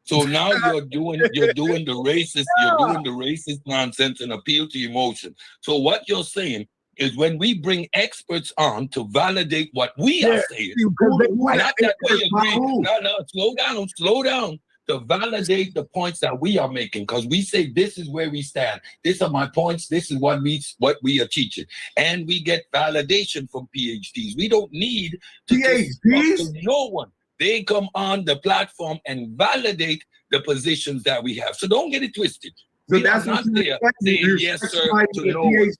So now you're doing the racist nonsense and appeal to emotion. So what you're saying is when we bring experts on to validate what we are saying, not that we agree. No, slow down. To validate the points that we are making, because we say this is where we stand. These are my points. This is what we are teaching, and we get validation from PhDs. We don't need to PhDs. No one. They come on the platform and validate the positions that we have. So don't get it twisted. So that's not there saying yes, sir, to no one.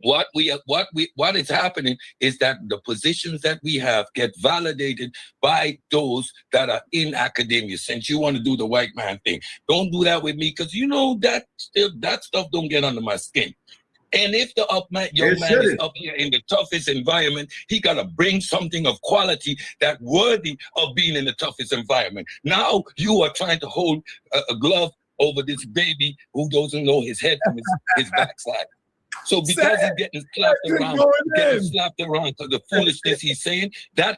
What is happening is that the positions that we have get validated by those that are in academia. Since you want to do the white man thing, don't do that with me, because you know that stuff don't get under my skin. And if the young man is up here in the toughest environment, he got to bring something of quality that worthy of being in the toughest environment. Now you are trying to hold a glove over this baby who doesn't know his head from his backside. So because he's getting slapped around for the foolishness he's saying,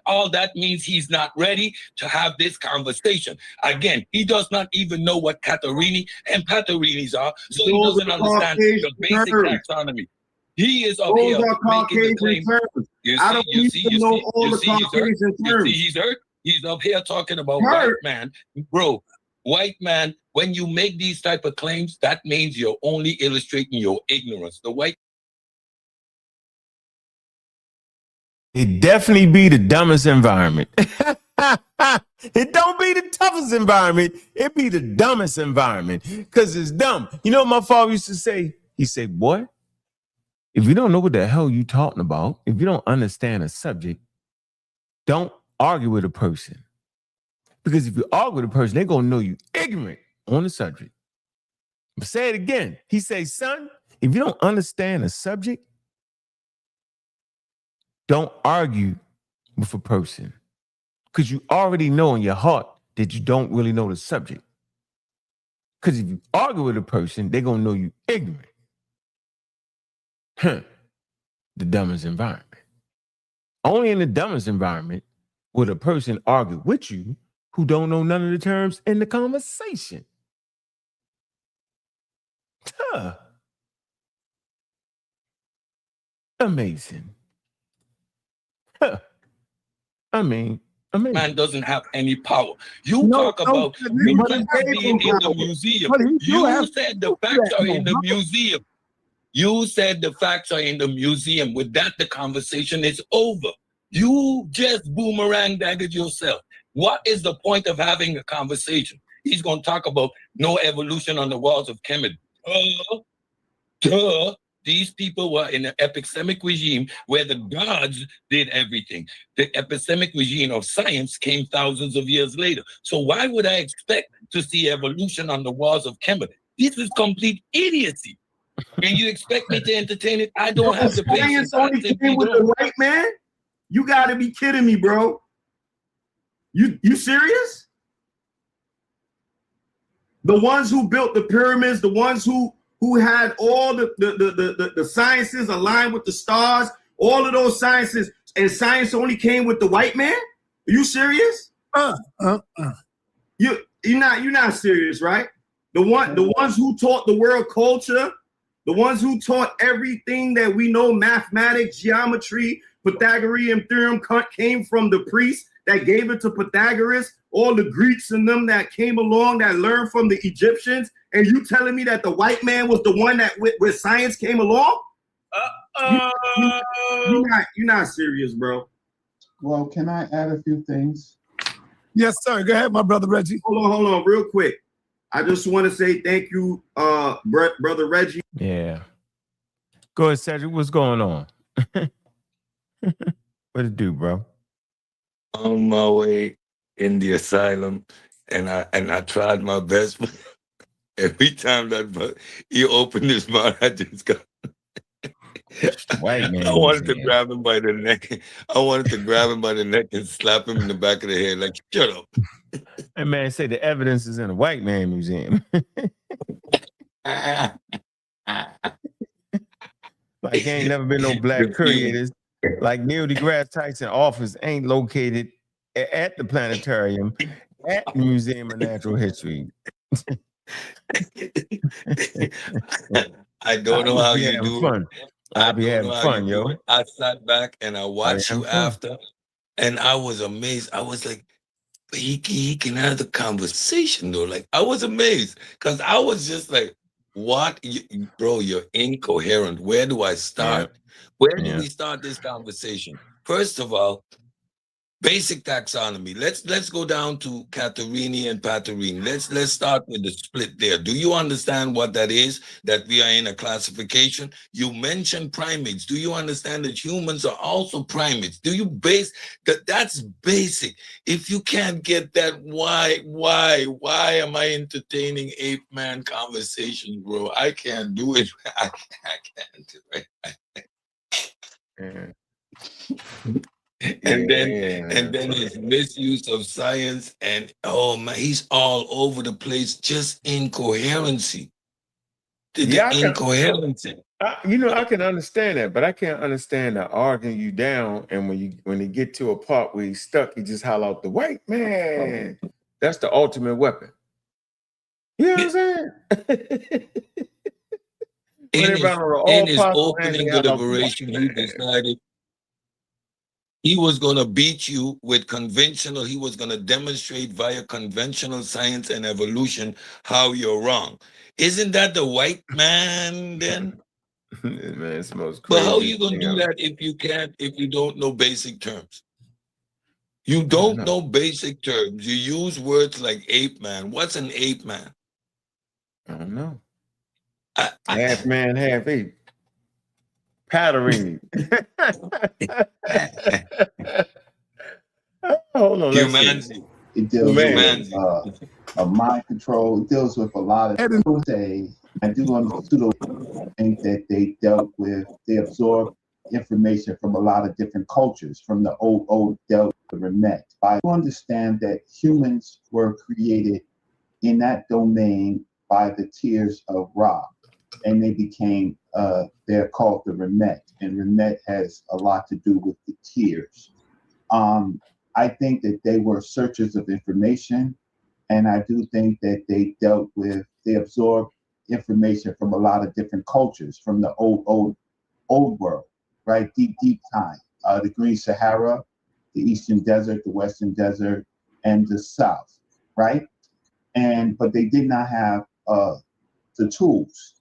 all that means he's not ready to have this conversation. Again, he does not even know what Caterini and Paterinis are, so he doesn't understand the basic taxonomy. He is up here making the claim. You see, he's hurt. He's up here talking about white man. Bro, white man, when you make these type of claims, that means you're only illustrating your ignorance. It definitely be the dumbest environment. It don't be the toughest environment. It be the dumbest environment because it's dumb. You know what my father used to say? He said, boy, if you don't know what the hell you talking about, if you don't understand a subject, don't argue with a person. Because if you argue with a person, they're going to know you ignorant on the subject. But say it again. He says, son, if you don't understand a subject, don't argue with a person. Because you already know in your heart that you don't really know the subject. Because if you argue with a person, they're going to know you ignorant. The dumbest environment. Only in the dumbest environment would a person argue with you who don't know none of the terms in the conversation. Amazing. Amazing. Man doesn't have any power. You talk about being in the museum. You said the facts are in the museum. You said the facts are in the museum. With that, the conversation is over. You just boomerang daggered yourself. What is the point of having a conversation? He's going to talk about no evolution on the walls of Kemet. These people were in an epistemic regime where the gods did everything. The epistemic regime of science came thousands of years later. So why would I expect to see evolution on the walls of Kemet? This is complete idiocy. And you expect me to entertain it? I don't have the patience. Only came with the white man? You got to be kidding me, bro. You serious? The ones who built the pyramids, the ones who had all the sciences aligned with the stars, all of those sciences, and science only came with the white man? Are you serious? You're not serious, right? The ones who taught the world culture The ones who taught everything that we know, mathematics, geometry, Pythagorean theorem, came from the priests that gave it to Pythagoras, all the Greeks and them that came along that learned from the Egyptians, and you telling me that the white man was the one that where science came along? You're not serious, bro. Well, can I add a few things? Yes, sir. Go ahead, my brother Reggie. Hold on, real quick. I just want to say thank you, brother Reggie. Yeah. Go ahead, Cedric. What's going on? What it do, bro? On my way in the asylum, and I tried my best. But every time that he opened his mouth, I just got. White man. I wanted to grab him by the neck. I wanted to grab him by the neck and slap him in the back of the head, like, shut up. That man say the evidence is in a white man museum. Like ain't never been no black curators. Like Neil deGrasse Tyson office ain't located at the planetarium at the Museum of Natural History. I don't know how you do fun. I'll be having fun, yo. I sat back and I watched you after, and I was amazed. I was like, but he can have the conversation though. Like I was amazed because I was just like, what, bro? You're incoherent. Where do I start? Where do we start this conversation? First of all, basic taxonomy. Let's go down to Caterini and Paterini. Let's start with the split there. Do you understand what that is? That we are in a classification? You mentioned primates. Do you understand that humans are also primates? Do you base that? That's basic. If you can't get that, why am I entertaining ape man conversation, bro? I can't do it. I can't do it. And then his misuse of science, and oh man, he's all over the place. Just incoherency. Incoherency. I can understand that, but I can't understand the arguing you down. And when you get to a part where he's stuck, you just holler out the white man. That's the ultimate weapon. You know what I'm saying? In his opening deliberation, he decided he was going to beat you with conventional. He was going to demonstrate via conventional science and evolution how you're wrong. Isn't that the white man then? Man, it's most crazy. But how are you going to do that if you don't know basic terms? You don't know basic terms. You use words like ape man. What's an ape man? I don't know. Half man, half ape. Pattering. Hold on. Humanity. It deals with a mind control. It deals with a lot of people say, I do understand that they dealt with, they absorbed information from a lot of different cultures, from the old dealt with Remet. I understand that humans were created in that domain by the tears of Ra, and they became, they're called the Remet, and Remet has a lot to do with the tears. I think that they were searchers of information, and I do think that they absorbed information from a lot of different cultures, from the old world, right? Deep time, the Green Sahara, the Eastern Desert, the Western Desert, and the South, right? But they did not have the tools.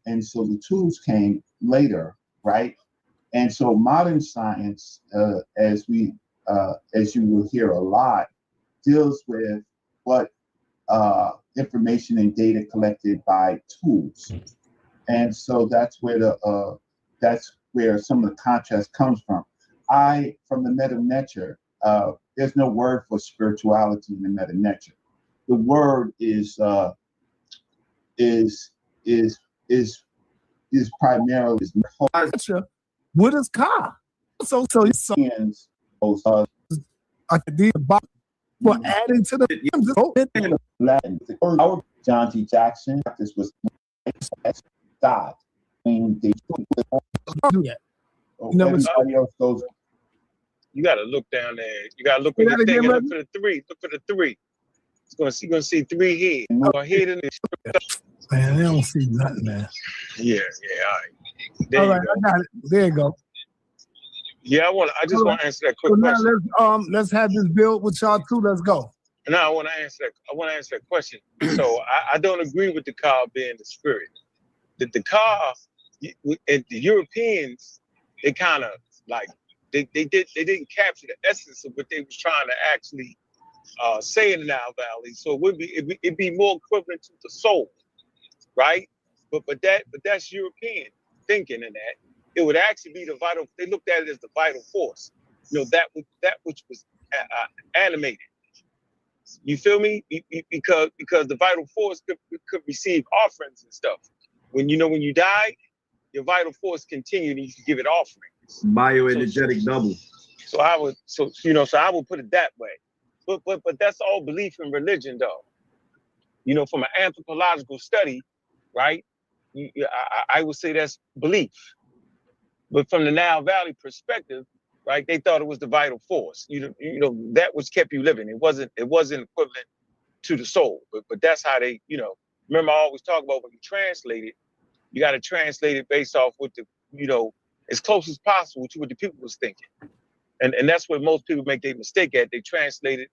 And so the tools came later, right? And so modern science, as you will hear a lot, deals with what information and data collected by tools. And so that's where some of the contrast comes from. From the meta nature, there's no word for spirituality in the meta nature. The word is primarily what is Ka? So science for adding to the Latin. Our John T. Jackson, this was God. They do that. Everybody else goes. You got to look down there. You got to look for the thing and look for the three. Look for the three. You're gonna see 3 heads. A head in the Man, they don't see nothing, man. Yeah, all right. There All you right, go. I got it. There you go. Yeah, I just want to answer that quick So question. now let's have this build with y'all too. Let's go. No, I want to answer that question. So I don't agree with the car being the spirit. The car, and the Europeans, they kind of like they didn't capture the essence of what they was trying to actually say in the Nile Valley. So it'd be more equivalent to the soul, right? But that's European thinking in that. It would actually be the vital. They looked at it as the vital force. You know, that which was animated. You feel me? Because the vital force could receive offerings and stuff. When you die, your vital force continued and you can give it offerings. Bioenergetic double. So I would put it that way. But that's all belief in religion, though. You know, from an anthropological study, right? I would say that's belief. But from the Nile Valley perspective, right, they thought it was the vital force. You know that which kept you living. It wasn't equivalent to the soul. But that's how they, remember I always talk about when you translate it, you got to translate it based off what as close as possible to what the people was thinking. And that's where most people make their mistake at. They translate it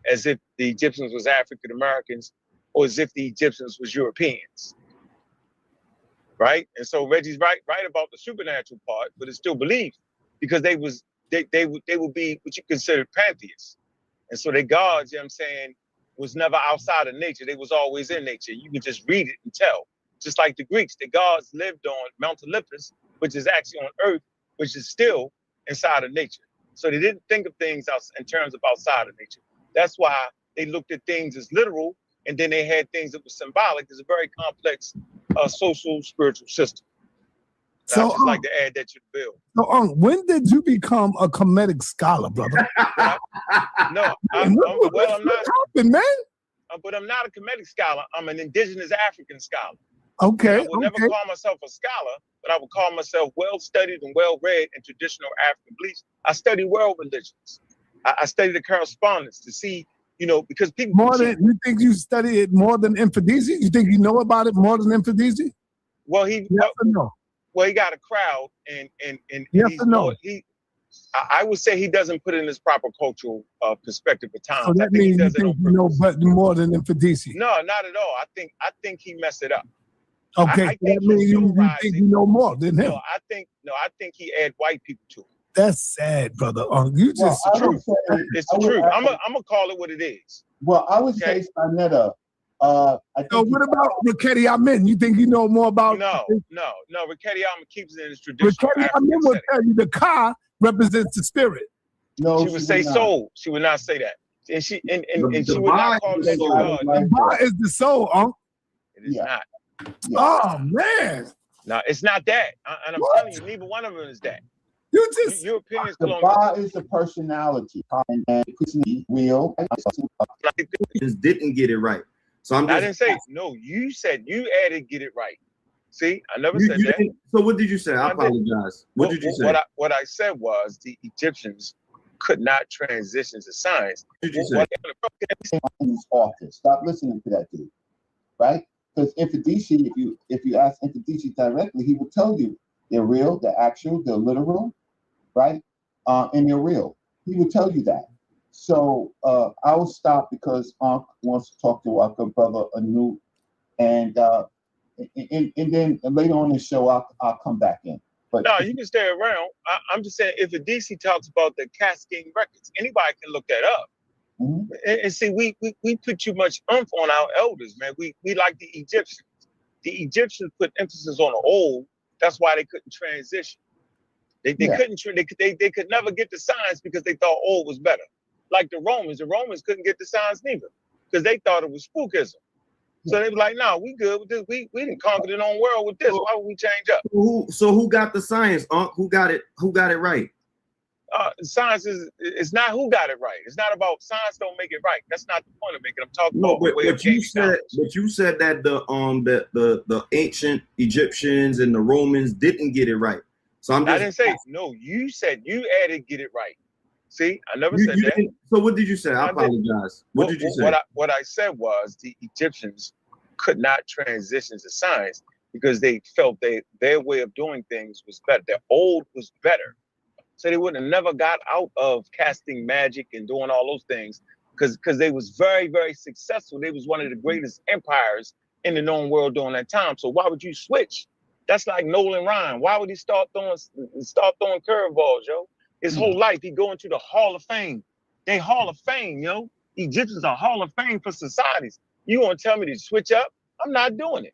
as if the Egyptians was African Americans or as if the Egyptians was Europeans. Right? And so Reggie's right about the supernatural part, but it's still belief because they would be what you consider pantheists. And so their gods, you know what I'm saying, was never outside of nature. They was always in nature. You can just read it and tell. Just like the Greeks, the gods lived on Mount Olympus, which is actually on Earth, which is still inside of nature. So they didn't think of things in terms of outside of nature. That's why they looked at things as literal, and then they had things that were symbolic. It's a very complex social, spiritual system. So I just like to add that to the bill. So, when did you become a Kemetic scholar, brother? I'm not. Happened, man? But I'm not a Kemetic scholar. I'm an indigenous African scholar. Okay. And I would never call myself a scholar, but I would call myself well-studied and well-read in traditional African beliefs. I study world religions. I study the correspondence to see, because people you think you study it more than Infidisi? You think you know about it more than Infidisi? Well, yes or no? Well, he got a crowd, and yes or no? I would say he doesn't put in his proper cultural perspective of time. So that means you think you know but more than Infidisi? No, not at all. I think he messed it up. Okay, I think that means you think you know more than him. No, I think he add white people to it. That's sad, brother. You just it's the truth. It's the truth. I'm gonna call it what it is. Well, I would say Sarnetta. So what about Riketti Amen? You think you know more about? No. Riketti Amen keeps it in his traditional. Riketti Amen will tell you the Ka represents the spirit. No, she would say soul. She would not say that, and she would not call it God. The Ba is the soul, Unc. It is not. Yeah. Oh man. No, it's not that. And I'm telling you, neither one of them is that. You just your opinions. The Ba is the personality, and real. Just didn't get it right. So I didn't say no. You said you added get it right. See, I never said that. So what did you say? I apologize. What did you say? What I said was the Egyptians could not transition to science. What did you say? Stop listening to that dude, right? Because Infidisi, if you ask Infidisi directly, he will tell you they're real, they're actual, they're literal, right? And they're real. He will tell you that. So I will stop because Ankh wants to talk to our good brother NOOT, and then later on in the show I'll come back in. But no, you can stay around. I'm just saying if the DC talks about the cascading records, anybody can look that up. Mm-hmm. And see, we put too much oomph on our elders, man. We like the Egyptians. The Egyptians put emphasis on the old. That's why they couldn't transition. They could never get the science because they thought old was better. Like the Romans couldn't get the science neither because they thought it was spookism. So they were like, "No, we good with this. We didn't conquer the known world with this. Why would we change up?" Who got the science? Who got it? Who got it right? Science it's not who got it right. It's not about science. Don't make it right. That's not the point of making. I'm talking about the way but you said that the ancient Egyptians and the Romans didn't get it right. So I didn't say no. You said you added get it right. See, I never said that. So what did you say? I apologize. What did you say? What I said was the Egyptians could not transition to science because they felt their way of doing things was better. Their old was better. So they would have never got out of casting magic and doing all those things because they was very, very successful. They was one of the greatest empires in the known world during that time. So why would you switch? That's like Nolan Ryan. Why would he start throwing curveballs, yo? His whole life, he go into the Hall of Fame. They Hall of Fame, yo. Egyptians are Hall of Fame for societies. You want to tell me to switch up? I'm not doing it.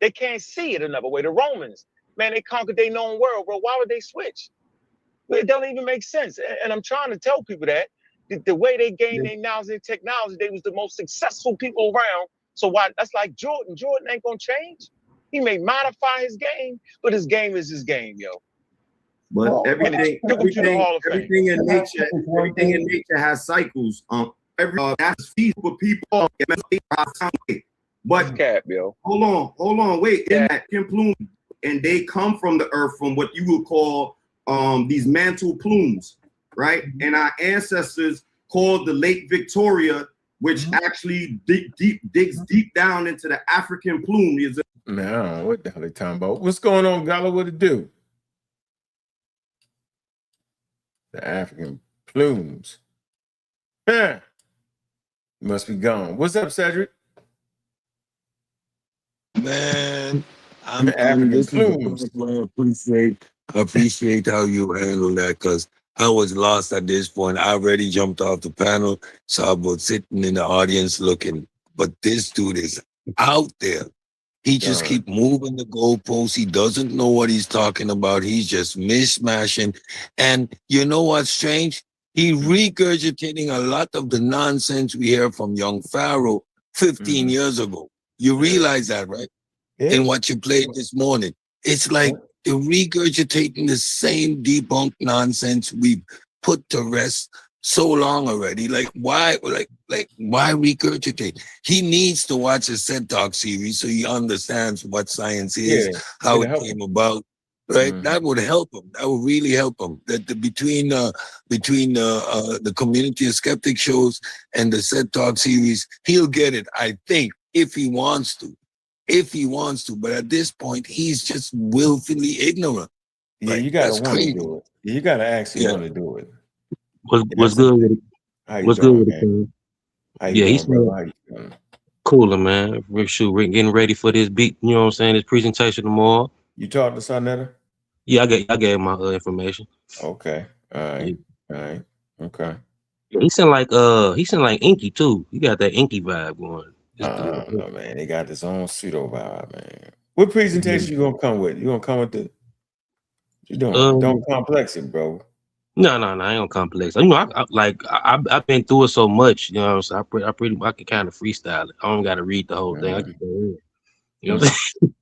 They can't see it another way. The Romans, man, they conquered their known world, bro. Why would they switch? It doesn't even make sense. And I'm trying to tell people that the way they gained their knowledge and technology, they was the most successful people around. So why? That's like Jordan. Jordan ain't gonna change. He may modify his game, but his game is his game, yo. But everything in nature has cycles. That's feasible for people. But cap, yo. Hold on, wait. In that plume, and they come from the earth from what you would call these mantle plumes, right? And our ancestors called the Lake Victoria, which actually digs deep down into the African plume. No, what the hell are they talking about? What's going on, Gala? What it do? The African plumes. Huh. Must be gone. What's up, Cedric? Man, I'm African plumes. I appreciate how you handle that, because I was lost at this point. I already jumped off the panel, so I was sitting in the audience looking. But this dude is out there. He just keep moving the goalposts. He doesn't know what he's talking about. He's just mishmashing. And you know what's strange? He regurgitating a lot of the nonsense we hear from young Pharaoh 15 years ago. You realize that, right? Yeah. In what you played this morning. It's like they're regurgitating the same debunked nonsense we've put to rest so long already. Like why regurgitate? He needs to watch a TED Talk series so he understands what science is, how it came about. Right? That would help him. That would really help him. That between the community of skeptic shows and the TED Talk series, he'll get it, I think, if he wants to. But at this point, he's just willfully ignorant. Yeah, you gotta want to do it. You gotta actually want to do it. What's good with it? What's good with it? Yeah, he's cooler, man. Shoot, we're getting ready for this beat. You know what I'm saying? This presentation tomorrow. You talked to Sonetta? Yeah, I gave my information. Okay. All right. Okay. Yeah, he sound like Inky too. He got that Inky vibe going. No, man, they got this own pseudo vibe, man. What presentation you gonna come with? You gonna come with the? You doing? Don't complex it, bro. No, I ain't gonna complex. You know, I've been through it so much. You know, so I can kind of freestyle it. I don't got to read the whole thing. I can go in. You know what I'm saying?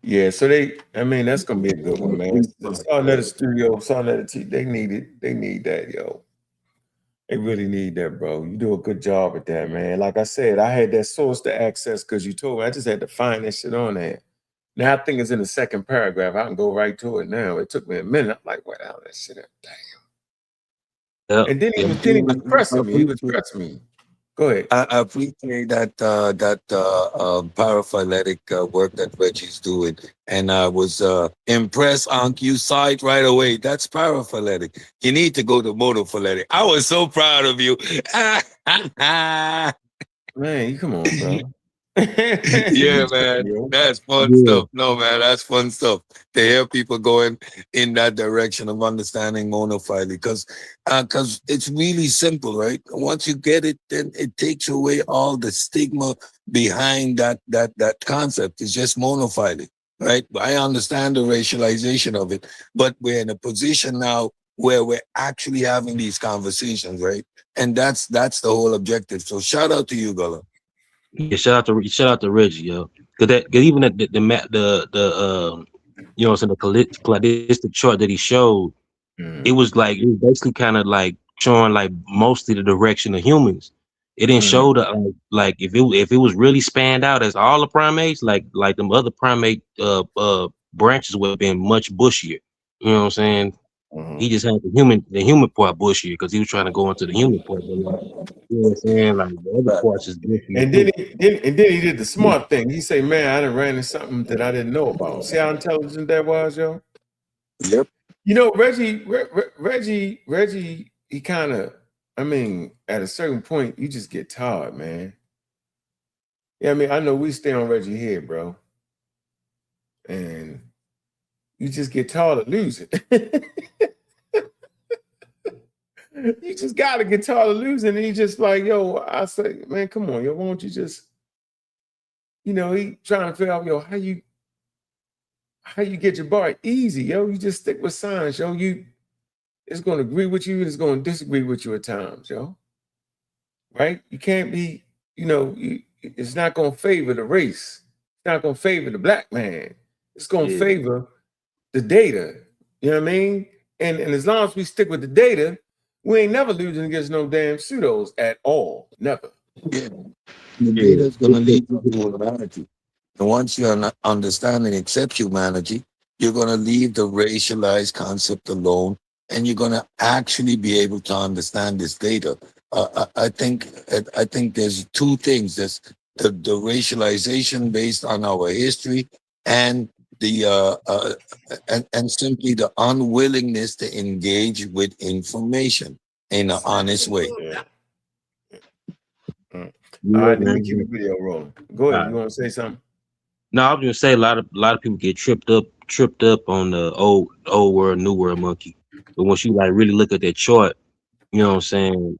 Yeah, so that's gonna be a good one, man. Sonetta Studio, Sonetta they need it. They need that, yo. They really need that, bro. You do a good job at that, man. Like I said, I had that source to access because you told me. I just had to find that shit on there. Now I think it's in the second paragraph. I can go right to it now. It took me a minute. I'm like, what the hell that shit up? Damn. And then he was pressing me. He was pressing me. Go ahead. I appreciate that paraphyletic work that Reggie's doing, and I was impressed. Ankh, you cite right away. That's paraphyletic. You need to go to monophyletic. I was so proud of you. Man, come on, bro. Yeah, man, that's fun stuff. No, man, that's fun stuff to hear people going in that direction of understanding monophyly, because it's really simple, right? Once you get it, then it takes away all the stigma behind that concept. It's just monophyly, right? I understand the racialization of it, but we're in a position now where we're actually having these conversations, right? And that's the whole objective. So shout out to you, Gullah. Yeah, shout out to Reggie, yo. Cause even the you know, so the cladistic chart that he showed, it was basically kind of like showing like mostly the direction of humans. It didn't show the like if it was really spanned out as all the primates, like them other primate branches would have been much bushier. You know what I'm saying? He just had the human part bullshit because he was trying to go into the human part. But like, you know what I'm saying? Like the other parts is different. And then he did the smart thing. He say, "Man, I done ran into something that I didn't know about." See how intelligent that was, yo. Yep. You know, Reggie, he kind of, I mean, at a certain point, you just get tired, man. Yeah, I mean, I know we stay on Reggie here, bro. And you just get tired of losing. You just got to get tired of losing. And he just like, yo, I say, man, come on, yo, why don't you just, you know, he trying to figure out, yo, how you get your bar easy, yo. You just stick with science, yo. It's going to agree with you, it's going to disagree with you at times, yo. Right? You can't be, you know, it's not going to favor the race. It's not going to favor the black man. It's going to favor the data. You know what I mean? And as long as we stick with the data, we ain't never losing against no damn pseudos at all. Never. Yeah. The data is going to lead you to humanity. And once you understand and accept humanity, you're going to leave the racialized concept alone, and you're going to actually be able to understand this data. I think there's two things. There's the racialization based on our history, and the and simply the unwillingness to engage with information in an honest way. All right, let me keep the video rolling. Go ahead. You want to say something? No, I was gonna say a lot of people get tripped up on the old world, new world monkey. But once you like really look at that chart, you know what I'm saying?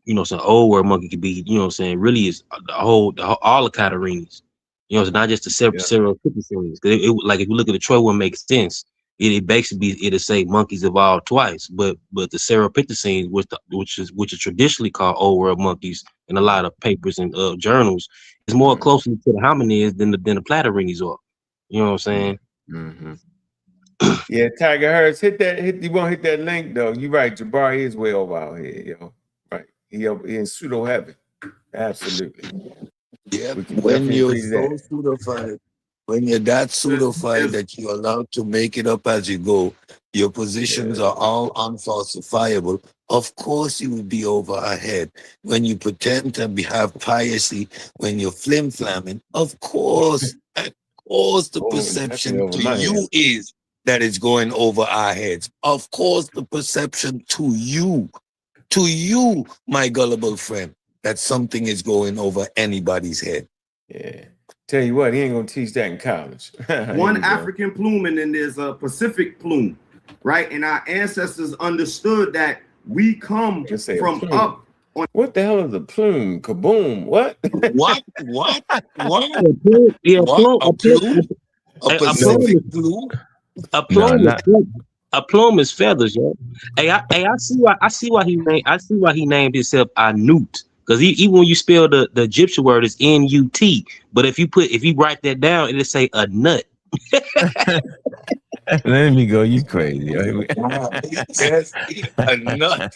You know, some old world monkey could be, you know what I'm saying, really is all the Catarines. You know, it's not just the several series. It like if you look at the chart, one makes sense. It basically it'll say monkeys evolved twice, but the Serapithecines, which is traditionally called old world monkeys in a lot of papers and journals, is more closely to the hominids than the Platyrenes are. You know what I'm saying? Mm-hmm. Yeah, Tiger Hertz, you won't hit that link though. You're right, Jabari is way over out here, yo. Right. He in pseudo heaven. Absolutely. Yeah, when you're so pseudofied, when you're that pseudofied that you're allowed to make it up as you go, your positions are all unfalsifiable. Of course you will be over our head. When you pretend to have piracy, when you're flim-flamming, of course the perception to you is that it's going over our heads. Of course the perception to you, my gullible friend, that something is going over anybody's head. Yeah. Tell you what, he ain't gonna teach that in college. One African plume and then there's a Pacific plume, right? And our ancestors understood that we come from up on. What the hell is a plume? Kaboom! What? What? Yeah, a plume? A Pacific plume? A plume is feathers, yo. I see why he named himself a NOOT. Because even when you spell the Egyptian word is N-U-T, but if you write that down, it'll say a nut. Let me go. You crazy? Yes, a nut.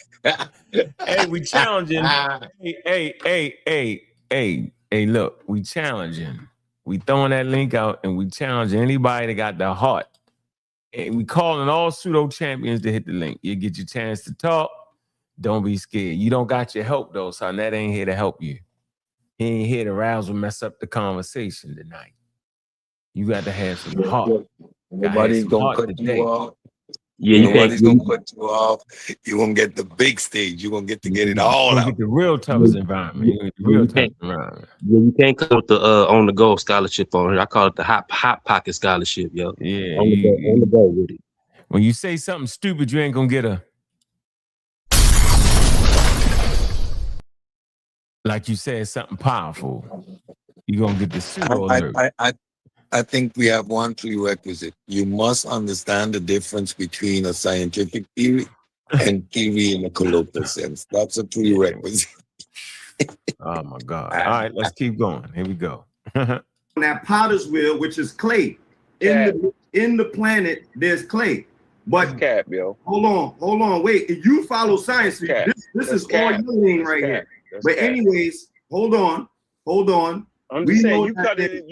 Hey, we challenging. Hey, look, we challenging. We throwing that link out, and we challenging anybody that got the heart. And we calling all pseudo champions to hit the link. You get your chance to talk. Don't be scared. You don't got your help though, son. That ain't here to help you. He ain't here to rouse or mess up the conversation tonight. You got to have some heart. Nobody's gonna cut you off. Yeah, nobody's gonna cut you off. You won't get the big stage. You won't get to get it all out. Get the real toughest environment. You can't come with the on the go scholarship on here. I call it the hot pocket scholarship, yo. Yeah, on the go with it. When you say something stupid, you ain't gonna get a. Like you said, something powerful. You're gonna get the pseudo alert. I think we have one prerequisite. You must understand the difference between a scientific theory and theory in a colloquial sense. That's a prerequisite. Oh my God. All right, let's keep going. Here we go. On that potter's wheel, which is clay. In the planet, there's clay. But cap, yo. Hold on, wait. If you follow science, this is all your lane right here. But anyways, hold on. I'm just saying you cut in and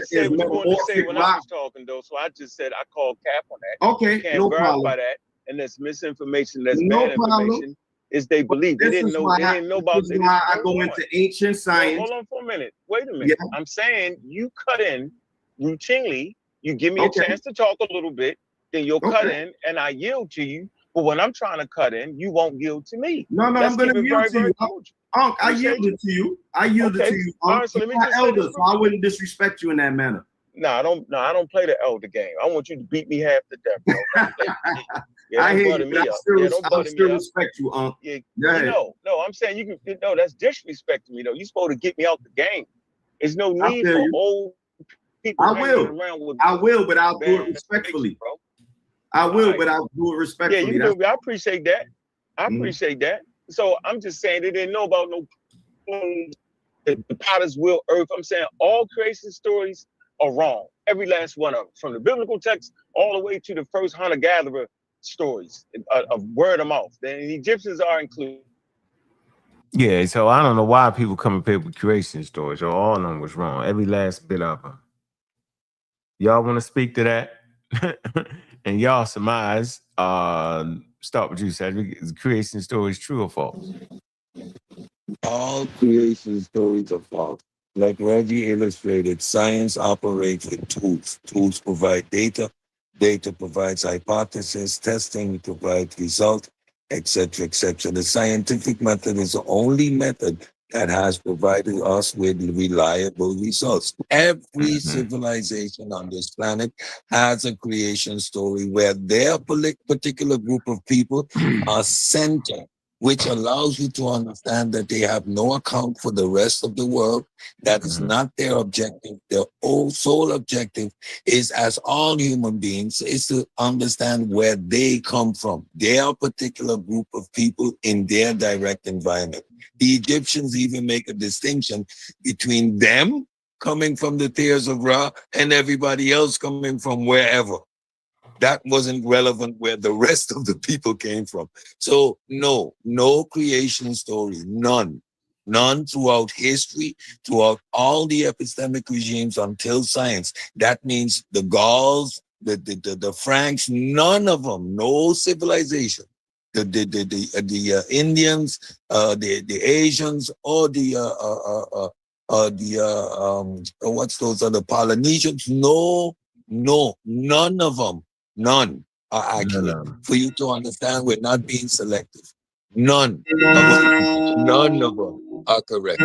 said what you wanted to say when I was talking though. So I just said I called cap on that. Okay, no problem. That. and that's misinformation, that's No bad problem. information, is they believe. They didn't know. They didn't know about. This is why I go into ancient science. Hold on for a minute. Wait a minute. Yeah. I'm saying you cut in routinely. You give me a chance to talk a little bit, then you'll cut in, and I yield to you. But when I'm trying to cut in, you won't yield to me. No, I'm going to yield to you. Unc, I yielded to you. I yielded to you. All right, so let me just say this. So I wouldn't disrespect you in that manner. No, I don't play the elder game. I want you to beat me half to death, bro. I hear you. I still respect you, Unc. Yeah, no, I'm saying you can. No, that's disrespect to me, though. You're supposed to get me out the game. There's no need for old people. I will, but I'll do it respectfully, bro. I will, but I'll do it respectfully. Yeah, you do. I appreciate that. I appreciate that. So I'm just saying they didn't know about the potter's wheel, earth. I'm saying all creation stories are wrong. Every last one of them, from the biblical text all the way to the first hunter-gatherer stories of word of mouth. The Egyptians are included. Yeah, so I don't know why people come up here with creation stories, or all of them was wrong. Every last bit of them. Y'all want to speak to that? And y'all surmise, start with you, Cedric. Is creation stories true or false? All creation stories are false. Like Reggie illustrated, science operates with tools. Tools provide data. Data provides hypothesis. Testing provides result, etc., etc. The scientific method is the only method that has provided us with reliable results. Every civilization on this planet has a creation story where their particular group of people are centered, which allows you to understand that they have no account for the rest of the world. That is not their objective. Their sole objective is, as all human beings, is to understand where they come from, their particular group of people in their direct environment. The Egyptians even make a distinction between them coming from the tears of Ra and everybody else coming from wherever. That wasn't relevant where the rest of the people came from. So no creation story, none throughout history, throughout all the epistemic regimes until science. That means the Gauls, the Franks, none of them, no civilization. The Indians, the Asians, or what's those other Polynesians? No, none of them. None are accurate. For you to understand, we're not being selective. None of them are correct.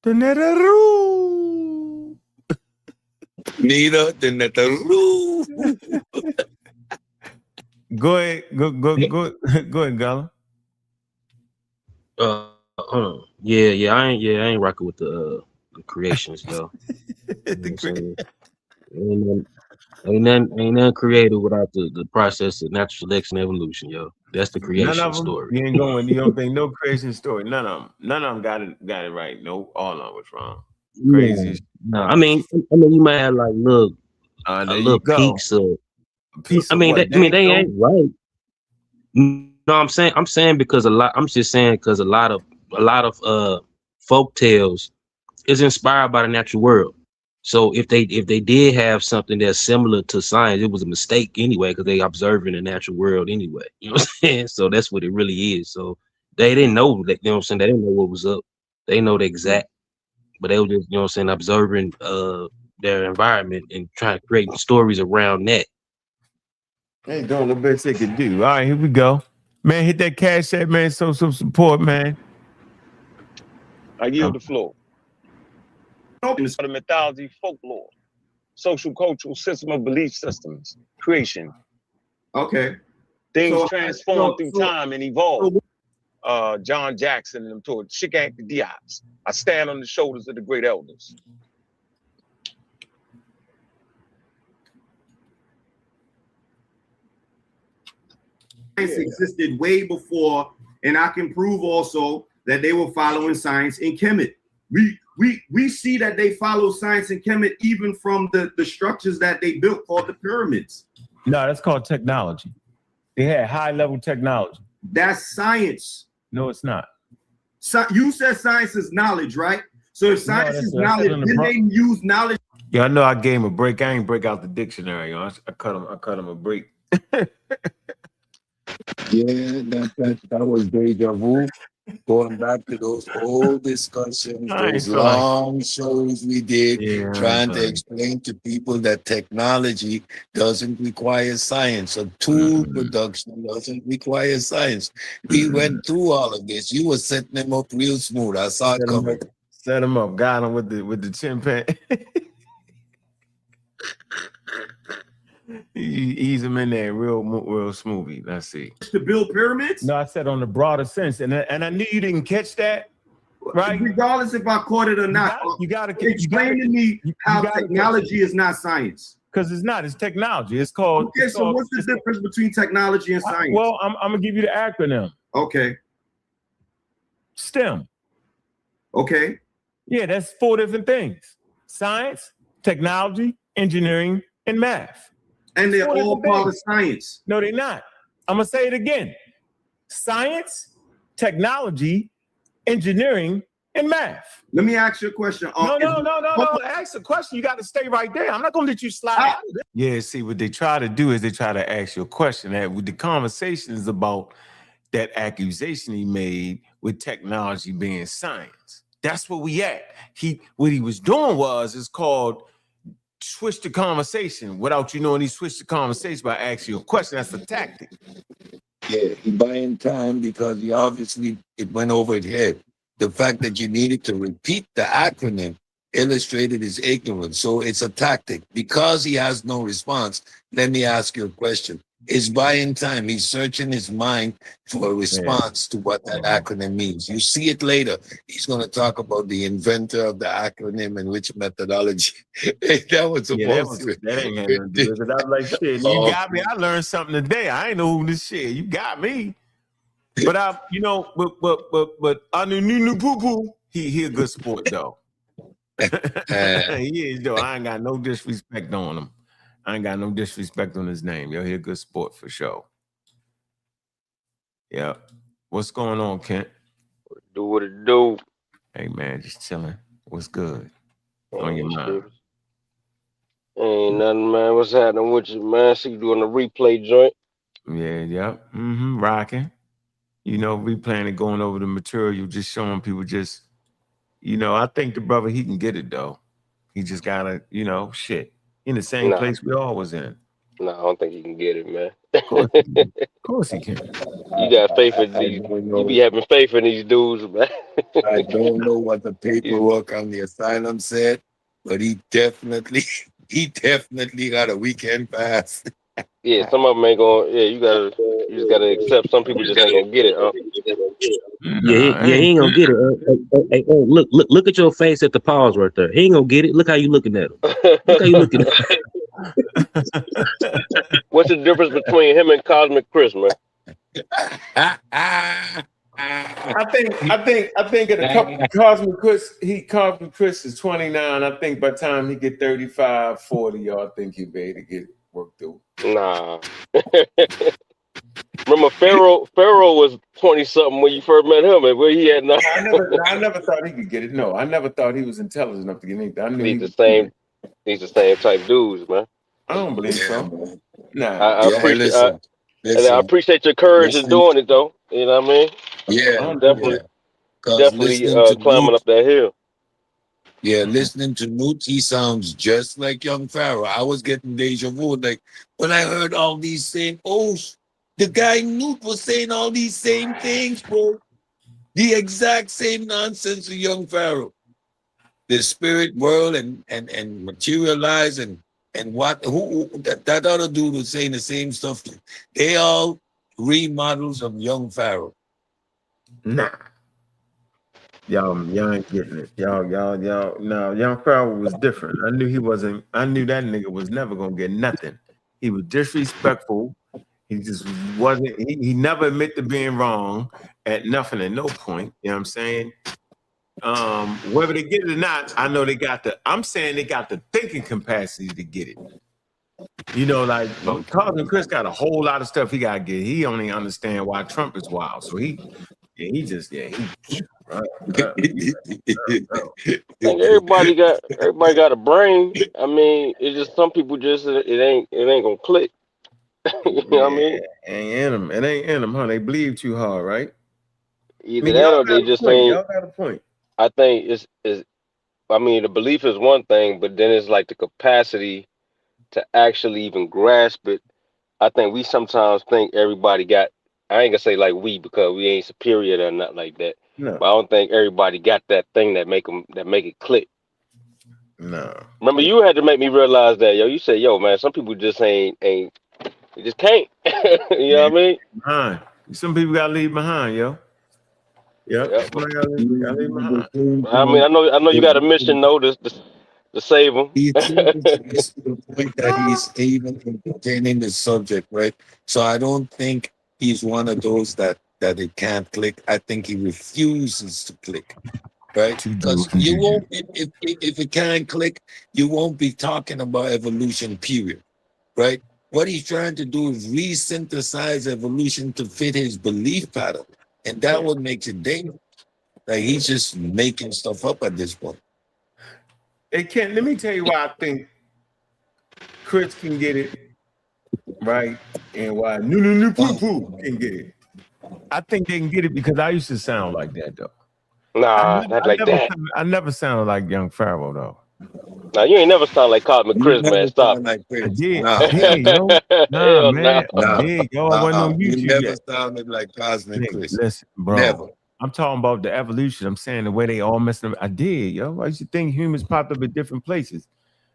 The Netaroo. Neither the Netaroo. Go ahead, Gala. Yeah, I ain't rocking with the creations, though. Ain't nothing created without the process of natural selection and evolution, yo. That's the creation story. You ain't going. You don't think no creation story. None of them got it right. No, all of them was wrong. Crazy. No, I mean, you might have like little peaks of. They ain't right. No, I'm saying because I'm just saying because a lot of folk tales is inspired by the natural world. So if they did have something that's similar to science, it was a mistake anyway, because they observing the natural world anyway. You know what I'm saying? So that's what it really is. So they didn't know that, you know what I'm saying? They didn't know what was up. They know the exact, but they were just, you know what I'm saying, observing their environment and trying to create stories around that. They ain't doing the best they could do. All right, here we go. Man, hit that cash app, man. Some support, man. I yield the floor. The mythology, folklore, social, cultural system of belief systems, creation. Okay. Things transform through time and evolve. John Jackson and them told Shikak the Diops. I stand on the shoulders of the great elders. Science existed way before, and I can prove also that they were following science in Kemet. We see that they follow science and Kemet even from the structures that they built called the pyramids. No, that's called technology. They had high-level technology. That's science. No, it's not. So you said science is knowledge, right? So if science is knowledge, then they use knowledge. Yeah, I know I gave him a break. I ain't break out the dictionary. I cut him a break. Yeah, that was deja vu. Going back to those old discussions, those long shows we did, trying to explain to people that technology doesn't require science, or tool production doesn't require science. We went through all of this. You were setting them up real smooth. I saw it coming. Set him up. Got him with the chimpanzee. Ease him in there real smoothie. Let's see. To build pyramids? No, I said on the broader sense, and I knew you didn't catch that, right? Regardless if I caught it or not, you gotta explain to me how technology is not science. Because it's not. It's technology. It's called. Okay, so what's the difference between technology and science? Well, I'm gonna give you the acronym. Okay. STEM. Okay. Yeah, that's 4 different things: science, technology, engineering, and math. And they're all part of science. No, they're not. I'm gonna say it again: science, technology, engineering, and math. Let me ask you a question. No. Ask a question. You got to stay right there. I'm not gonna let you slide out of it. Yeah. See, what they try to do is they try to ask you a question. That the conversation is about that accusation he made with technology being science. That's where we at. What he was doing is called switch the conversation without you knowing he switched the conversation by asking you a question. That's a tactic. Yeah, he buying time because he obviously it went over his head. The fact that you needed to repeat the acronym illustrated his ignorance. So it's a tactic. Because he has no response, let me ask you a question. It's buying time. He's searching his mind for a response to what that acronym means. You see it later. He's going to talk about the inventor of the acronym and which methodology. That was supposed to. That ain't had nothing to do with it. I was like, shit, you got me. I learned something today. I ain't know who this shit. You got me. But I knew poo poo. He a good sport though. He is though. I ain't got no disrespect on him. I ain't got no disrespect on his name. Yo, he a good sport for sure. Yeah. What's going on, Kent? Do what it do. Hey man, just chilling. What's good on your mind? Ain't nothing, man. What's happening with you, man? See you doing the replay joint. Yeah. Rocking. Replaying and going over the material, just showing people I think the brother, he can get it though. He just gotta, shit. In the same place we all was in. No, I don't think he can get it, man. Of course he can. You got faith in these. You be having faith in these dudes, man. I don't know what the paperwork on the asylum said, but he definitely got a weekend pass. Yeah, some of them ain't gonna. Yeah, you just gotta accept. Some people just ain't gonna get it. Yeah, he ain't gonna get it. Hey, look at your face at the pause right there. He ain't gonna get it. Look how you looking at him. Look how you looking at him. What's the difference between him and Cosmic Chris, man? I think at a couple Cosmic Chris is 29. I think by the time he get 35, 40, I think he'll be able to get it worked through. Nah. Remember Pharaoh was 20-something when you first met him, and where he had nothing. I never thought he could get it. No, I never thought he was intelligent enough to get anything. I knew he's the same type dudes, man. I don't believe so. Nah. I appreciate your courage in doing it though. You know what I mean? Yeah. I'm definitely climbing up that hill. Yeah, listening to NOOT, he sounds just like young Pharaoh. I was getting deja vu. Like when I heard all these same oaths, the guy NOOT was saying all these same things, bro. The exact same nonsense of young Pharaoh. The spirit world and materialize and that other dude was saying the same stuff. They all remodels of young Pharaoh. Nah. Y'all ain't getting it. Y'all. No, young Pharaoh was different. I knew that nigga was never gonna get nothing. He was disrespectful. He just wasn't, he never admitted to being wrong at nothing at no point. You know what I'm saying? Whether they get it or not, I know I'm saying they got the thinking capacity to get it. Cosmic Chris got a whole lot of stuff he gotta get. He only understand why Trump is wild. So he think everybody got a brain. I mean, it's just some people just it ain't gonna click. You know what I mean? Ain't in them. It ain't in them, huh? They believe too hard, right? Either that or they just ain't. Y'all got a point. I think it's I mean, the belief is one thing, but then it's like the capacity to actually even grasp it. I think we sometimes think everybody got. I ain't gonna say like we because we ain't superior or nothing like that. No. But I don't think everybody got that thing that make it click. No. Remember, you had to make me realize that, yo. You said, yo, man, some people just ain't. They just can't. You know what I mean? Behind. Some people gotta leave behind, yo. Yep. Gotta leave behind. I mean, I know you got a mission, though, to save them. It's to the point that he's even entertaining the subject, right? So I don't think he's one of those that it can't click. I think he refuses to click, right? Because you won't, if it can't click, you won't be talking about evolution, period, right? What he's trying to do is resynthesize evolution to fit his belief pattern, and that what makes it dangerous. Like he's just making stuff up at this point. It can't. Let me tell you why I think Chris can get it right, and why No Poo can get it. I think they can get it because I used to sound like that though. Nah, not like that. I never sounded like Young Pharaoh though. Nah, you ain't never sound like Cosmic Chris, man. Stop. Like I did, yo. Nah, man. I did, yo. I wasn't on YouTube You never yet. sounded like Cosmic Chris. Listen, bro. Never. I'm talking about the evolution. I'm saying the way they all messed up. I did, yo. I used to think humans popped up at different places.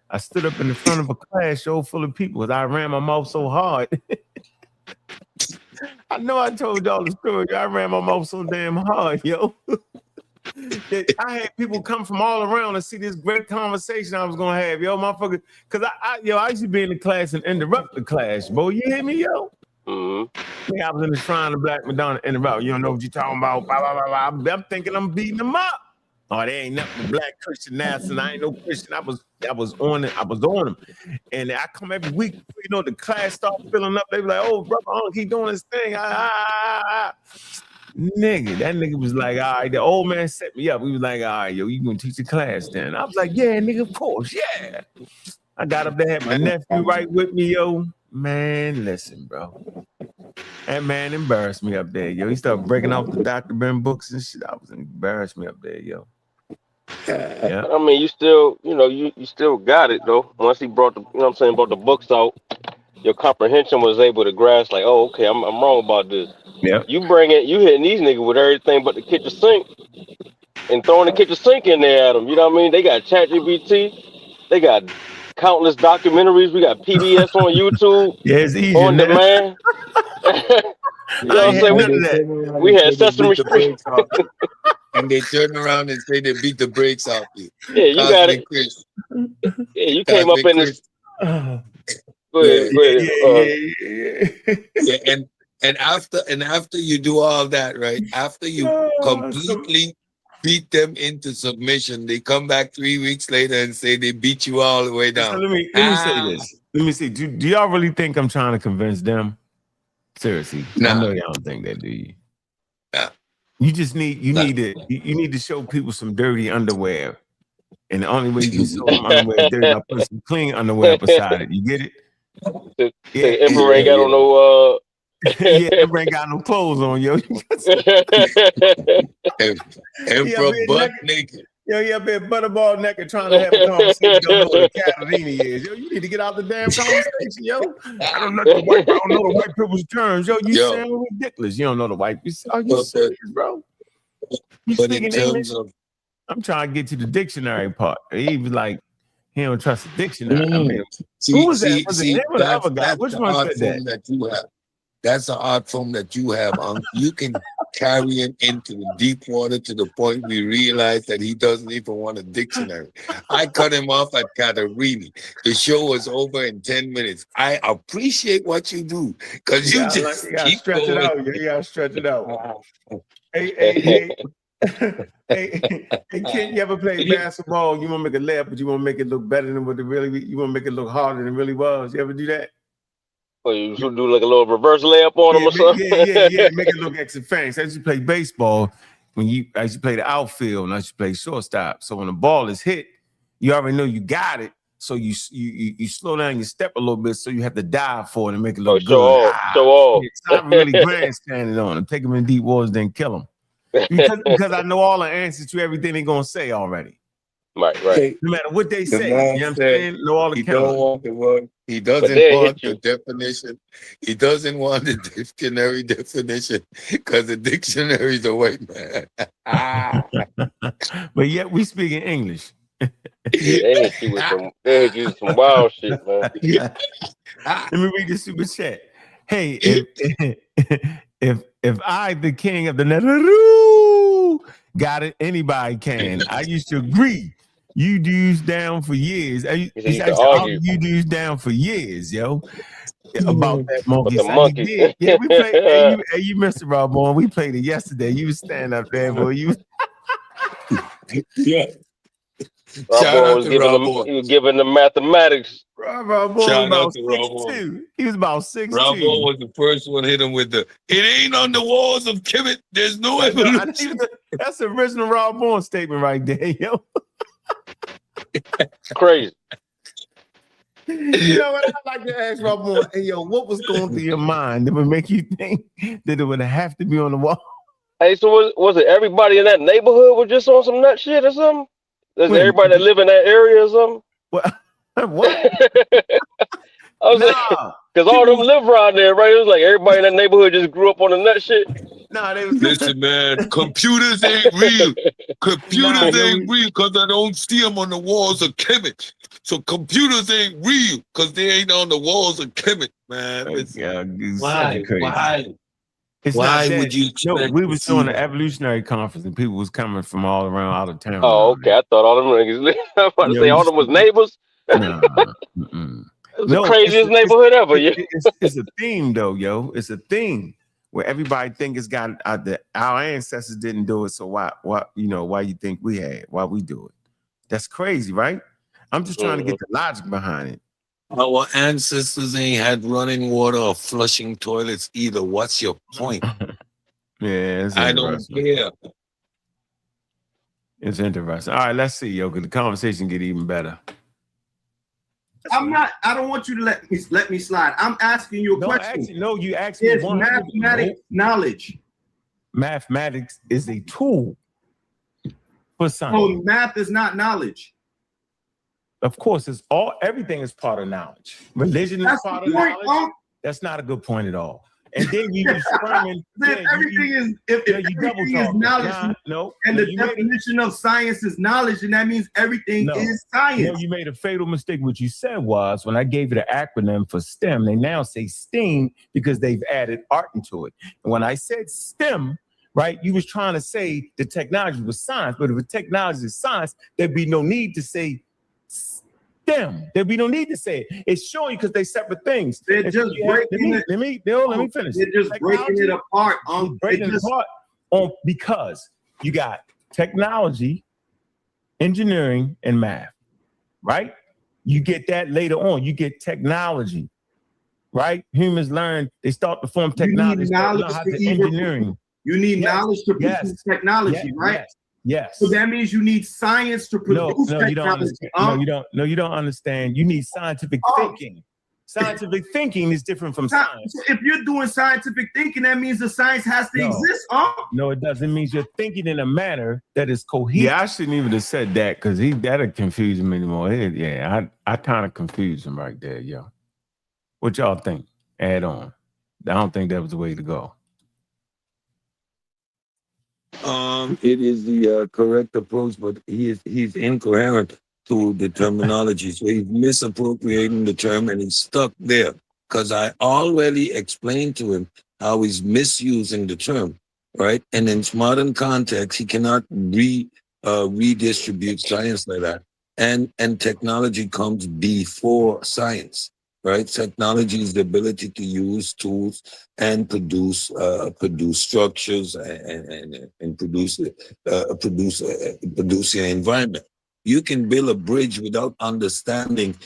I stood up in the front of a class show full of people because I ran my mouth so hard. I know I told y'all the story. I ran my mouth so damn hard, yo. I had people come from all around to see this great conversation I was gonna have, yo, motherfucker. Cause I used to be in the class and interrupt the class, boy. You hear me, yo? Mm-hmm. I was in the shrine of Black Madonna interrupt. You don't know what you're talking about. Blah, blah, blah, blah. I'm thinking I'm beating them up. Oh, they ain't nothing but black Christian Nassau. I ain't no Christian. I was on it. I was on them. And I come every week, you know, the class start filling up. They be like, oh, brother, Ankh, he doing his thing. Nigga, that nigga was like, all right, the old man set me up. He was like, all right, yo, you gonna teach the class then? I was like, yeah, nigga, of course, yeah. I got up there, had my nephew right with me, yo. Man, listen, bro. That man embarrassed me up there, yo. He started breaking out the Dr. Ben books and shit. I was embarrassed me up there, yo. Yeah. I mean, you still, you know, you still got it though. Once he brought the, you know what I'm saying, brought the books out, your comprehension was able to grasp like, oh, okay, I'm wrong about this. Yeah. You hitting these niggas with everything but the kitchen sink and throwing the kitchen sink in there at them. You know what I mean? They got ChatGPT. They got countless documentaries. We got PBS on YouTube. Yeah, it's easy, on man. demand. You know what I'm saying? We had Sesame Street. And they turn around and say they beat the brakes off you. Yeah, you got it. Chris. Yeah, you came up in this. Go ahead. Yeah, and after you do all that, right? After you completely beat them into submission, they come back 3 weeks later and say they beat you all the way down. So let me say this. Let me see. Do y'all really think I'm trying to convince them? Seriously, I know y'all don't think that, do you? You just need you need to show people some dirty underwear, and the only way you can show them underwear dirty is by putting some clean underwear beside it. You get it? Emperor ain't got on no. Yeah, Emperor ain't got no clothes on, yo. Emperor butt naked. Yo, you up there butterball naked trying to have a conversation. Don't know what a Catalini is. Yo, you need to get out the damn conversation, yo. I don't know the white people's terms. Yo, you sound ridiculous. You don't know the white. Are you serious, bro? You but in terms of, I'm trying to get to the dictionary part. He was like, he don't trust the dictionary. I mean, who was that? Was it him or the other guy? Which one said that you have? That's an art form that you have. You can carry him into the deep water to the point we realize that he doesn't even want a dictionary. I cut him off at Caterini. The show was over in 10 minutes. I appreciate what you do because you just gotta stretch it out. You gotta stretch it out. Hey, Ken, you ever play basketball? You want to make a layup, but you want to make it look better than what it really. You want to make it look harder than it really was. You ever do that? Well, you should do like a little reverse layup on him or something. Yeah. Make it look extra fancy. As you play baseball, I used to play the outfield and I used to play shortstop. So when the ball is hit, you already know you got it. So you slow down your step a little bit, so you have to dive for it and make it look good. Show off. Stop really grandstanding on him. Take him in deep waters, then kill him. Because I know all the answers to everything they're gonna say already. Right. No matter what they say, you know what I'm saying? Know all the he doesn't want the definition. He doesn't want the dictionary definition because the dictionary is a white man. But yet we speak in English. They hit you with some wild shit, man. Let me read the super chat. Hey, if I, the king of the Netherlands, got it, anybody can. I used to agree. You dudes down for years. You dudes down for years, yo. About that monkey. The monkey. Yeah, we played. Hey, you Mr. Rob on. We played it yesterday. You was standing up there, boy. You. Yeah. He was giving the mathematics. Rob was about 6'2". He was about 6'2". Rob was the first one hit him with the, it ain't on the walls of Kemet. There's no evolution. That's the original Rob Bourne statement right there, yo. It's crazy. You know what? I'd like to ask Rob Bourne, hey, yo, what was going through your mind that would make you think that it would have to be on the wall? Hey, so was it everybody in that neighborhood was just on some nut shit or something? Is everybody that live in that area or something? What? I was because all them live around there, right? It was like everybody in that neighborhood just grew up on the nut shit. Listen, man, computers ain't real. Computers ain't real because I don't see them on the walls of Kemet. So computers ain't real because they ain't on the walls of Kemet, man. Why would you expect? No, we was doing an evolutionary conference and people was coming from all around out of town. Oh, okay. I thought all them niggas. I was about to say all them was neighbors. Nah, it was the craziest neighborhood ever. It's a theme, though, yo. It's a theme where everybody think it's got our ancestors didn't do it. So why you think we had? Why we do it? That's crazy, right? I'm just trying to get the logic behind it. Our ancestors ain't had running water or flushing toilets either. What's your point? Yeah, I don't care. It's interesting. All right, let's see, yo, because the conversation get even better. I don't want you to let me slide. I'm asking you a question. You asked me. Is mathematics knowledge? Mathematics is a tool for science. So math is not knowledge. Of course, everything is part of knowledge. Religion is part of knowledge. That's not a good point at all. And then you use Sperman. Everything is knowledge. And the definition of science is knowledge, and that means everything is science. No, you made a fatal mistake. What you said was, when I gave you the acronym for STEM, they now say STEAM because they've added art into it. And when I said STEM, right, you was trying to say the technology was science, but if the technology is science, there'd be no need to say STEM. There'd be no need to say it. It's showing because they separate things. They're just breaking it. Let me finish. They're just breaking it apart. Because you got technology, engineering, and math, right? You get that later on. You get technology, right? Humans learn. They start to form technology. Engineering. You need knowledge to produce technology, right? Yes. So that means you need science to produce technology. You don't understand. You need scientific thinking. Scientific thinking is different from science. So if you're doing scientific thinking, that means the science has to exist. No, it doesn't. It means you're thinking in a manner that is cohesive. Yeah, I shouldn't even have said that because that'll confuse him anymore. I kind of confused him right there, yo. What y'all think? Add on. I don't think that was the way to go. It is the correct approach, but he's incoherent to the terminology. So he's misappropriating the term and he's stuck there. Because I already explained to him how he's misusing the term, right? And in modern context, he cannot redistribute science like that. And technology comes before science. Right, technology is the ability to use tools and produce structures and produce an environment. You can build a bridge without understanding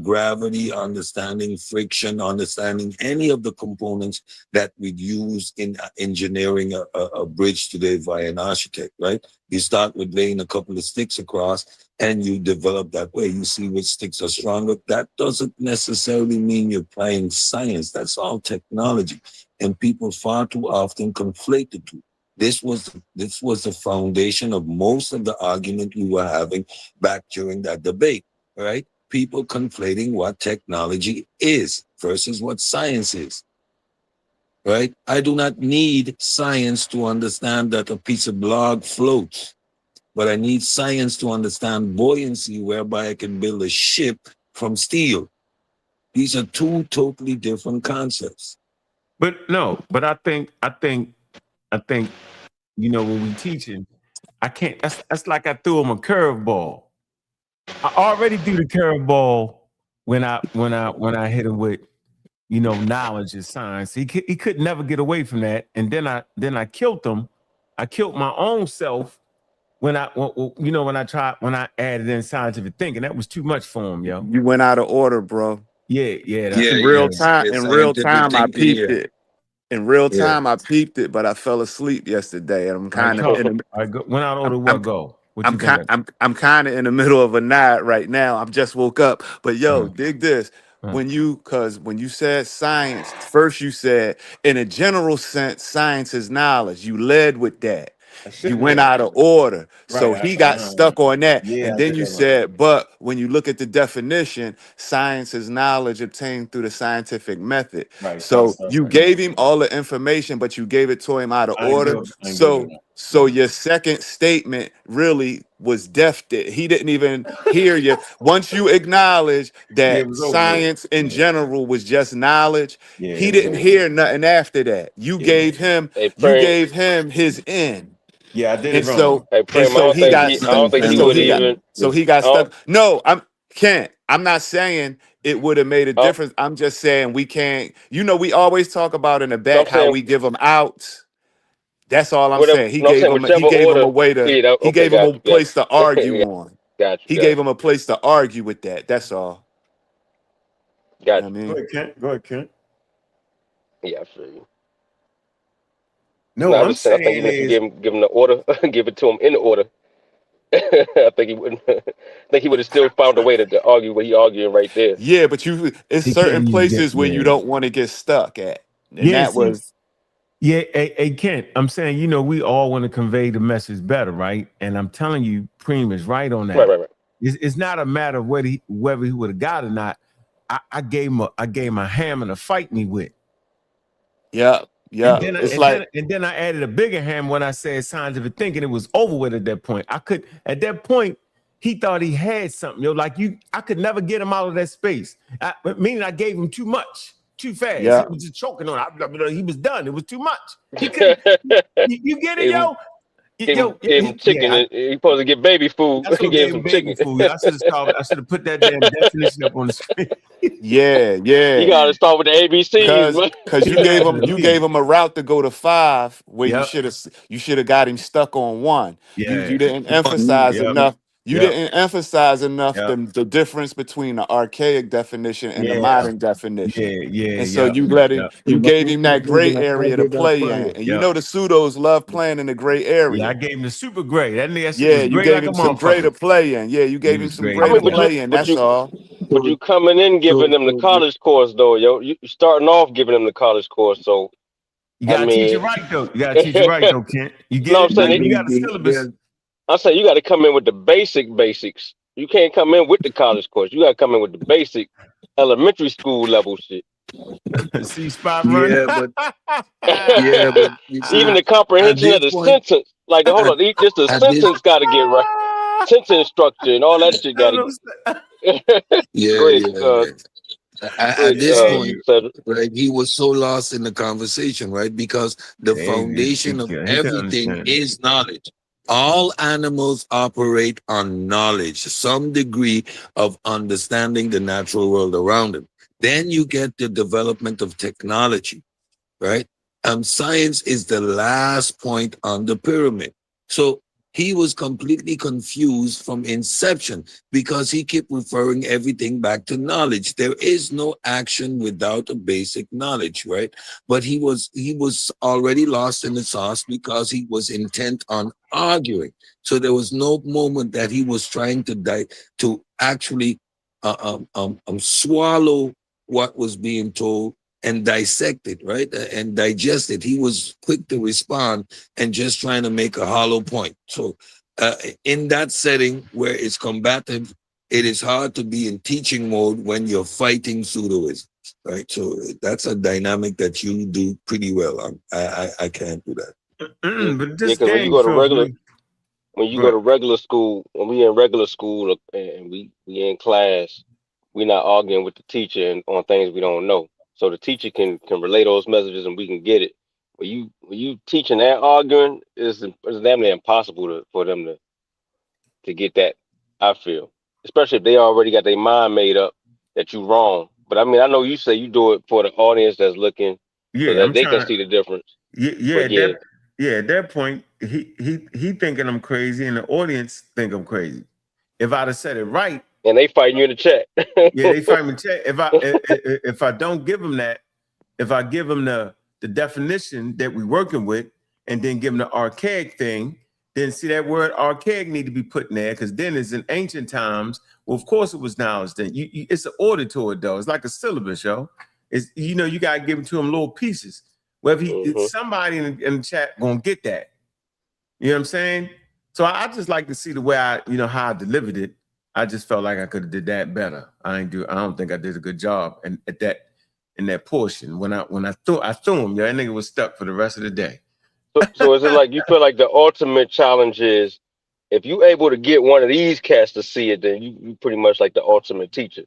gravity, understanding friction, understanding any of the components that we'd use in engineering a bridge today via an architect, right? You start with laying a couple of sticks across and you develop that way. You see which sticks are stronger. That doesn't necessarily mean you're applying science. That's all technology. And people far too often conflate the two. This was the foundation of most of the argument we were having back during that debate, right? People conflating what technology is versus what science is, right? I do not need science to understand that a piece of log floats, but I need science to understand buoyancy, whereby I can build a ship from steel. These are two totally different concepts. But I think, you know, when we teaching, I can't. That's like I threw him a curveball. I already threw the curveball when I hit him with, you know, knowledge is science. He could never get away from that. And then I killed him. I killed my own self when I added in scientific thinking. That was too much for him, yo. You went out of order, bro. Yeah. In real time, I peeped it. In real time, I peeped it, but I fell asleep yesterday, and I'm kind of went out of order. I'm kind of in the middle of a nod right now. I just woke up, but yo, dig this. When you said science, first you said in a general sense, science is knowledge. You led with that. You went out of order. So he got stuck on that. And then you said, but when you look at the definition, science is knowledge obtained through the scientific method. So you gave him all the information, but you gave it to him out of order. So your second statement really was deaf. He didn't even hear you. Once you acknowledge that science in general was just knowledge, he didn't hear nothing after that. You gave him his end. Yeah, I did and it wrong. so, Hey, and so he got stuck. So he got stuck. No, I'm not saying it would have made a difference. I'm just saying we can't. You know, we always talk about in the back how we give them out. That's all I'm saying. He gave him a way to. He gave him a place to argue on. He gave him a place to argue with that. That's all. Got you. I mean, Go ahead, Kent. Yeah, I feel you. No, I'm saying I think even if you give him the order, give it to him in the order. I think he wouldn't. I think he would have still found a way to argue what he arguing right there. Yeah, but it's certain places where you don't want to get stuck at, and that was. Yeah, hey, Kent, I'm saying, you know, we all want to convey the message better, right? And I'm telling you, Preem is right on that. Right. It's not a matter of whether he would have got it or not. I gave him a hammer to fight me with. Yeah. And then I added a bigger hammer when I said scientific thinking. It was over with at that point. At that point, he thought he had something. You know, I could never get him out of that space. Meaning I gave him too much. Too fast. He was just choking on it. He was done. It was too much. He couldn't. You get it, yo? Gave him chicken. He supposed to get baby food. He gave him chicken food. I should have put that damn definition up on the screen. Yeah. You gotta start with the ABCs, because you gave him a route to go to 5 where you should have got him stuck on 1. Yeah. You didn't emphasize enough. You didn't emphasize enough the difference between the archaic definition and the modern definition. And so you gave him that gray area to play in. And you know the pseudos love playing in the gray area. Yeah, I gave him the super gray. You gave him some gray to play in. Yeah, you gave him some gray to play in. That's all. But you coming in giving them the college course though, yo. You starting off giving them the college course, so you gotta teach it right though. You gotta teach it right though, Kent. You got a syllabus. I say you got to come in with the basics. You can't come in with the college course. You got to come in with the basic elementary school level shit. See spot run. But even the comprehension of the sentence. Like, hold on, just the sentence got to get right. Sentence structure and all that shit got to. At this point, right, he was so lost in the conversation, right? Because the foundation of everything is knowledge. All animals operate on knowledge, some degree of understanding the natural world around them. Then you get the development of technology, right? Science is the last point on the pyramid. So he was completely confused from inception because he kept referring everything back to knowledge. There is no action without a basic knowledge, right? But he was already lost in the sauce because he was intent on arguing. So there was no moment that he was trying to actually swallow what was being told and dissect it, right? And digest it. He was quick to respond and just trying to make a hollow point. So in that setting where it's combative, it is hard to be in teaching mode when you're fighting pseudoisms, right? So that's a dynamic that you do pretty well. I can't do that. But this because game feels me. When you go to regular school, when we in regular school and we in class, we not arguing with the teacher on things we don't know. So the teacher can relay those messages and we can get it. When you teaching and arguing, it's damn near impossible for them to get that. I feel, especially if they already got their mind made up that you wrong. But I mean, I know you say you do it for the audience that's looking, so that they can see the difference. At that point, he thinking I'm crazy, and the audience think I'm crazy. If I'd have said it right, and they fighting you in the chat. Yeah, they fight me in the chat. If I don't give them that, if I give them the definition that we're working with, and then give them the archaic thing, then see that word archaic need to be put in there, because then it's in ancient times. Well, of course it was knowledge. Then it's an order to it though. It's like a syllabus, yo. It's you gotta give them to them little pieces. Well, if somebody in the chat gonna get that, you know what I'm saying? So I just like to see the way how I delivered it. I just felt like I could have did that better. I don't think I did a good job in that portion. When I threw him, that nigga was stuck for the rest of the day. So is it like you feel like the ultimate challenge is if you able to get one of these cats to see it, then you pretty much like the ultimate teacher,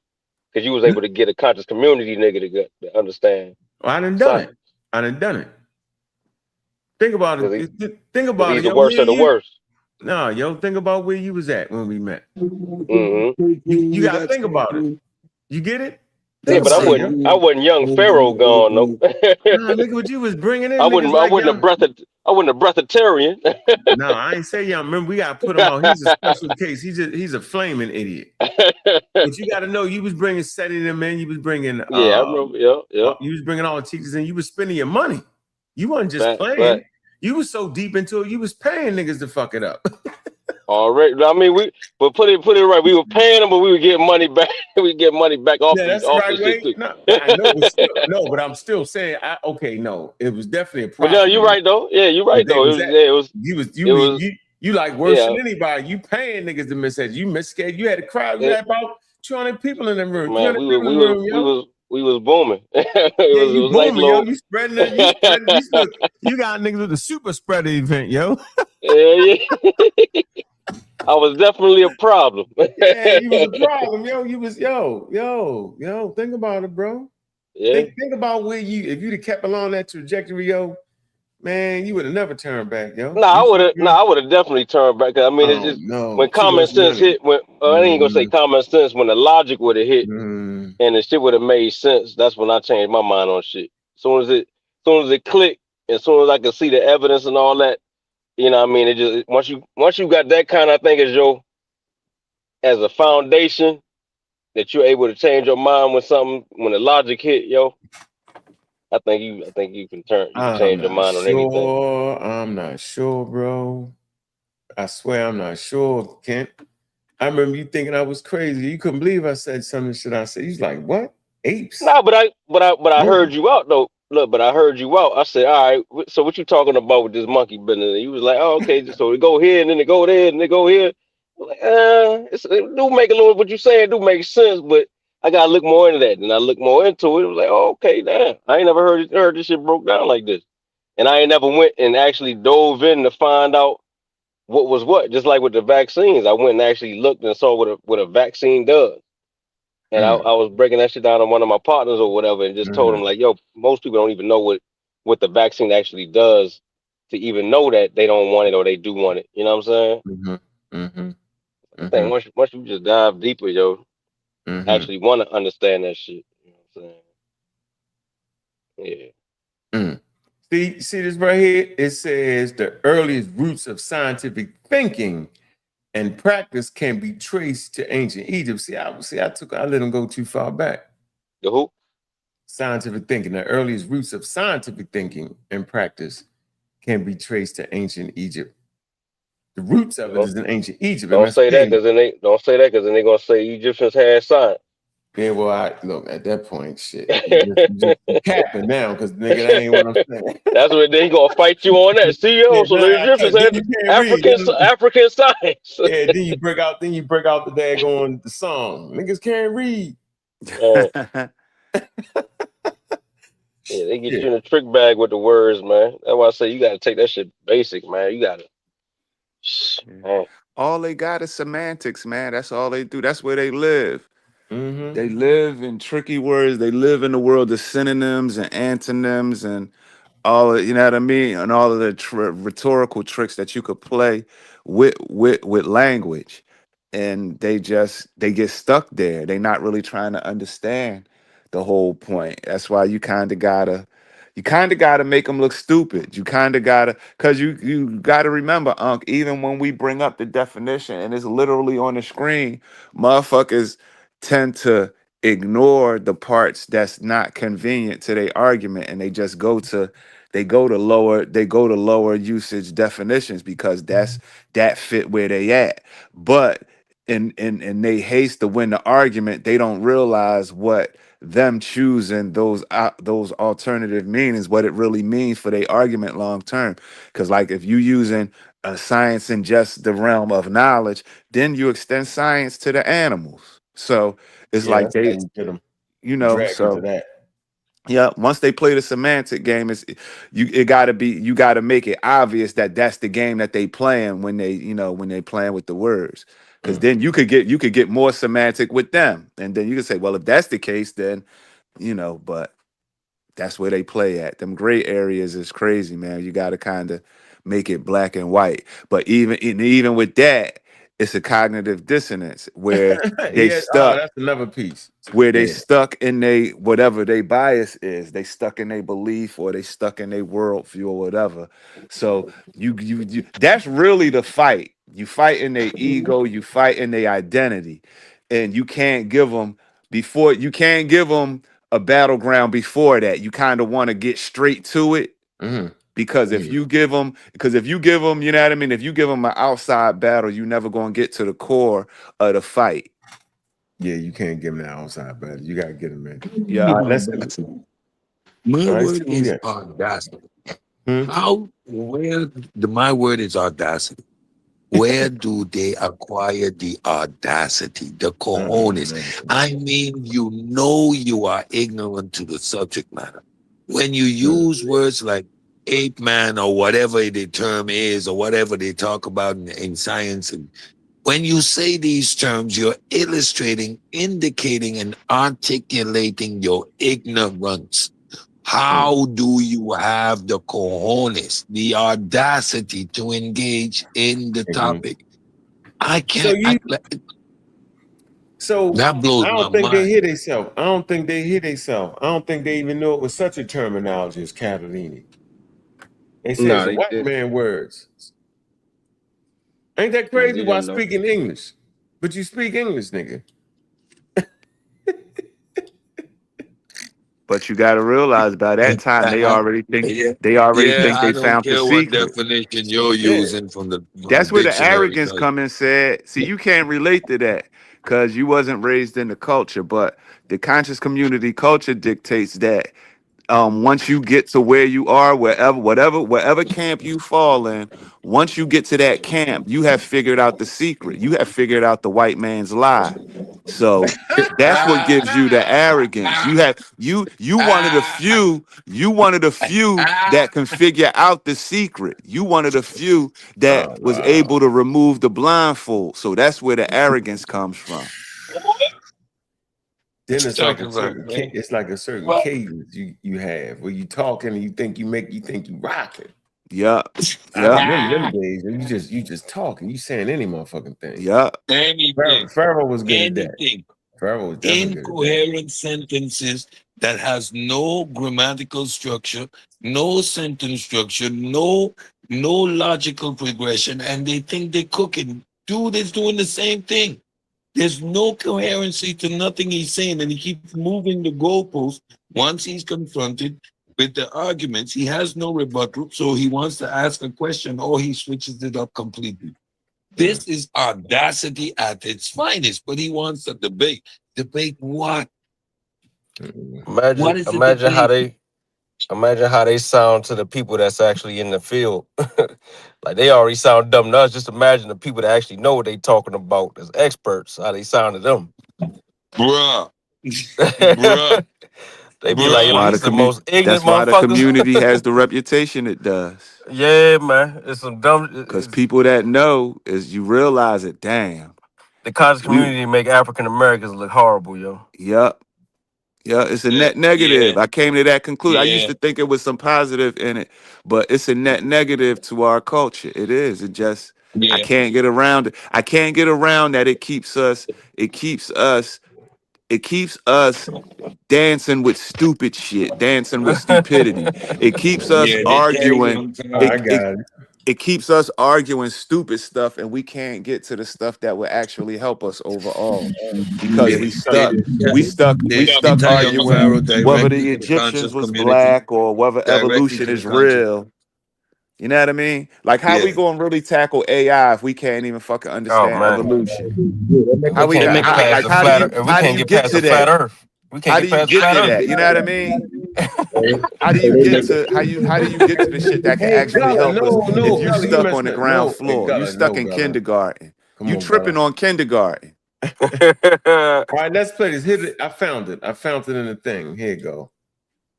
because you was able to get a conscious community nigga to understand. Well, I done done it. Think about it. Think about it. He's the worst of the worst. No, yo, think about where you was at when we met. You got to think about it. You get it? Yeah, but I wasn't young Pharaoh gone, no. Nah, look what you was bringing in. I wouldn't have breatharian. No, I ain't say young. Remember, we got to put him on. He's a special case. He's a flaming idiot. But you got to know, you was bringing setting them in. You was bringing. I remember. Yeah. You was bringing all the teachers in. You was spending your money. You wasn't just playing. You was so deep into it. You was paying niggas to fuck it up. All right. I mean, but put it right. We were paying them, but we were getting money back. We get money back off. Yeah, that's the right way. No, I know, but I'm still saying, it was definitely a problem. But no, you're right though. Yeah, you're right though. You like worse than anybody. You paying niggas to mishead. You misscared. You had a crowd. You had about 200 people in the room. Man, we was booming. You booming, like yo. You spreading it. You got niggas with the super spreader event, yo. Yeah. I was definitely a problem. Yeah, you was a problem, yo. You was yo. Think about it, bro. Yeah. Think about if you'd have kept along that trajectory, yo. Man, you would have never turned back, yo. I would have definitely turned back. I mean, when common sense hit. I ain't gonna say common sense. When the logic would have hit, and the shit would have made sense. That's when I changed my mind on shit. As soon as it clicked, as soon as I could see the evidence and all that, you know what I mean? It just once you got that kind of thing as a foundation, that you're able to change your mind when the logic hit, yo. I think you can change your mind on anything. I'm not sure, bro. I swear I'm not sure, Kent. I remember you thinking I was crazy. You couldn't believe I said some shit I said. He's like, what? Apes? Nah, but I heard you out though. Look, but I heard you out. I said, all right, so what you talking about with this monkey business? And he was like, oh, okay, so they go here and then they go there and they go here. I'm like, it do make a little, what you saying do make sense, but I gotta look more into that. And I looked more into it. It was like, oh, okay, damn. I ain't never heard this shit broke down like this. And I ain't never went and actually dove in to find out what was what. Just like with the vaccines, I went and actually looked and saw what a vaccine does. And I was breaking that shit down on one of my partners or whatever, and just told him like, yo, most people don't even know what the vaccine actually does to even know that they don't want it or they do want it. You know what I'm saying? I think once you just dive deeper, yo, actually want to understand that shit. You know what I'm saying? Yeah. See this right here? It says the earliest roots of scientific thinking and practice can be traced to ancient Egypt. I let him go too far back. The who? Scientific thinking. The earliest roots of scientific thinking and practice can be traced to ancient Egypt. The roots of it is in ancient Egypt. Don't say that because then they gonna say Egyptians had science. Yeah, well, I look at that point, shit. You just capping now, because nigga, that ain't what I'm saying. That's what they gonna fight you on that. See, yo, so the Egyptians had African science. Yeah, then you break out the daggone the song. Niggas can't read. Yeah, they get you in a trick bag with the words, man. That's why I say you gotta take that shit basic, man. You gotta. Man. All they got is semantics, man. That's all they do. That's where they live. Mm-hmm. They live in tricky words. They live in the world of synonyms and antonyms and all, you know what I mean, and all of the rhetorical tricks that you could play with language, and they get stuck there. They're not really trying to understand the whole point. That's why you kind of gotta make them look stupid. You kind of gotta, because you gotta remember, Unc, even when we bring up the definition and it's literally on the screen, motherfuckers tend to ignore the parts that's not convenient to their argument, and they just go to lower usage definitions because that fit where they at. But in they haste to win the argument, they don't realize what them choosing those alternative meanings, what it really means for their argument long term. Because like if you using a science in just the realm of knowledge, then you extend science to the animals. So it's like they, you know, so that. Yeah, once they play the semantic game, you gotta make it obvious that that's the game that they playing when they playing with the words. Because then you could get more semantic with them, and then you can say, well, if that's the case, then but that's where they play at. Them gray areas is crazy, man. You got to kind of make it black and white. But even with that, it's a cognitive dissonance where they stuck. That's another piece. Where they stuck in whatever their bias is. They stuck in their belief, or they stuck in their worldview, or whatever. So you that's really the fight. You fight in their ego. You fight in their identity, and you can't give them a battleground before that. You kind of want to get straight to it. Mm-hmm. Because if you give them, you know what I mean? If you give them an outside battle, you're never going to get to the core of the fight. Yeah, you can't give them the outside battle. You got to get them in. Yeah. My word is audacity. My word is audacity. Where do they acquire the audacity, the cojones? I mean, you are ignorant to the subject matter. When you use words like ape man or whatever the term is, or whatever they talk about in science, and when you say these terms, you're illustrating, indicating, and articulating your ignorance. How do you have the cojones, the audacity to engage in the topic? I can't. So that blows I don't my think mind. they hear themselves. I don't think they even know it was such a terminology as Catalini. They say it's white man words. Ain't that crazy? While speaking English, but you speak English, nigga. But you got to realize by that time they already think they found the secret. What definition you're using from the that's where the arrogance come and said. See, you can't relate to that because you wasn't raised in the culture, but the conscious community culture dictates that. Once you get to where you are, wherever camp you fall in, once you get to that camp, you have figured out the secret. You have figured out the white man's lie. So that's what gives you the arrogance. You one of the few. You one of the few that can figure out the secret. You one of the few that was able to remove the blindfold. So that's where the arrogance comes from. Then it's like a certain cadence you have where you talking and you think you rocking. Yeah. Them days you just talking, you saying any motherfucking thing. Yeah. Anything. Pharaoh was good at that. Pharaoh was definitely incoherent sentences that has no grammatical structure, no sentence structure, no logical progression, and they think they're cooking. Dude is doing the same thing. There's no coherency to nothing he's saying, and he keeps moving the goalpost. Once he's confronted with the arguments, he has no rebuttal, so he wants to ask a question, or he switches it up completely. This is audacity at its finest, but he wants a debate. Debate what? Imagine how they sound to the people that's actually in the field. Like they already sound dumb to us. Just imagine the people that actually know what they talking about as experts, how they sound to them. Bruh. Bruh. They be like, yo, these the most ignorant motherfuckers. That's why the community has the reputation it does. Yeah, man. It's some dumb. Because people that know, is you realize it, damn. The conscious community make African Americans look horrible, yo. Yup. Yeah, it's a net negative. Yeah. I came to that conclusion. Yeah. I used to think it was some positive in it, but it's a net negative to our culture. It is. It just, I can't get around it. I can't get around that. It keeps us dancing with stupid shit, dancing with stupidity. It keeps us arguing. It keeps us arguing stupid stuff, and we can't get to the stuff that will actually help us overall because we stuck arguing whether the Egyptians was black or whether evolution is real. You know what I mean? Like, how we gonna really tackle AI if we can't even fucking understand evolution? How do you get to that? How do you get to that? You know what I mean? How do you get to the shit that can actually help us if you stuck on the ground floor? You stuck in kindergarten. You tripping on kindergarten. All right, let's play this. Here, I found it. I found it in the thing. Here you go.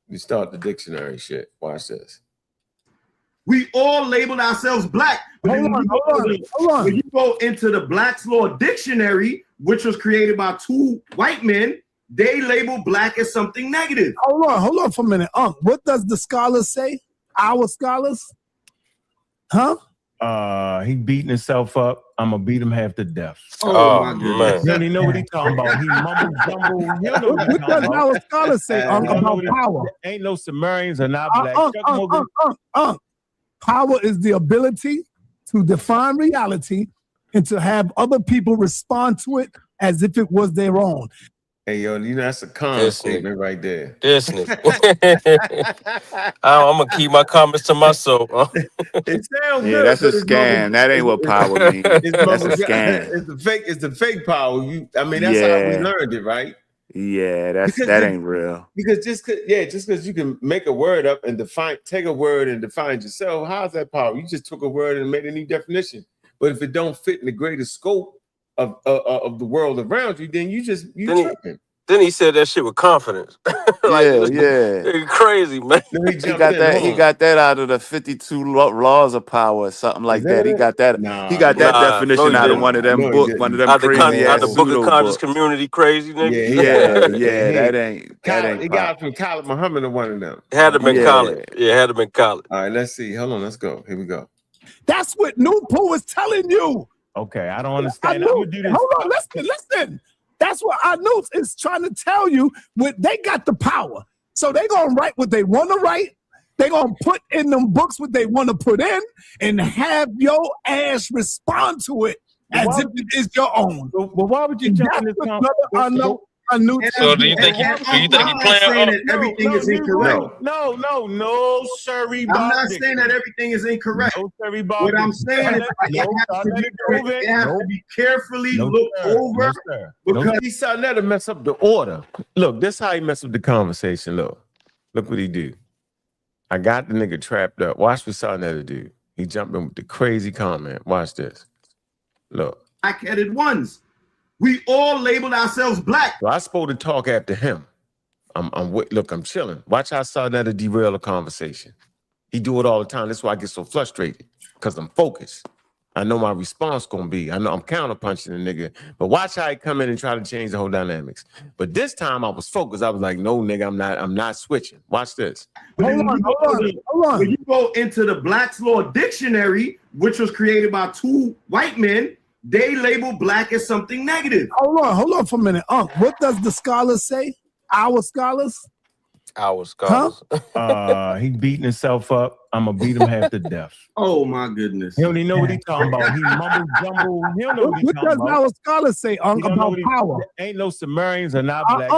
You start the dictionary shit. Watch this. We all labeled ourselves black. But hold on. When you go into the Black's Law Dictionary, which was created by two white men, they label black as something negative. Hold on for a minute. What does the scholars say? Our scholars? Huh? He beating himself up. I'm gonna beat him half to death. Oh my goodness. You don't even know what he talking about. He mumble jumble. You don't know what does our scholars say about power? Ain't no Sumerians are not black. Power is the ability to define reality and to have other people respond to it as if it was their own. Hey, yo, you know, that's a con statement right there. This nigga. I'm going to keep my comments to myself. It sounds good. Yeah, that's a scam. That ain't what power means. That's a scam. It's the fake power. I mean, that's how we learned it, right? Yeah, that ain't real. Because just because you can make a word up and take a word and define it yourself, how's that power? You just took a word and made a new definition. But if it don't fit in the greater scope of the world around you, then you tripping. Then he said that shit with confidence. Yeah. Crazy, man. He got that out of the 52 laws of power or something like that. He got that. He got that definition out of one of them books, one of them crazy out the book of conscious community, crazy nigga. Yeah, that ain't. He got it from Khalid Muhammad or one of them. It had to been Khalid. Yeah, it had to been Khalid. All right, let's see. Hold on, let's go. Here we go. That's what NOOT is telling you. Okay, I don't understand. I'm gonna do this. Hold on, listen. That's what our NOOT is trying to tell you. They got the power. So they're going to write what they want to write. They're going to put in them books what they want to put in and have your ass respond to it as if it is your own. Well, why would you jump in this conversation? So do you think he playing that everything is incorrect? No, sorry. I'm not saying that everything is incorrect. No, sorry, what I'm saying is it has to be carefully looked over. Because he's starting to mess up the order. Look, this is how he messed up the conversation. Look what he do. I got the nigga trapped up. Watch what Sarnetta do. He jumped in with the crazy comment. Watch this. Look. Black-headed ones. We all labeled ourselves black. So I supposed to talk after him. I'm chilling. Watch how Sarnetta derail a conversation. He do it all the time. That's why I get so frustrated. Because I'm focused. I know my response gonna be. I know I'm counterpunching the nigga. But watch how he come in and try to change the whole dynamics. But this time I was focused. I was like, no, nigga, I'm not switching. Watch this. Hold on. When you go into the Black's Law Dictionary, which was created by two white men, they label black as something negative. Hold on for a minute. What does the scholars say? Our scholars? Our scholars. He beating himself up. I'm gonna beat him half to death. Oh my goodness. He don't even know what he's talking about. He mumble jumble. He don't know what he's talking about. What does our scholars say about power? Ain't no Sumerians are not black.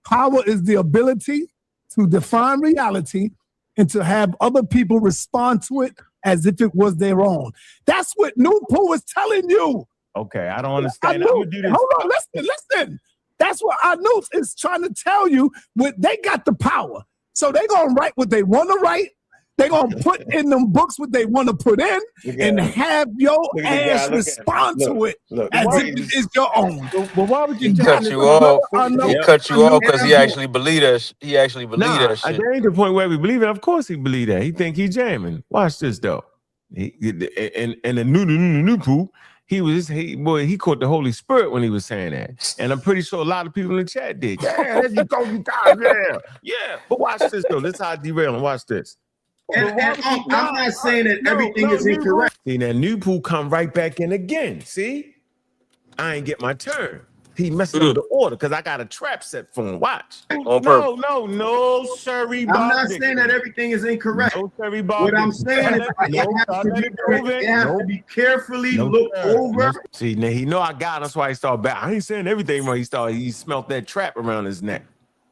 Power is the ability to define reality and to have other people respond to it as if it was their own. That's what NOOT is telling you. Okay, I don't understand. I'm gonna do this. Hold on, listen. That's what our NOOT is trying to tell you. They got the power. So they're going to write what they want to write. They're going to put in them books what they want to put in and have your ass respond to it as if it is your own. Well, why would you cut you off? He cut you off because he actually believed that. He actually believed that shit. There ain't the point where we believe it. Of course he believe that. He think he jamming. Watch this though. And the new poo. He caught the Holy Spirit when he was saying that. And I'm pretty sure a lot of people in the chat did. Yeah, there you go, you guys. Yeah. But watch this though. This is how I derail him. Watch this. And I'm not saying that everything is incorrect. See, that new poo come right back in again. See? I ain't get my turn. He messing up the order because I got a trap set for him. Watch. No, sorry, Bob. I'm not saying that everything is incorrect. No, sorry, Bob. What I'm saying is it has to be carefully looked over. See, now he know I got him. That's why he started back. I ain't saying everything wrong. He smelt that trap around his neck.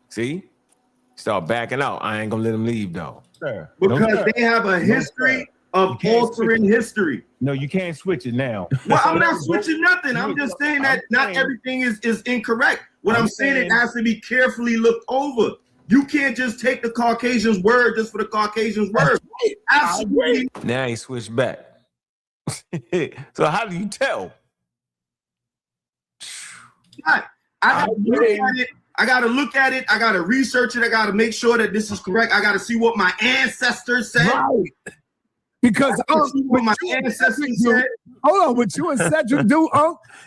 See? He started backing out. I ain't gonna let him leave though. Sir. Because they have a history of altering history. No, you can't switch it now. Well, I'm not switching nothing. I'm just saying that not everything is incorrect. What I'm saying it has to be carefully looked over. You can't just take the Caucasian's word just for the Caucasian's word. Absolutely. Now he switched back. So how do you tell? I gotta look at it. I gotta research it. I gotta make sure that this is correct. I gotta see what my ancestors said. Right. Because what my ancestors said. Hold on, what you and Cedric do,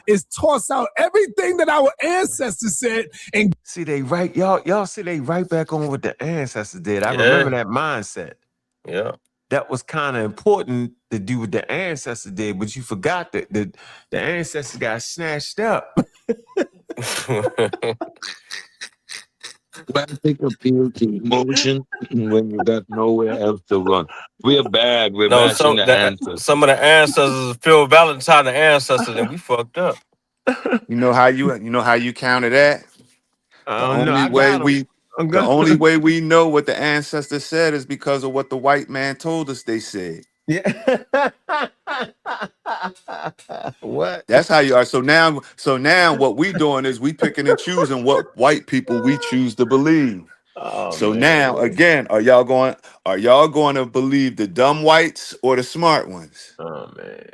is toss out everything that our ancestors said and see they right, y'all see they right back on what the ancestors did. I remember that mindset. Yeah. That was kind of important to do what the ancestors did, but you forgot that the ancestors got snatched up. Classic appeal to emotion when you got nowhere else to run. We're bad. We're matching the answers. Some of the ancestors, Phil Valentine, the ancestors, and we fucked up. You know how you counter that? The only way we know what the ancestors said is because of what the white man told us they said. Yeah. What? That's how you are. So now what we doing is we picking and choosing what white people we choose to believe. So man. Now again, are y'all going to believe the dumb whites or the smart ones? Oh man.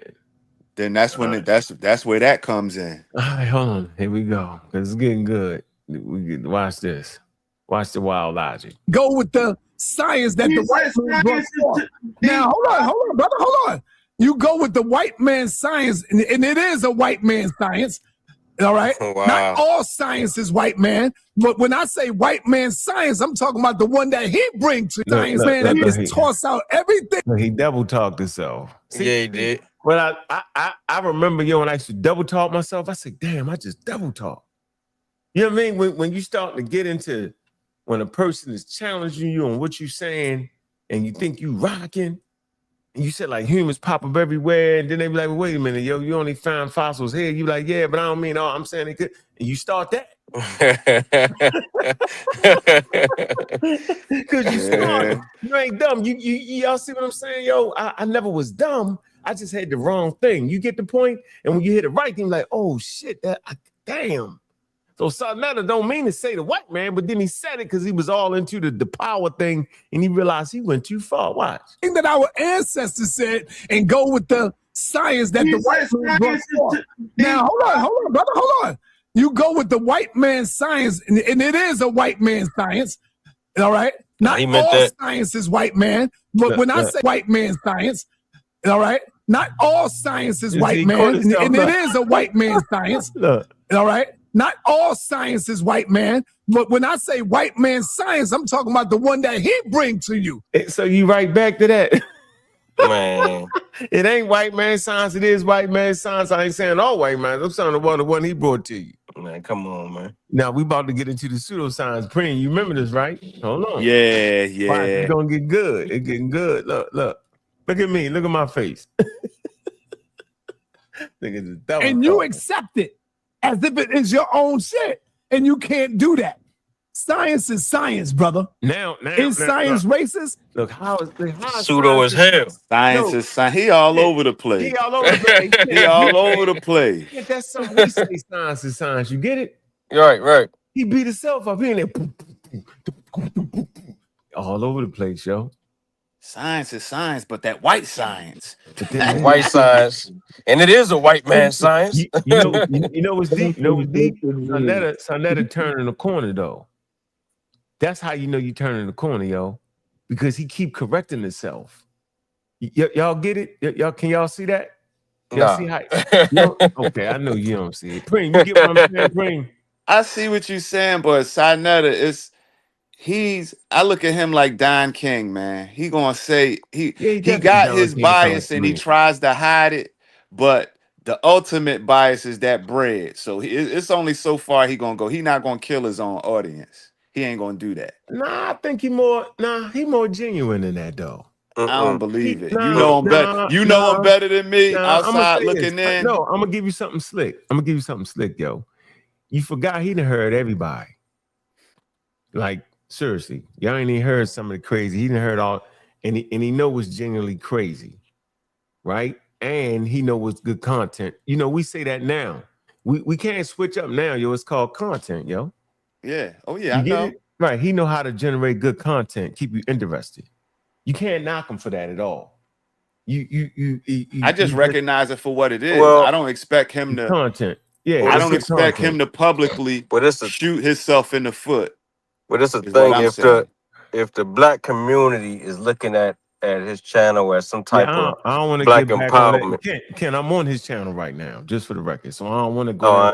Then that's when that's where that comes in. All right, hold on. Here we go. Cause it's getting good. Watch this. Watch the wild logic. Go with the science that the white man brought forth. Now, hold on, brother, hold on. You go with the white man's science, and it is a white man's science. All right. Wow. Not all science is white man, but when I say white man's science, I'm talking about the one that he brings to science, man. That just toss out everything. He double talked himself. See, yeah, he did. But I remember when I used to double talk myself, I said, "Damn, I just double talk." You know what I mean? When you start to get into when a person is challenging you on what you're saying, and you think you rocking. And you said like humans pop up everywhere, and then they be like, well, wait a minute, yo, you only found fossils here. You like, yeah, but I don't mean I'm saying it could. And you start that. Because you smart. You ain't dumb. Y'all see what I'm saying? Yo, I never was dumb. I just had the wrong thing. You get the point? And when you hit the right thing, like, oh shit, damn. So Sarnetta don't mean to say the white man, but then he said it because he was all into the power thing, and he realized he went too far. Watch. Thing that our ancestors said, and go with the science that the white man brought forth. Now, hold on, brother, hold on. You go with the white man's science, and it is a white man's science. All right? Not all science is white man, but when I say white man's science, all right? Not all science is white man, and it is a white man's science. All right? Not all science is white man, but when I say white man's science, I'm talking about the one that he brings to you. So you right back to that. Man. It ain't white man science. It is white man science. I ain't saying all white man. I'm saying the one he brought to you. Man, come on, man. Now we about to get into the pseudoscience. Preen, you remember this, right? Hold on. Yeah. Watch, it's gonna get good. It's getting good. Look at me. Look at my face. And you accept it as if it is your own shit, and you can't do that. Science is science, brother. Now is science racist? Look, how pseudo as hell. Science is science. He all over the place. He all over the place. He all over the place. Yeah, that's something we say. Science is science. You get it? Right. He beat himself up. He in there all over the place, yo. Science is science, but that white science. White science. And it is a white man science. You know what's deep? You know what's deep? Sonetta turning the corner, though. That's how you know you turning the corner, yo. Because he keep correcting himself. Y'all get it? Can y'all see that? Y'all see how? Okay, I know you don't see it. Preem, you get what I'm saying, Preem? I see what you're saying, but Sonetta I look at him like Don King, man. He gonna say he got his bias and he tries to hide it, but the ultimate bias is that bread. So it's only so far he gonna go. He not gonna kill his own audience. He ain't gonna do that. Nah, I think he more genuine than that, though. I don't believe it. You know him better. You know him better than me. Outside looking in. No, I'm gonna give you something slick. Yo. You forgot he done heard everybody. Like, seriously, y'all ain't even heard some of the crazy. He done heard all, and he know what's genuinely crazy, right? And he know what's good content. You know, we say that now. We can't switch up now, yo. It's called content, yo. Yeah. Oh yeah, I know. Right. He know how to generate good content, keep you interested. You can't knock him for that at all. I just recognize it for what it is. Well, I don't expect him to content. Yeah, I don't expect him to publicly shoot himself in the foot. But it's a thing. If the black community is looking at his channel as some type of I don't want to black get back empowerment. Ken, I'm on his channel right now, just for the record. So I don't want to go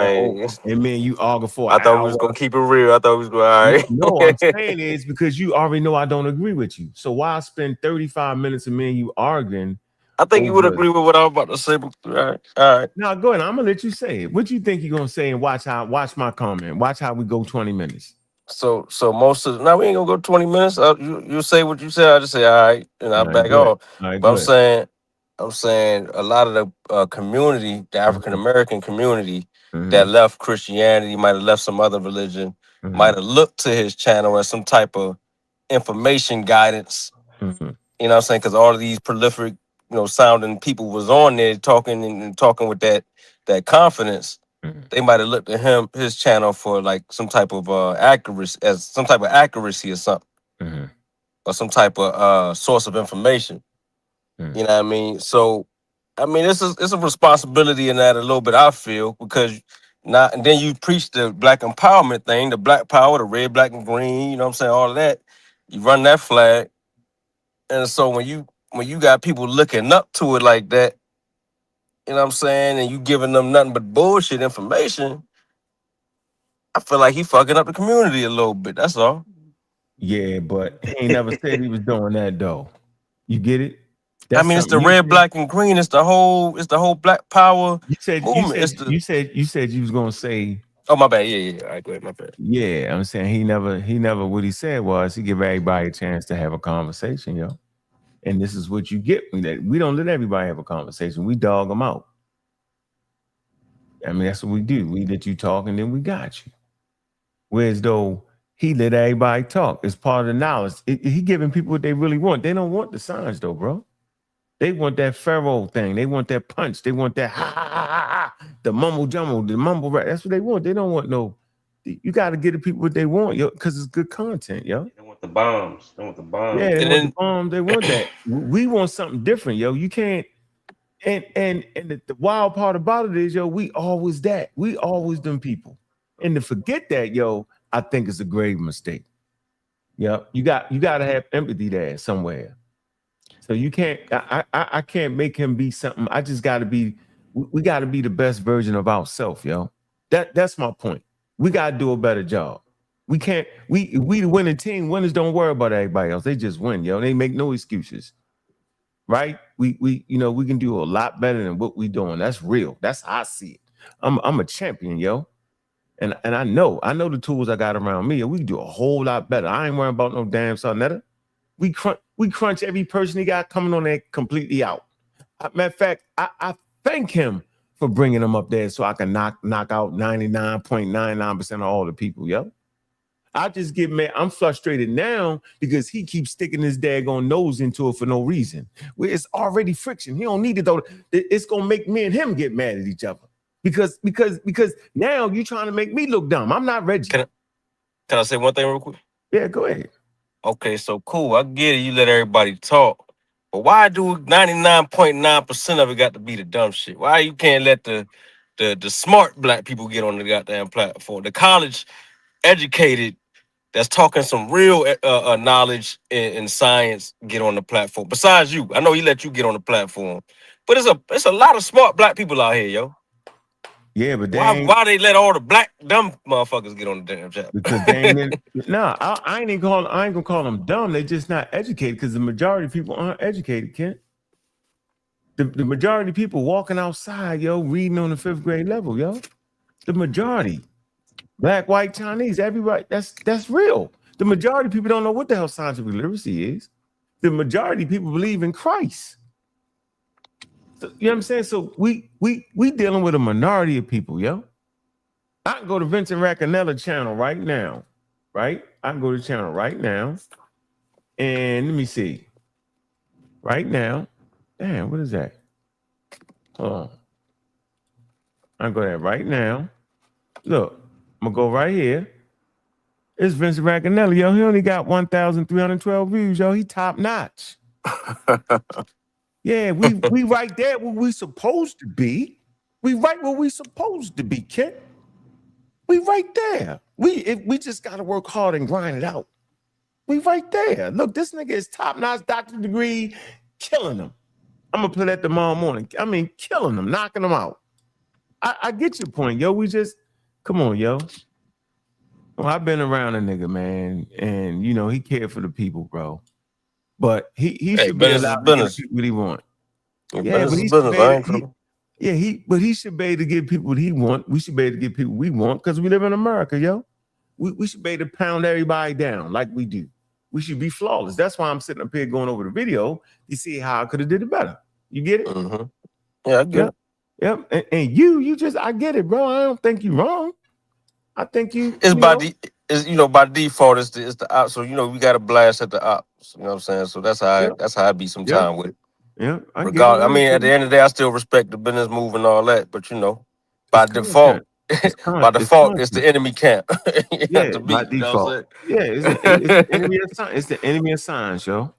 and me and you argue for I thought we was gonna keep it real. I thought we was going all right. No, I'm saying is because you already know I don't agree with you. So why spend 35 minutes of me and you arguing? I think you would agree with what I was about to say. All right. Now go ahead. I'm gonna let you say it. What you think you're gonna say and watch my comment. Watch how we go 20 minutes. So most of we ain't gonna go 20 minutes. You say what you say. I just say all right, and I'll back off. Right, but I'm saying a lot of the community, the African American community that left Christianity, might have left some other religion, might have looked to his channel as some type of information guidance. You know what I'm saying? Because all of these prolific, sounding people was on there talking with that confidence. They might have looked at his channel for like some type of accuracy or something, or some type of source of information. You know what I mean? So, I mean, it's a responsibility in that a little bit. I feel because and then you preach the black empowerment thing, the black power, the red, black, and green. You know what I'm saying? All of that. You run that flag, and so when you got people looking up to it like that. You know what I'm saying? And you giving them nothing but bullshit information. I feel like he fucking up the community a little bit. That's all. Yeah, but he ain't never said he was doing that though. You get it? I mean, it's the red, black, and green. It's the whole black power movement. You said you was gonna say. Oh my bad. Yeah. All right, go ahead. My bad. Yeah, I'm saying he never. What he said was he give everybody a chance to have a conversation, yo. And this is what you get. We don't let everybody have a conversation. We dog them out. I mean, that's what we do. We let you talk and then we got you. Whereas though he let everybody talk. It's part of the knowledge. He giving people what they really want. They don't want the science though, bro. They want that pharaoh thing. They want that punch. They want that ha ha ha ha. The mumble jumble, the mumble rap. That's what they want. They don't want no. You got to get the people what they want, yo, because it's good content, yo. They want the bombs. Yeah, they want the bombs. They want that. We want something different, yo. You can't. And the wild part about it is, yo, we always that. We always them people. And to forget that, yo, I think it's a grave mistake. Yeah, you got to have empathy there somewhere. So you can't. I can't make him be something. I just got to be. We got to be the best version of ourselves, yo. That's my point. We got to do a better job. We can't. We the winning team. Winners don't worry about everybody else. They just win, yo. They make no excuses, right? you know, we can do a lot better than what we doing. That's real. That's how I see it. I'm a champion, yo. And I know the tools I got around me, and we can do a whole lot better. I ain't worrying about no damn Sarnetta. We crunch every person he got coming on there completely out. Matter of fact, I thank him for bringing them up there so I can knock out 99.99% of all the people, yo. I just get mad. I'm frustrated now because he keeps sticking his daggone nose into it for no reason. It's already friction. He don't need it though. It's gonna make me and him get mad at each other because now you're trying to make me look dumb. I'm not Reggie. Can I say one thing real quick? Yeah, go ahead. Okay, so cool. I get it. You let everybody talk, but why do 99.9% of it got to be the dumb shit? Why you can't let the smart black people get on the goddamn platform? The college educated that's talking some real knowledge in science get on the platform. Besides you, I know he let you get on the platform, but it's a lot of smart black people out here, yo. Yeah, but why they let all the black dumb motherfuckers get on the damn chat? Because they ain't I ain't gonna call them dumb. They're just not educated because the majority of people aren't educated, Kent. The majority of people walking outside, yo, reading on the 5th grade level, yo. The majority. Black, white, Chinese, everybody, that's real. The majority of people don't know what the hell scientific literacy is. The majority of people believe in Christ. So, you know what I'm saying? So we dealing with a minority of people, yo. I can go to Vincent Raccanella channel right now, right? I can go to the channel right now. And let me see. Right now. Damn, what is that? Hold on. I can go there right now. Look. I'm gonna go right here. It's Vincent Raccanella, yo. He only got 1,312 views, yo. He top notch. Yeah, we right there where we supposed to be. We right where we supposed to be, kid. We right there. We just gotta work hard and grind it out. We right there. Look, this nigga is top notch, doctorate degree, killing them. I'm gonna play that tomorrow morning. I mean, killing them, knocking them out. I get your point, yo. We just. Come on, yo. Well, I've been around a nigga, man, and you know he cared for the people, bro. But he should be allowed to get people what he want. Yeah, but he should be able to give people what he want. We should be able to give people what we want because we live in America, yo. We should be able to pound everybody down like we do. We should be flawless. That's why I'm sitting up here going over the video to see how I could have did it better. You get it? Mm-hmm. Yeah, I get it. Yep, and you just I get it, bro. I don't think you're wrong. I think it's by default it's the op. So you know we got to blast at the ops. You know what I'm saying? So that's how I be some time with it. Yeah, I mean, at the end of the day, I still respect the business move and all that, but you know, by default, it's the enemy camp. By default. Yeah, it's the enemy of science. It's the enemy of science, yo.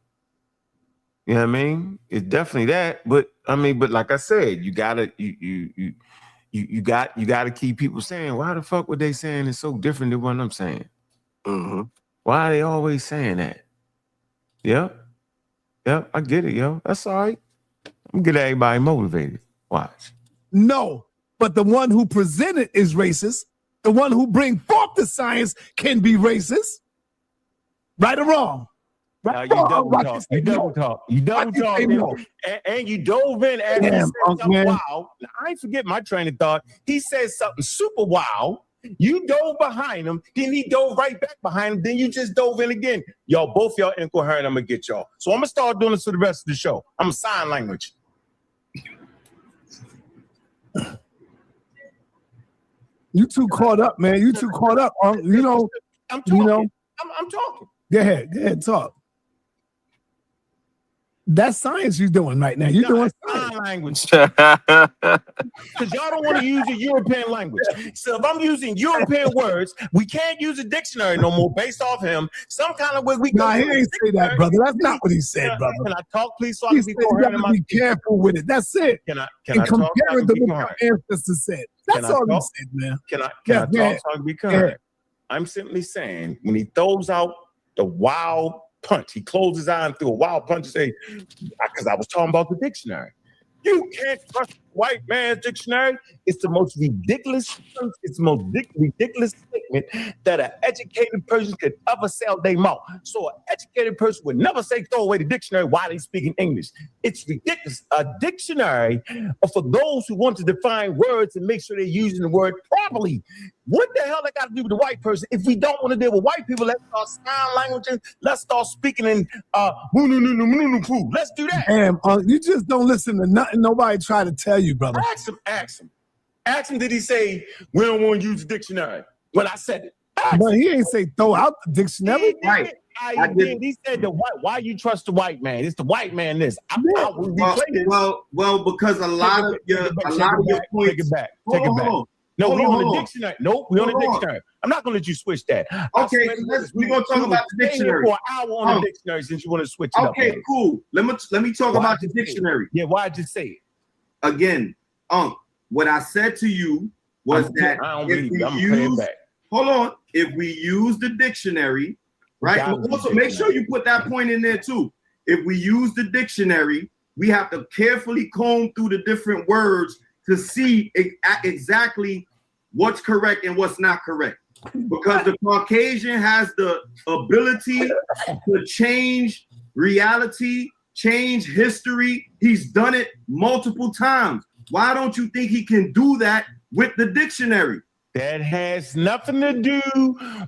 You know what I mean? It's definitely that, but I mean, but like I said, you gotta keep people saying, why the fuck were they saying it's so different than what I'm saying? Mm-hmm. Why are they always saying that? Yep, I get it, yo. That's all right. I'm gonna get everybody motivated. Watch. No, but the one who presented is racist. The one who bring forth the science can be racist. Right or wrong? Right, you double talk. And you dove in and he said something wild. I ain't forget my train of thought. He said something super wild. You dove behind him, then he dove right back behind him, then you just dove in again. Y'all, both y'all incoherent, I'm gonna get y'all. So I'm gonna start doing this for the rest of the show. I'm a sign language. You too caught up, man. You too caught up. You know, I'm talking. I'm talking. Go ahead, talk. That's science you're doing right now. You're doing sign language. Because y'all don't want to use the European language. So if I'm using European words, we can't use a dictionary no more based off him. Some kind of way we go. Nah, he ain't say that, brother. That's not what he said, brother. Can I talk, please, so I can be coherent? Be careful with it. That's it. Can I talk? Compare it to what your ancestors said. That's all he said, man. Can I talk so I can be coherent? I'm simply saying when he throws out the wild punch, he closed his eye and threw a wild punch and say, because I was talking about the dictionary. You can't trust white man's dictionary. It's the most ridiculous. It's the most ridiculous statement that an educated person could ever say out their mouth. So an educated person would never say throw away the dictionary while they speaking English. It's ridiculous. A dictionary for those who want to define words and make sure they're using the word properly. What the hell that got to do with the white person? If we don't want to deal with white people, let's start sign languages. Let's start speaking in let's do that. Damn, you just don't listen to nothing nobody try to tell you, brother. Ask him, did he say we don't want to use the dictionary? When I said it. But he ain't say throw out the dictionary. Right. I did. He said why you trust the white man? It's the white man this. Well, because a lot of your points. Take it back. No, we on the dictionary. Nope, we on the dictionary. I'm not gonna let you switch that. Okay, we're gonna talk about the dictionary for an hour on the dictionary since you want to switch it up. Okay, cool. Let me talk about the dictionary. Yeah, why'd you say it? Again, what I said to you was that if we use the dictionary, right? Also, make sure you put that point in there too. If we use the dictionary, we have to carefully comb through the different words to see exactly what's correct and what's not correct. Because the Caucasian has the ability to change reality, change history. He's done it multiple times. Why don't you think he can do that with the dictionary? That has nothing to do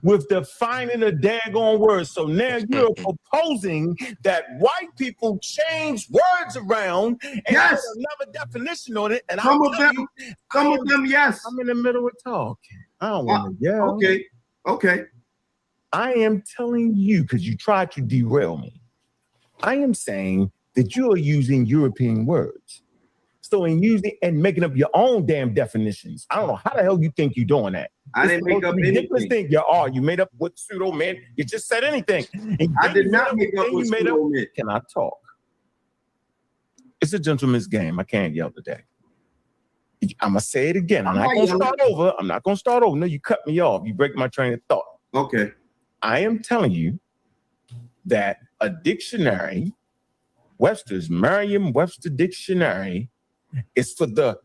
with defining a daggone word. So now you're proposing that white people change words around and put another definition on it. And some of them, yes. I'm in the middle of talking. I don't want to yell. Okay. I am telling you, because you tried to derail me. I am saying that you are using European words. So in using and making up your own damn definitions. I don't know how the hell you think you're doing that. I didn't make up anything. Thing. You made up what pseudo meant. You just said anything. I did not make up what pseudo meant. Can I talk? It's a gentleman's game. I can't yell today. I'm gonna say it again. I'm not gonna start over. No, you cut me off. You break my train of thought. Okay. I am telling you that a dictionary, Webster's Merriam-Webster dictionary, is for the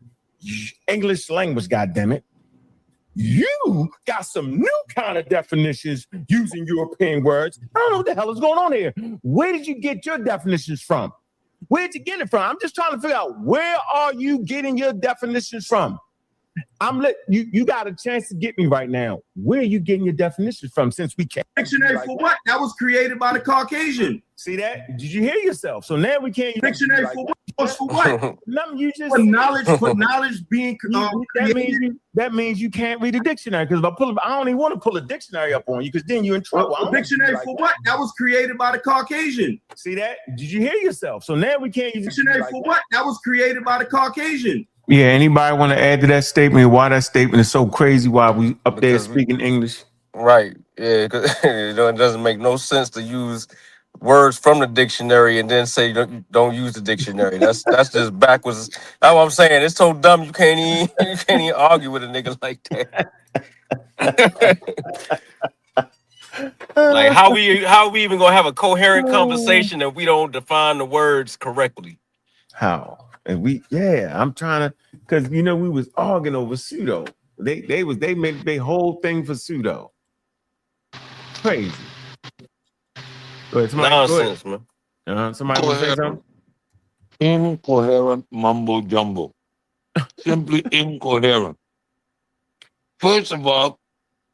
English language, goddammit. You got some new kind of definitions using European words. I don't know what the hell is going on here. Where did you get your definitions from? Where did you get it from? I'm just trying to figure out, where are you getting your definitions from? You got a chance to get me right now. Where are you getting your definitions from, since we can't? Dictionary for what? That was created by the Caucasian. See that? Did you hear yourself? So now we can't use dictionary for what? For what? Nothing. You just for knowledge being that means you can't read a dictionary, because if I don't even want to pull a dictionary up on you, because then you're in trouble. A dictionary for what? That was created by the Caucasian. See that? Did you hear yourself? So now we can't use dictionary for what? That was created by the Caucasian. Yeah, anybody want to add to that statement? Why that statement is so crazy? Why we up there speaking English? Right. Yeah, because it doesn't make no sense to use words from the dictionary and then say don't use the dictionary. That's just backwards. That's what I'm saying. It's so dumb you can't even argue with a nigga like that. Like how we even gonna have a coherent conversation if we don't define the words correctly? How? And I'm trying to, because we was arguing over pseudo. They made their whole thing for pseudo. Crazy. Go ahead, nonsense, man. Somebody want to say something? Incoherent mumbo jumbo. Simply incoherent. First of all,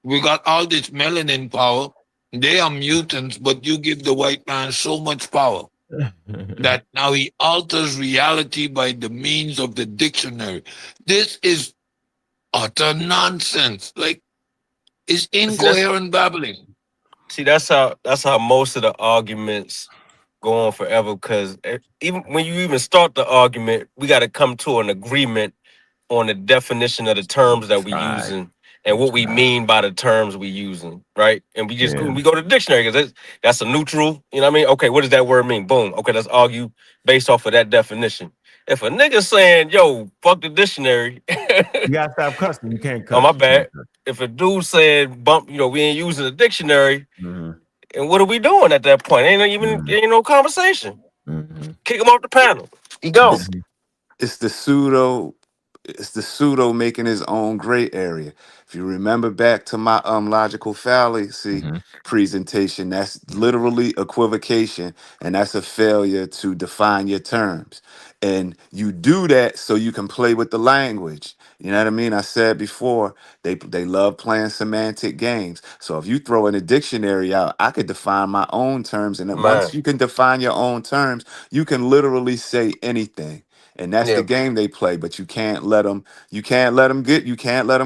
we got all this melanin power. They are mutants, but you give the white man so much power that now he alters reality by the means of the dictionary. This is utter nonsense. Like, it's incoherent babbling. See, that's how most of the arguments go on forever, because even when you even start the argument, we got to come to an agreement on the definition of the terms that we're using and what we mean by the terms we're using, right? And we just we go to the dictionary, because that's a neutral, you know what I mean? Okay, what does that word mean? Boom. Okay, let's argue based off of that definition. If a nigga saying, yo, fuck the dictionary. You gotta stop cussing. You can't cuss. Oh, my bad. If a dude said, we ain't using the dictionary, and what are we doing at that point? Ain't no conversation. Kick him off the panel. He gone. It's the pseudo it's the pseudo making his own gray area. If you remember back to my logical fallacy presentation, that's literally equivocation, and that's a failure to define your terms. And you do that so you can play with the language. You know what I mean? I said before, they love playing semantic games. So if you throw in a dictionary out, I could define my own terms. And then once Man. you can define your own terms, you can literally say anything. And that's the Yeah. game they play, but you can't let them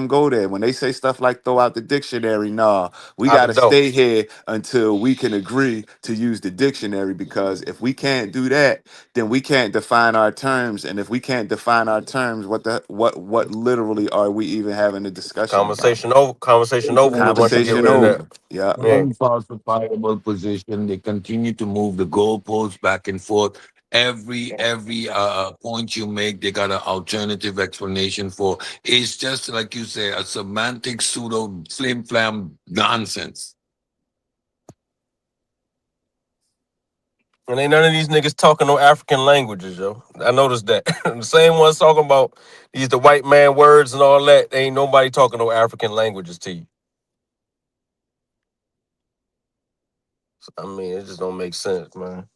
go there. When they say stuff like throw out the dictionary, nah, we Out got the to door. stay here until we can agree to use the dictionary, because if we can't do that, then we can't define our terms. And if we can't define our terms, what literally are we even having a discussion about? Conversation over. Conversation over with once you get Conversation rid of that. over. Yeah. Yeah. Unfalsifiable position. They continue to move the goalposts back and forth. Every point you make, they got an alternative explanation for. It's just like you say, a semantic pseudo flim flam nonsense. And ain't none of these niggas talking no African languages, yo. I noticed that. The same ones talking about the white man words and all that. Ain't nobody talking no African languages to you. I mean, it just don't make sense, man.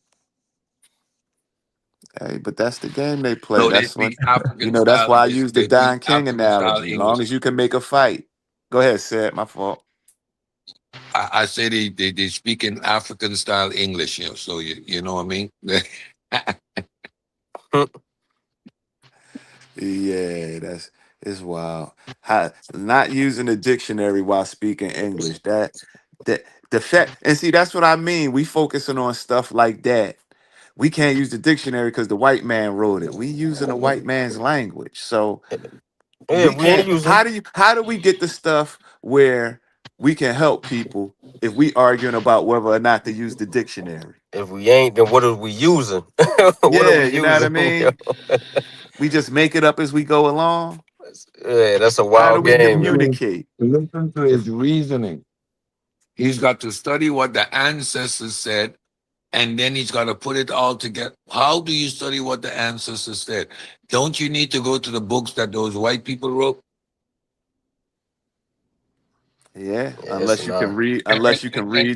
Hey, but that's the game they play. No, they That's what speak African that's style. why I use the They speak Don King African style analogy. As long English. as you can make a fight. Go ahead, Sid. My fault. I say they speak in African style English, so you know what I mean? Yeah, it's wild. Not using a dictionary while speaking English. That the fact, and see, that's what I mean. We focusing on stuff like that. We can't use the dictionary because the white man wrote it. We using the white man's language. So Yeah, we we ain't can't. using. How do we get the stuff where we can help people if we arguing about whether or not to use the dictionary? If we ain't, then what are we using? What are Yeah, we you know what I using? Yo? mean? We just make it up as we go along. Yeah, that's a How do wild we game, yo. communicate? Listen to his reasoning. He's got to study what the ancestors said, and then he's got to put it all together. How do you study what the ancestors said? Don't you need to go to the books that those white people wrote? Yeah, Yes, unless you can read,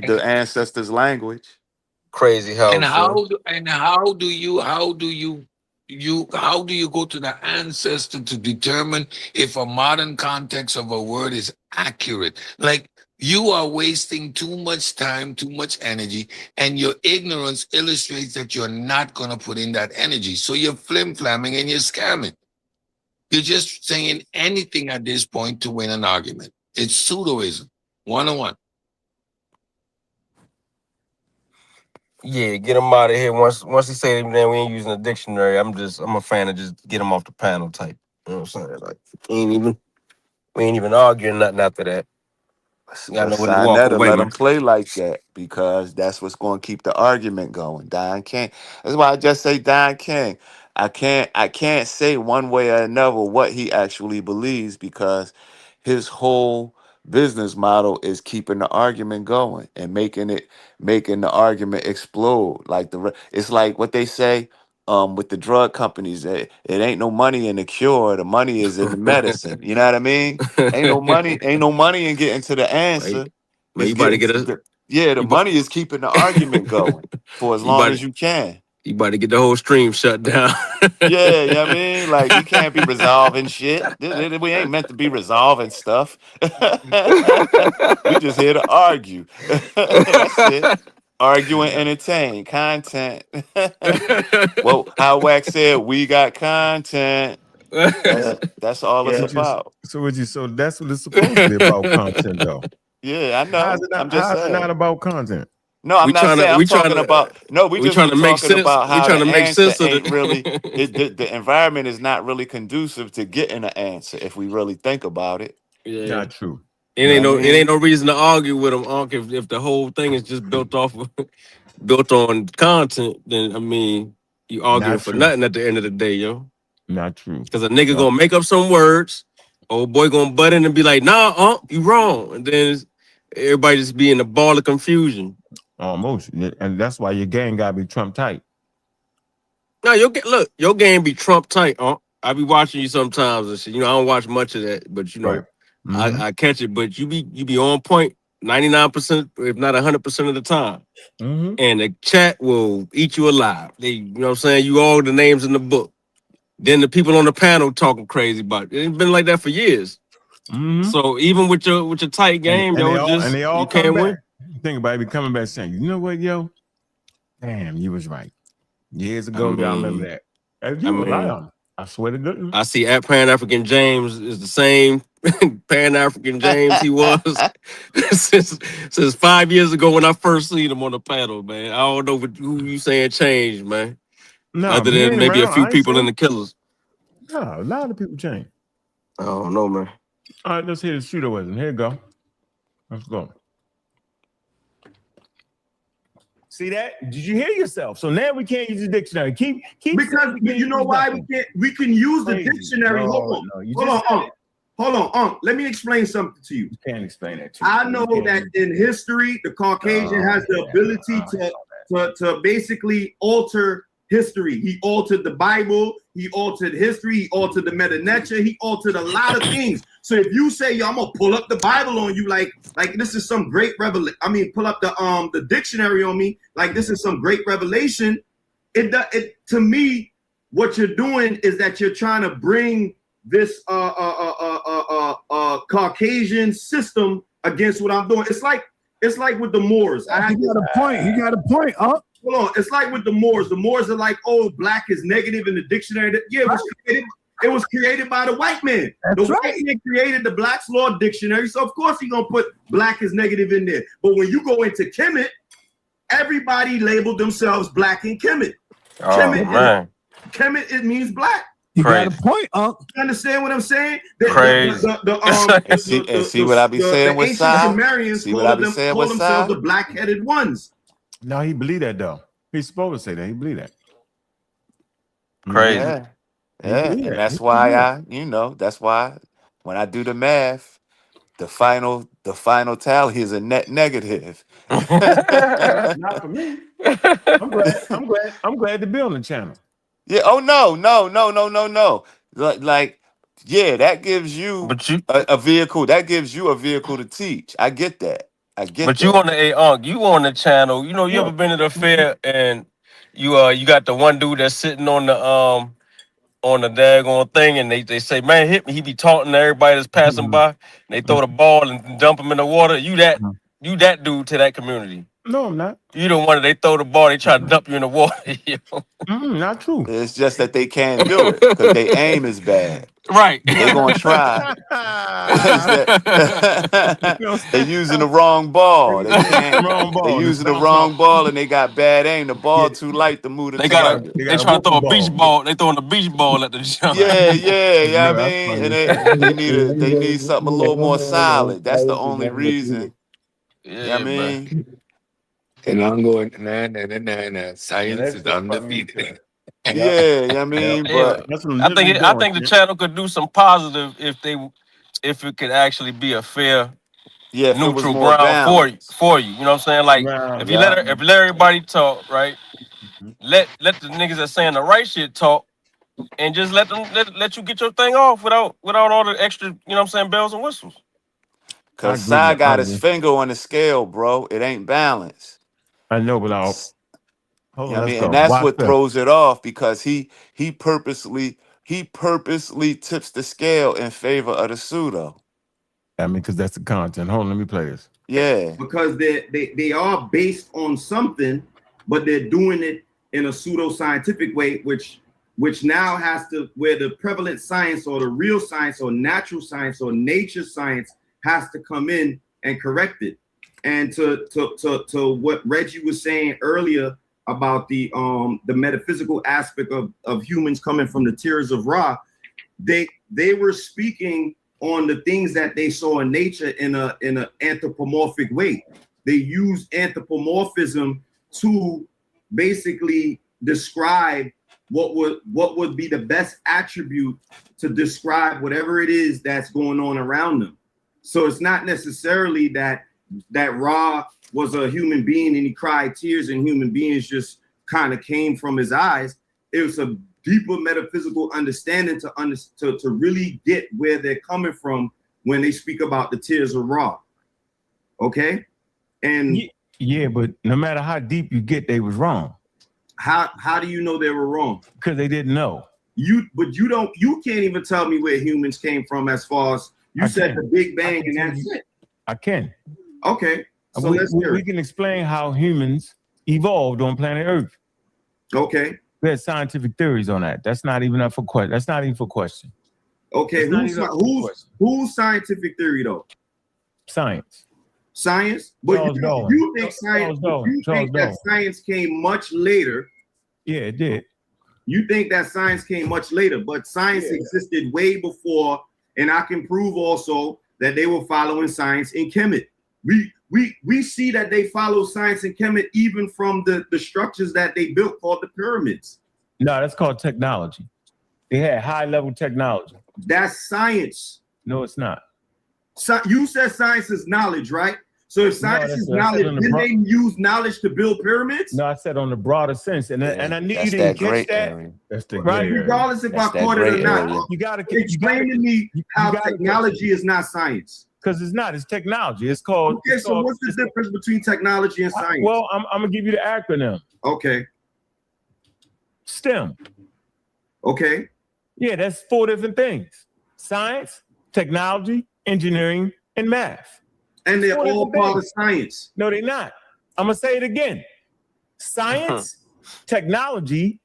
the ancestors' language. Crazy And house, yo. how do you go to the ancestor to determine if a modern context of a word is accurate? Like, you are wasting too much time, too much energy, and your ignorance illustrates that you're not going to put in that energy. So you're flim-flamming and you're scamming. You're just saying anything at this point to win an argument. It's pseudoism, 101. Yeah, get him out of here. Once he say that we ain't using a dictionary, I'm a fan of just get him off the panel type. You know what I'm saying? Like, we ain't even arguing nothing after that. You gotta But know when to walk Sinetta away, let man. them play like that because that's what's going to keep the argument going. Don King. That's why I just say Don King. I can't say one way or another what he actually believes because his whole business model is keeping the argument going and making the argument explode. Like it's like what they say with the drug companies. It ain't no money in the cure. The money is in the medicine. You know what I mean? Ain't no money in getting to the Right. answer. Man, It's you about to getting get the you, bu- money is keeping the argument going for as you long about as you can. you about to get the whole stream shut down. Yeah, you know what I mean? Like we can't be resolving shit. We ain't meant to be resolving stuff. We just here to argue. That's it. Argue and entertain. Content. Well, how Wax said, we got content. That's all it's Yeah. about. So that's what it's supposed to be about, content though. Yeah, I How's know. it not? I'm just How's it not saying. about content? No, I'm we not trying saying. to I'm we trying talking to about. No, we we just trying was to make talking sense. about We how trying to the make answer sense of ain't really. the The environment is not really conducive to getting an answer if we really think about it. Yeah. Not true. You know what I It ain't mean? no reason to argue with them, Unc. If the whole thing is just built built on content, then I mean, you arguing Not for true. nothing at the end of the day, yo. Not true. Because a nigga No, gonna make up some words, old boy gonna butt in and be like, nah, Unc, you wrong. And then everybody just be in a ball of confusion. almost, and that's why your game gotta be Trump tight. No, your game be Trump tight, Unc. I be watching you sometimes and shit. You know, I don't watch much of that, but you know, Right. Mm-hmm. I catch it. But you be on point 99%, if not 100% of the time. Mm-hmm. And the chat will eat you alive. They, you know what I'm saying? You all the names in the book. Then the people on the panel talking crazy about it. It's been like that for years. Mm-hmm. So even with your tight game, and yo, they all you come can't back. win. Think about it, be coming back saying, you know what, yo? Damn, you was right. Years ago, y'all remember that. And you was right on it. I swear to goodness. I see at Pan-African James is the same Pan-African James he was since 5 years ago when I first seen him on the panel, man. I don't know who you saying changed, man. No, other he than ain't maybe around. a few I ain't people saying. in the Killers. No, a lot of people change. I don't know, man. All right, let's hear the shooter wisdom. Here you go. Let's go. See that? Did you hear yourself? So now we can't use the dictionary. Keep because you know why we can use the dictionary. No, Hold on. Let me explain something to you. You can't explain that to me. I know that in history, the Caucasian has the ability to basically alter history. He altered the Bible. He altered history. He altered the Meta Nature. He altered a lot of things. So if you say, yo, I'm gonna pull up the Bible on you, like this is some great revelation. I mean, pull up the dictionary on me, like this is some great revelation. It to me, what you're doing is that you're trying to bring this Caucasian system against what I'm doing. It's like with the Moors. He got a point. Huh? Hold on. It's like with the Moors. The Moors are like, oh, black is negative in the dictionary. Yeah, it was created by the white man. The white man created the Black's Law Dictionary, so of course he's gonna put black is negative in there. But when you go into Kemet, everybody labeled themselves black in Kemet. Kemet, it means black. You got a point, You understand what I'm saying? See what I be saying with Sai? Sumerians call themselves the black-headed ones. No, he believe that though. He's supposed to say that. He believe that. Crazy. Yeah. And that's why that's why when I do the math, the final tally is a net negative. Not for me. I'm glad to be on the channel. Yeah. Oh no. Like, yeah, that gives you a vehicle. That gives you a vehicle to teach. I get that. But you on the Ankh, you on the channel. You know, you ever been to the fair and you got the one dude that's sitting on the daggone thing and they say, man, hit me. He be taunting everybody that's passing by. And they throw the ball and dump him in the water. You that dude to that community. No, I'm not. You the one that they throw the ball, they try to dump you in the water. Not true. It's just that they can't do it because their aim is bad. Right. They're gonna try. They're using the wrong ball. They can't. They're using the wrong ball and they got bad aim. The ball too light to move the target. They try to throw a beach ball. They throwing a beach ball at the jump. Yeah. I mean, and they need something a little more solid. That's the only reason. Yeah, I mean. And I'm going, nah. Science is undefeated. Yeah, I mean, but I think the channel could do some positive if it could actually be a fair, neutral ground for you. You know what I'm saying? Like if you let everybody talk, right? Let the niggas that saying the right shit talk, and just let you get your thing off without all the extra, you know what I'm saying, bells and whistles. Cause Sai got his finger on the scale, bro. It ain't balanced. I know, but and that's what throws it off because he purposely tips the scale in favor of the pseudo. I mean, because that's the content. Hold on, let me play this. Yeah, because they are based on something, but they're doing it in a pseudo-scientific way, which now has to where the prevalent science or the real science or natural science or nature science has to come in and correct it. And to what Reggie was saying earlier about the metaphysical aspect of humans coming from the tears of Ra, they were speaking on the things that they saw in nature in an anthropomorphic way. They used anthropomorphism to basically describe what would be the best attribute to describe whatever it is that's going on around them. So it's not necessarily that Ra was a human being and he cried tears and human beings just kind of came from his eyes. It was a deeper metaphysical understanding to really get where they're coming from when they speak about the tears of Ra. Okay? And yeah, but no matter how deep you get, they was wrong. How do you know they were wrong? Because they didn't know. You can't even tell me where humans came from as far as you said the Big Bang and that's it. I can. Okay. So we can explain how humans evolved on planet Earth. Okay. We had scientific theories on that. That's not even up for question. That's not even for question. Okay. Who's scientific theory though? Science. Science? But you think science that science came much later. Yeah, it did. You think that science came much later, but science existed way before, and I can prove also that they were following science in Kemet. We see that they follow science in Kemet even from the structures that they built called the pyramids. No, that's called technology. They had high-level technology. That's science. No, it's not. So you said science is knowledge, right? So if science is knowledge, then they use knowledge to build pyramids? No, I said on the broader sense, and I knew you didn't catch that. Area. That's the right. Regardless if I caught it or not, you gotta explain to me how technology is not science. Because it's not. It's technology. It's called. Okay, so what's the difference between technology and science? Well, I'm gonna give you the acronym. Okay. STEM. Okay. Yeah, that's 4 different things: science, technology, engineering, and math. And they're all part of science. No, they're not. I'm gonna say it again: science, technology,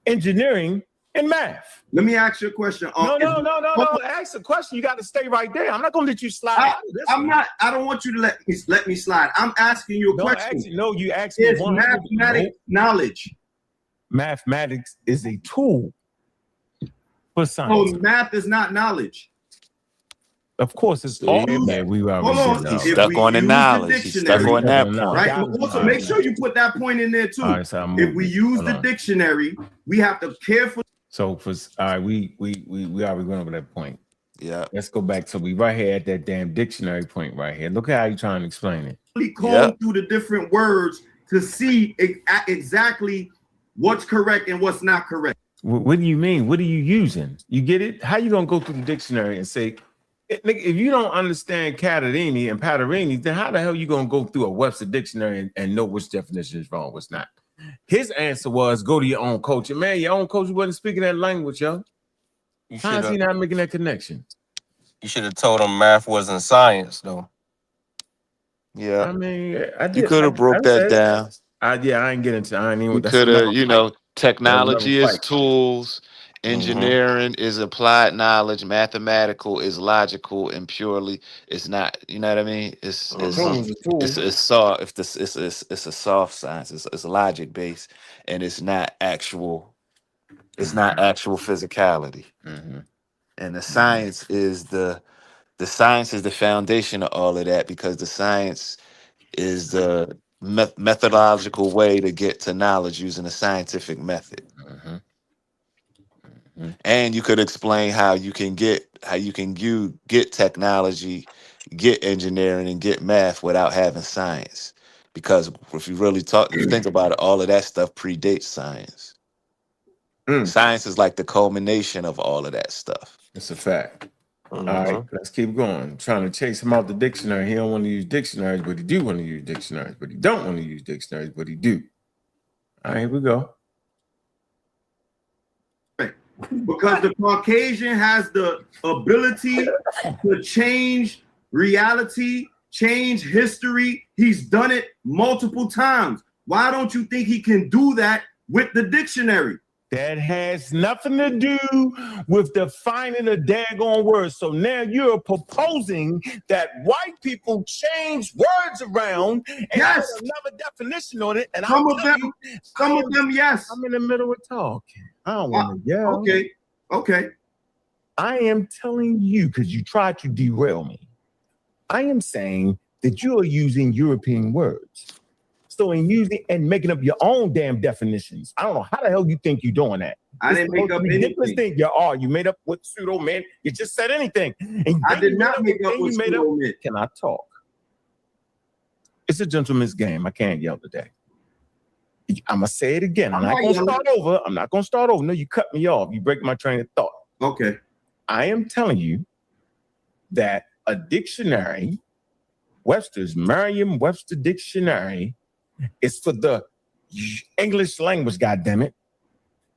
engineering, and math. Let me ask you a question. No. Ask a question. You got to stay right there. I'm not gonna let you slide. I don't want you to let me slide. I'm asking you a question. You asked me. Is mathematics knowledge? Mathematics is a tool for science. So math is not knowledge. Of course, it's all that we were stuck on the knowledge. He's stuck on that point. Right. Also, make sure you put that point in there too. All right, so if we use the dictionary, we have to carefully. So for we already went over that point. Yeah. Let's go back. So we right here at that damn dictionary point right here. Look at how you're trying to explain it. We comb through the different words to see exactly what's correct and what's not correct. What do you mean? What are you using? You get it? How you gonna go through the dictionary and say? If you don't understand Catarini and Patarini, then how the hell you gonna go through a Webster dictionary and know which definition is wrong, what's not? His answer was go to your own culture. Man, your own culture wasn't speaking that language, yo. How is he not making that connection? You should have told him math wasn't science, though. Yeah, I mean, you could have broke that down. I ain't get into. I ain't even. You could have, technology is tools. Engineering is applied knowledge. Mathematical is logical and purely. It's not. You know what I mean? It's soft. It's a soft science. It's logic based, and it's not actual. It's not actual physicality. And the science is the science is the foundation of all of that, because the science is the methodological way to get to knowledge using a scientific method. And you could explain how you can get technology, get engineering, and get math without having science. Because if you really think about it, all of that stuff predates science. Science is like the culmination of all of that stuff. It's a fact. All right, let's keep going. I'm trying to chase him out the dictionary. He don't want to use dictionaries, but he do want to use dictionaries. But he don't want to use dictionaries, but he do. All right, here we go. Because the Caucasian has the ability to change reality, change history. He's done it multiple times. Why don't you think he can do that with the dictionary? That has nothing to do with defining a daggone word. So now you're proposing that white people change words around and put another definition on it. And some of them, yes. I'm in the middle of talking. I don't want to yell. Okay. I am telling you, because you tried to derail me. I am saying that you are using European words. So in using and making up your own damn definitions. I don't know how the hell you think you're doing that. I didn't make up anything. You made up with pseudo man. You just said anything. And I did not make up with pseudo man. Can I talk? It's a gentleman's game. I can't yell today. I'm gonna say it again. I'm not gonna start over. I'm not gonna start over. No, you cut me off. You break my train of thought. Okay. I am telling you that a dictionary, Webster's Merriam-Webster dictionary, is for the English language. Goddammit.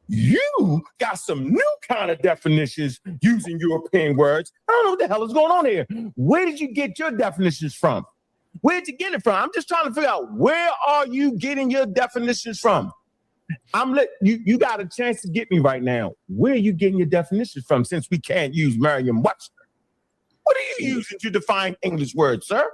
You got some new kind of definitions using European words. I don't know what the hell is going on here. Where did you get your definitions from? Where'd you get it from? I'm just trying to figure out, where are you getting your definitions from? You got a chance to get me right now. Where are you getting your definitions from, since we can't use Merriam-Webster? What are you using to define English words, sir?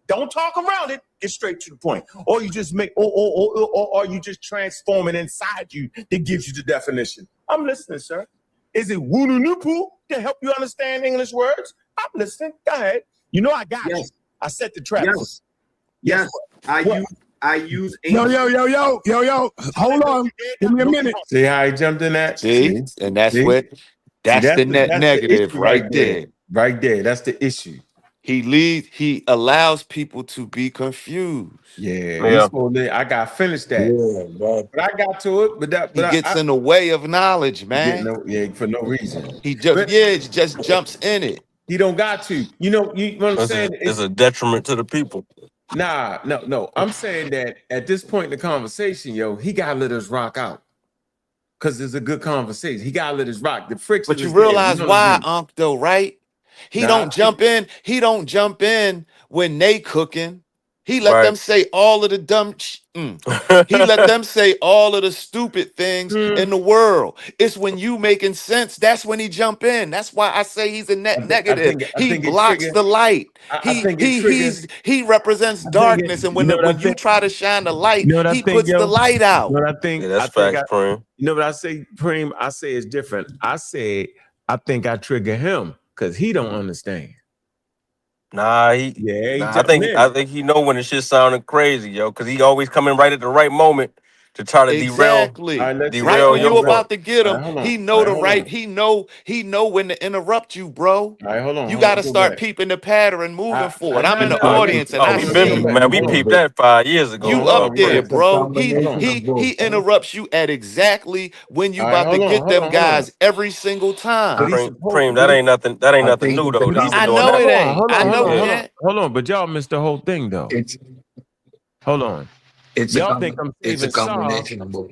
Don't talk around it. Get straight to the point. Or you just or you just transform it inside you that gives you the definition. I'm listening, sir. Is it woo-noo-noo-poo to help you understand English words? I'm listening. Go ahead. You know I got you. I set the trap. Yes. I use Yo. Hold on. Give me a minute. See how he jumped in that? See? And that's the net negative the right there. Right there. That's the issue. He allows people to be confused. Yeah. I got finished that. Yeah, but I got to it. But he gets in the way of knowledge, man. For no reason. He just jumps in it. He don't got to. You know what I'm saying? It's a detriment to the people. Nah, no. I'm saying that at this point in the conversation, he gotta let us rock out. Because it's a good conversation. He gotta let us rock. The friction. But you realize why, Ankh, though, right? He don't jump in. He don't jump in when they cooking. He let them say all of the dumb. He let them say all of the stupid things in the world. It's when you making sense. That's when he jump in. That's why I say he's a net negative. He blocks the light. He represents darkness. And when you try to shine the light, he puts the light out. You know what I think? That's facts, Preem. You know what I say, Preem? I say it's different. I think I trigger him because he don't understand. I think he know when the shit sounding crazy, because he always coming right at the right moment to try to derail right when you about to get him. He know He know when to interrupt you, bro. All right, hold on. You got to start peeping the pattern, moving forward. I'm in the audience, and I see. Man, we peeped that 5 years ago. You up there, bro? He interrupts you at exactly when you about to get them guys every single time. Preem, that ain't nothing. That ain't nothing new though. I know it ain't. I know it. Hold on, but y'all missed the whole thing though. Hold on. Y'all think I'm saving a combination of both.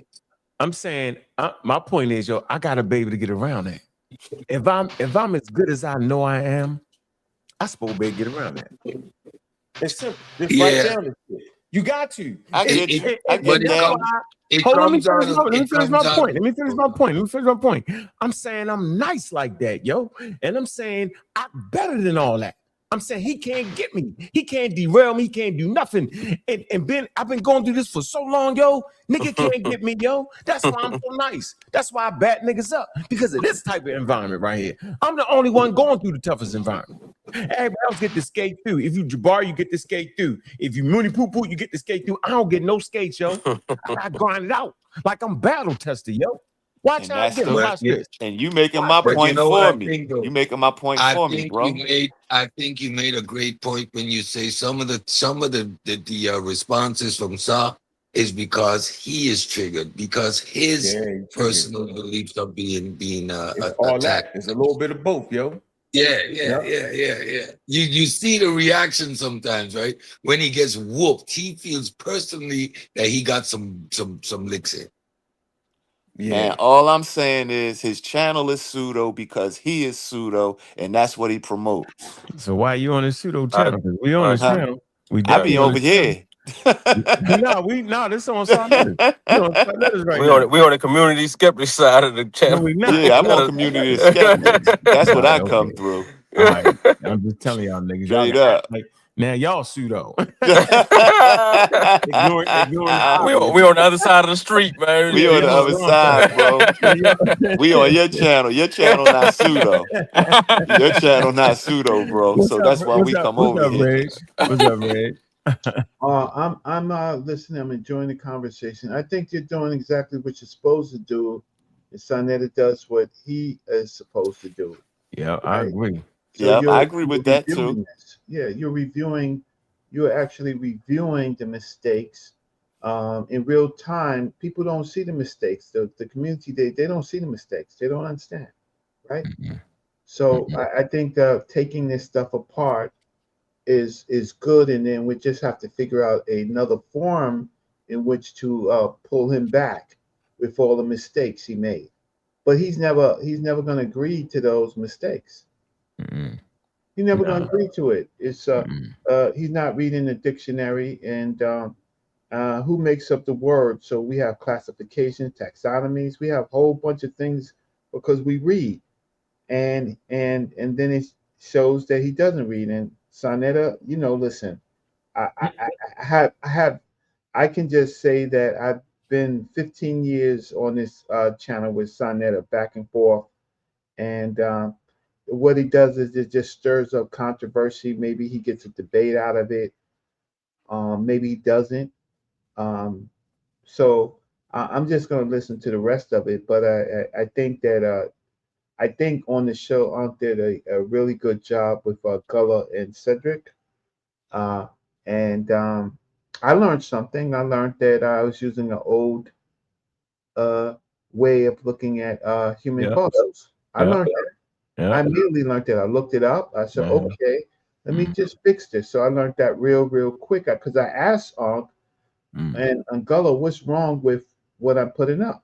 I'm saying my point is, I gotta be able to get around that. If I'm as good as I know I am, I supposed to be able to get around that. It's simple. Just write down this shit. You got to. I get you. Hold on, let me finish my point. I'm saying I'm nice like that, and I'm saying I'm better than all that. I'm saying he can't get me. He can't derail me. He can't do nothing. And Ben, I've been going through this for so long, Nigga can't get me, That's why I'm so nice. That's why I bat niggas up, because of this type of environment right here. I'm the only one going through the toughest environment. Everybody else get to skate through. If you Jabbar, you get to skate through. If you Mooney Poo Poo, you get to skate through. I don't get no skate, I grind it out like I'm battle tested, Watch how I get it. Watch this. And you making my point for me. You making my point for me, bro. I think you made a great point when you say some of the responses from Sa is because he is triggered, because his personal beliefs are being attacked. It's a little bit of both, Yeah. You see the reaction sometimes, right? When he gets whooped, he feels personally that he got some licks in. Yeah. And all I'm saying is his channel is pseudo because he is pseudo, and that's what he promotes. So why are you on his pseudo channel? We on his channel. I be over here. This on Side Letters. We on the community skeptic side of the channel. No, we not. Yeah, I'm on community skeptics. That's what I come through. All right. I'm just telling y'all niggas. Straight up. Now y'all pseudo. We on the other side of the street, man. We on the other side, bro. We on your channel. Your channel not pseudo. Your channel not pseudo, bro. So that's why we come over here. What's up, Reg? I'm listening. I'm enjoying the conversation. I think you're doing exactly what you're supposed to do. And Sonetta does what he is supposed to do. Yeah, right? I agree. So I agree with that too. You're actually reviewing the mistakes in real time, people don't see the mistakes. The community, they don't see the mistakes. They don't understand, right? So I think taking this stuff apart is good, and then we just have to figure out another forum in which to pull him back with all the mistakes he made. But he's never going to agree to those mistakes. He's never going to agree to it. It's he's not reading the dictionary, and who makes up the word? So we have classifications, taxonomies. We have a whole bunch of things because we read, and then it shows that he doesn't read. And Sonetta, listen, I can just say that I've been 15 years on this channel with Sonetta, back and forth, and what he does is it just stirs up controversy. Maybe he gets a debate out of it. Maybe he doesn't. So I'm just going to listen to the rest of it. But I think that I think on the show, Ankh did a really good job with Gullah and Cedric. And I learned something. I learned that I was using an old way of looking at human fossils. I learned that. I immediately learned that. I looked it up. I said, okay, let me just fix this. So I learned that real quick because I asked Ankh and Gullah, what's wrong with what I'm putting up?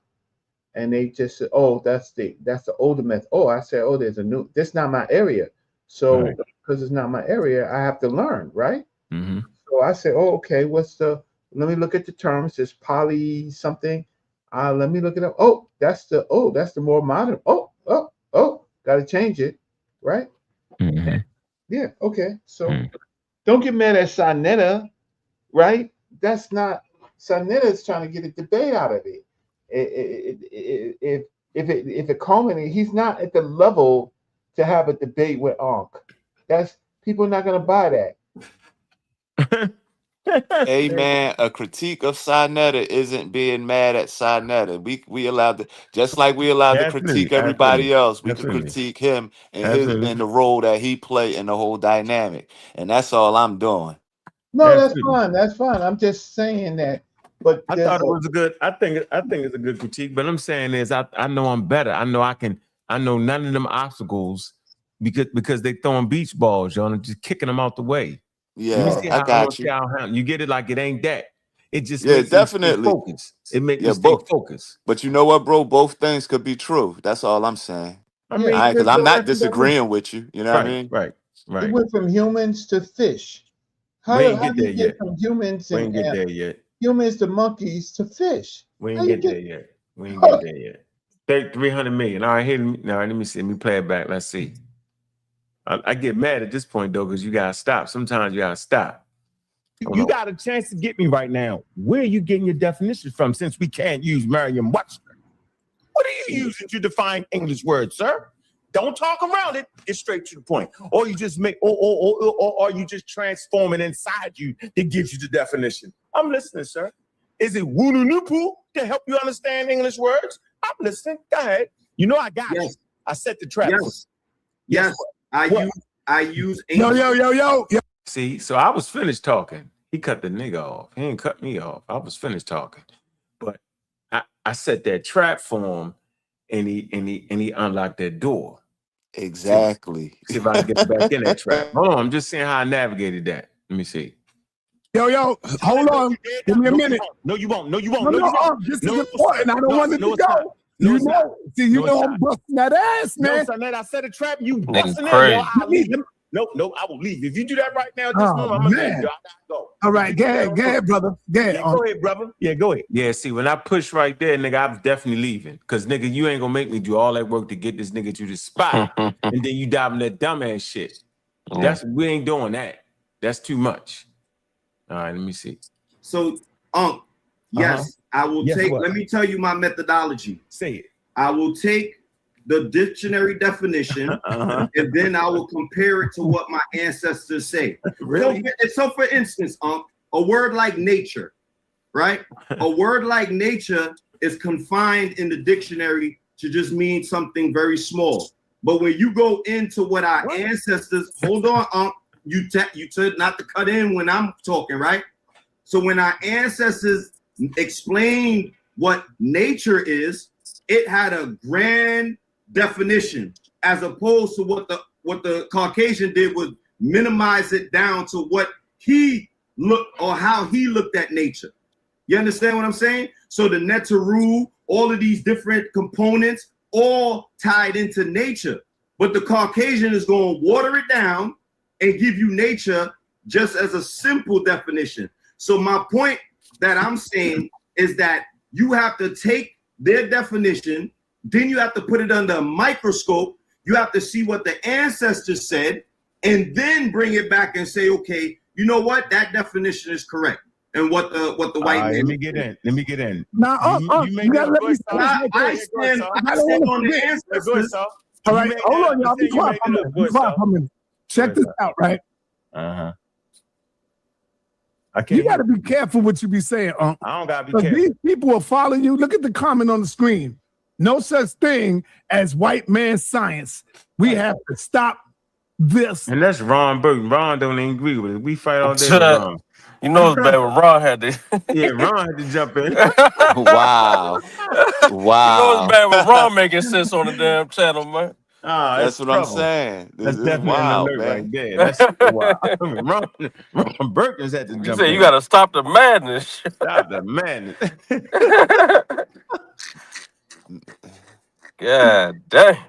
And they just said, oh, that's the older method. Oh, I said, oh, there's a new, this not my area. So because it's not my area, I have to learn, right? So I said, oh, okay, let me look at the terms. It's poly something. Let me look it up. Oh, that's the more modern. Oh, got to change it, right? Yeah, okay. So don't get mad at Sonetta, right? That's not, Sonetta is trying to get a debate out of it. If it culminates, he's not at the level to have a debate with Ankh. That's, people are not going to buy that. Hey man, a critique of Sonetta isn't being mad at Sonetta. We allowed to, just like we allowed to critique everybody else, we could critique him and the role that he played in the whole dynamic. And that's all I'm doing. No, that's fine. That's fine. I'm just saying that. But I thought it was a good, I think it's a good critique. But I'm saying is I know I'm better. I know none of them obstacles because they throwing beach balls, y'all, and just kicking them out the way. Yeah, I got you. You get it, like it ain't that. It just makes definitely focus. It makes you stay focused. But you know what, bro? Both things could be true. That's all I'm saying. I mean, because I'm not disagreeing with you. You know what I mean? Right. It went from humans to fish. We ain't get there yet. From humans we ain't get there yet. Humans to monkeys to fish. We ain't get there yet. We ain't get there yet. 300 million. All right, here. Now let me see. Let me play it back. Let's see. I get mad at this point though, because you gotta stop. Sometimes you gotta stop. You got a chance to get me right now. Where are you getting your definitions from? Since we can't use Merriam-Webster, what are you using to define English words, sir? Don't talk around it. Get straight to the point. Or you just make, or you just transform it inside you that gives you the definition. I'm listening, sir. Is it woo-noo-noo-poo to help you understand English words? I'm listening. Go ahead. You know I got you. I set the trap. Yes. I use Yo. See, so I was finished talking. He cut the nigga off. He ain't cut me off. I was finished talking. But I set that trap for him, and he unlocked that door. Exactly. See if I can get back in that trap. Hold on, I'm just seeing how I navigated that. Let me see. Yo, hold on. Give me a minute. No, you won't. This is important. I don't want it to go. You know I'm busting that ass, man. No, son, I set a trap. You busting it. No, I will leave. If you do that right now, I'm gonna leave. I gotta go. All right, go ahead, brother. Go ahead, brother. Yeah, go ahead. Yeah, see, when I push right there, nigga, I'm definitely leaving. Cause nigga, you ain't gonna make me do all that work to get this nigga to the spot, and then you dive in that dumbass shit. We ain't doing that. That's too much. All right, let me see. So, yes, I will take. Let me tell you my methodology. Say it. I will take the dictionary definition, and then I will compare it to what my ancestors say. Really? So for instance, a word like nature, right? A word like nature is confined in the dictionary to just mean something very small. But when you go into what our ancestors, hold on, you said not to cut in when I'm talking, right? So when our ancestors explained what nature is, it had a grand definition, as opposed to what the Caucasian did was minimize it down to what he looked or how he looked at nature. You understand what I'm saying? So the Neteru, all of these different components, all tied into nature. But the Caucasian is going to water it down and give you nature just as a simple definition. So my point that I'm saying is that you have to take their definition, then you have to put it under a microscope. You have to see what the ancestors said, and then bring it back and say, okay, you know what? That definition is correct. And what the white man. Let me get in. Now, you gotta let me I stand on the ancestors. All right, hold on, y'all. Be quiet for a minute. Check this out, right? You got to be careful what you be saying, Unc. I don't got to be careful. These people will follow you. Look at the comment on the screen. No such thing as white man science. We have to stop this. And that's Ron Burton. Ron don't even agree with it. We fight all day with Ron. You know it's bad when Ron had to. Yeah, Ron had to jump in. Wow. You know it's bad when Ron making sense on the damn channel, man. That's what I'm saying. That's definitely wild, an alert man. right there. That's wild. I mean, Ron Burton's had to jump in. You say you got to stop the madness. Stop the madness. God dang. Mr.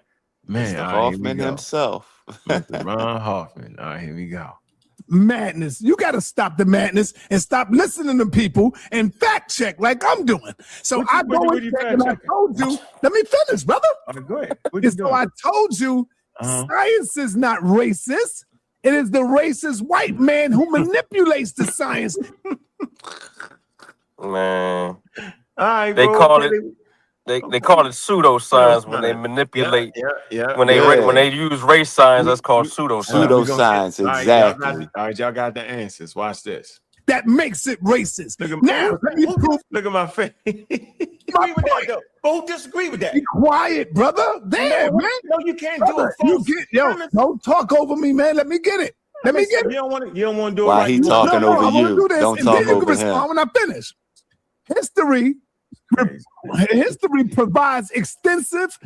Man, Hoffman himself. Mr. Ron Hoffman. All right, here we go. Madness. You got to stop the madness and stop listening to people and fact check like I'm doing. So I go and check and I told you, let me finish, brother. Go ahead. So I told you science is not racist. It is the racist white man who manipulates the science. Man. All right, they call it they call it pseudoscience when they manipulate. When they use race science, that's called pseudoscience. Pseudoscience, exactly. All right, y'all got the answers. Watch this. That makes it racist. Look at my face. My point. Who disagree with that? Be quiet, brother. There, man. No, you can't do it. Don't talk over me, man. Let me get it. Let me get it. You don't want to do it. Why he talking over you? Do this, don't and talk then you over can respond him. when I finish. History provides extensive,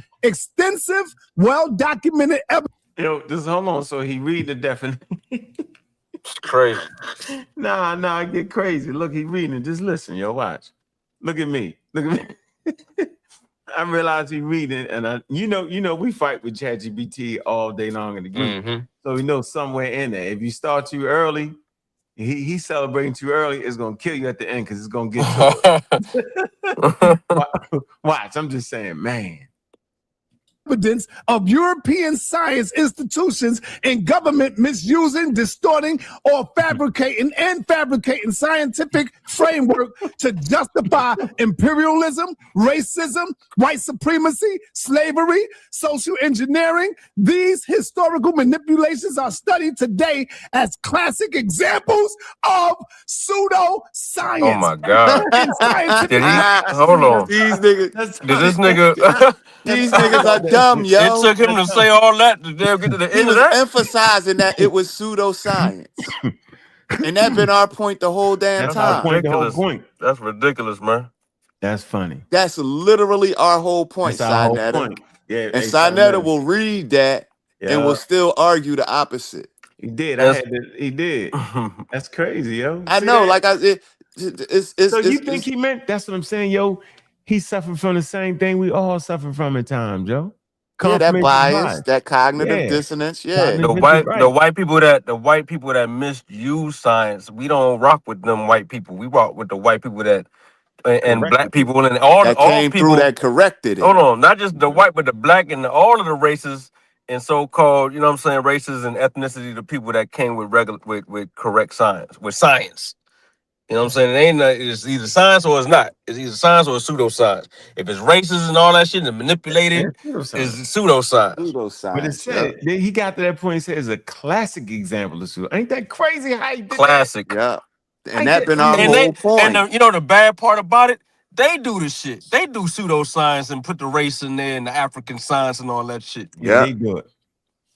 well-documented evidence. Hold on. So he read the definition. It's crazy. Nah, I get crazy. Look, he reading it. Just listen, watch. Look at me. I realize he reading, and you know, we fight with ChatGPT all day long in the group. So we know somewhere in there. If you start too early, he's celebrating too early, it's gonna kill you at the end because it's gonna get to it. Watch, I'm just saying, man. Evidence of European science institutions and government misusing, distorting, or fabricating scientific framework to justify imperialism, racism, white supremacy, slavery, social engineering. These historical manipulations are studied today as classic examples of pseudoscience. Oh my God. Hold on. These niggas. These niggas are dumb, yo. It took him to say all that to get to the end of that. Emphasizing that it was pseudoscience. And that's been our point the whole damn time. That's ridiculous, man. That's funny. That's literally our whole point, Sinetta. Yeah, and Sinetta will read that and will still argue the opposite. He did. He did. That's crazy, yo. I know. That? So you think he meant? That's what I'm saying, yo. He suffered from the same thing we all suffer from at times, yo. Yeah, that bias, that cognitive dissonance. Yeah, the white people that misuse science, we don't rock with them white people. We rock with the white people that and black people and all people that corrected it. Hold on, not just the white, but the black and all of the races and so-called, you know what I'm saying, races and ethnicity, the people that came with correct science, with science. You know what I'm saying? It's either science or it's not. It's either science or it's pseudoscience. If it's racist and all that shit and manipulated, it's pseudoscience. But it said, he got to that point and said it's a classic example of pseudoscience. Ain't that crazy how he did classic. That? Yeah. And that's been our whole point. And you know the bad part about it? They do the shit. They do pseudoscience and put the race in there and the African science and all that shit. Yeah, they do it.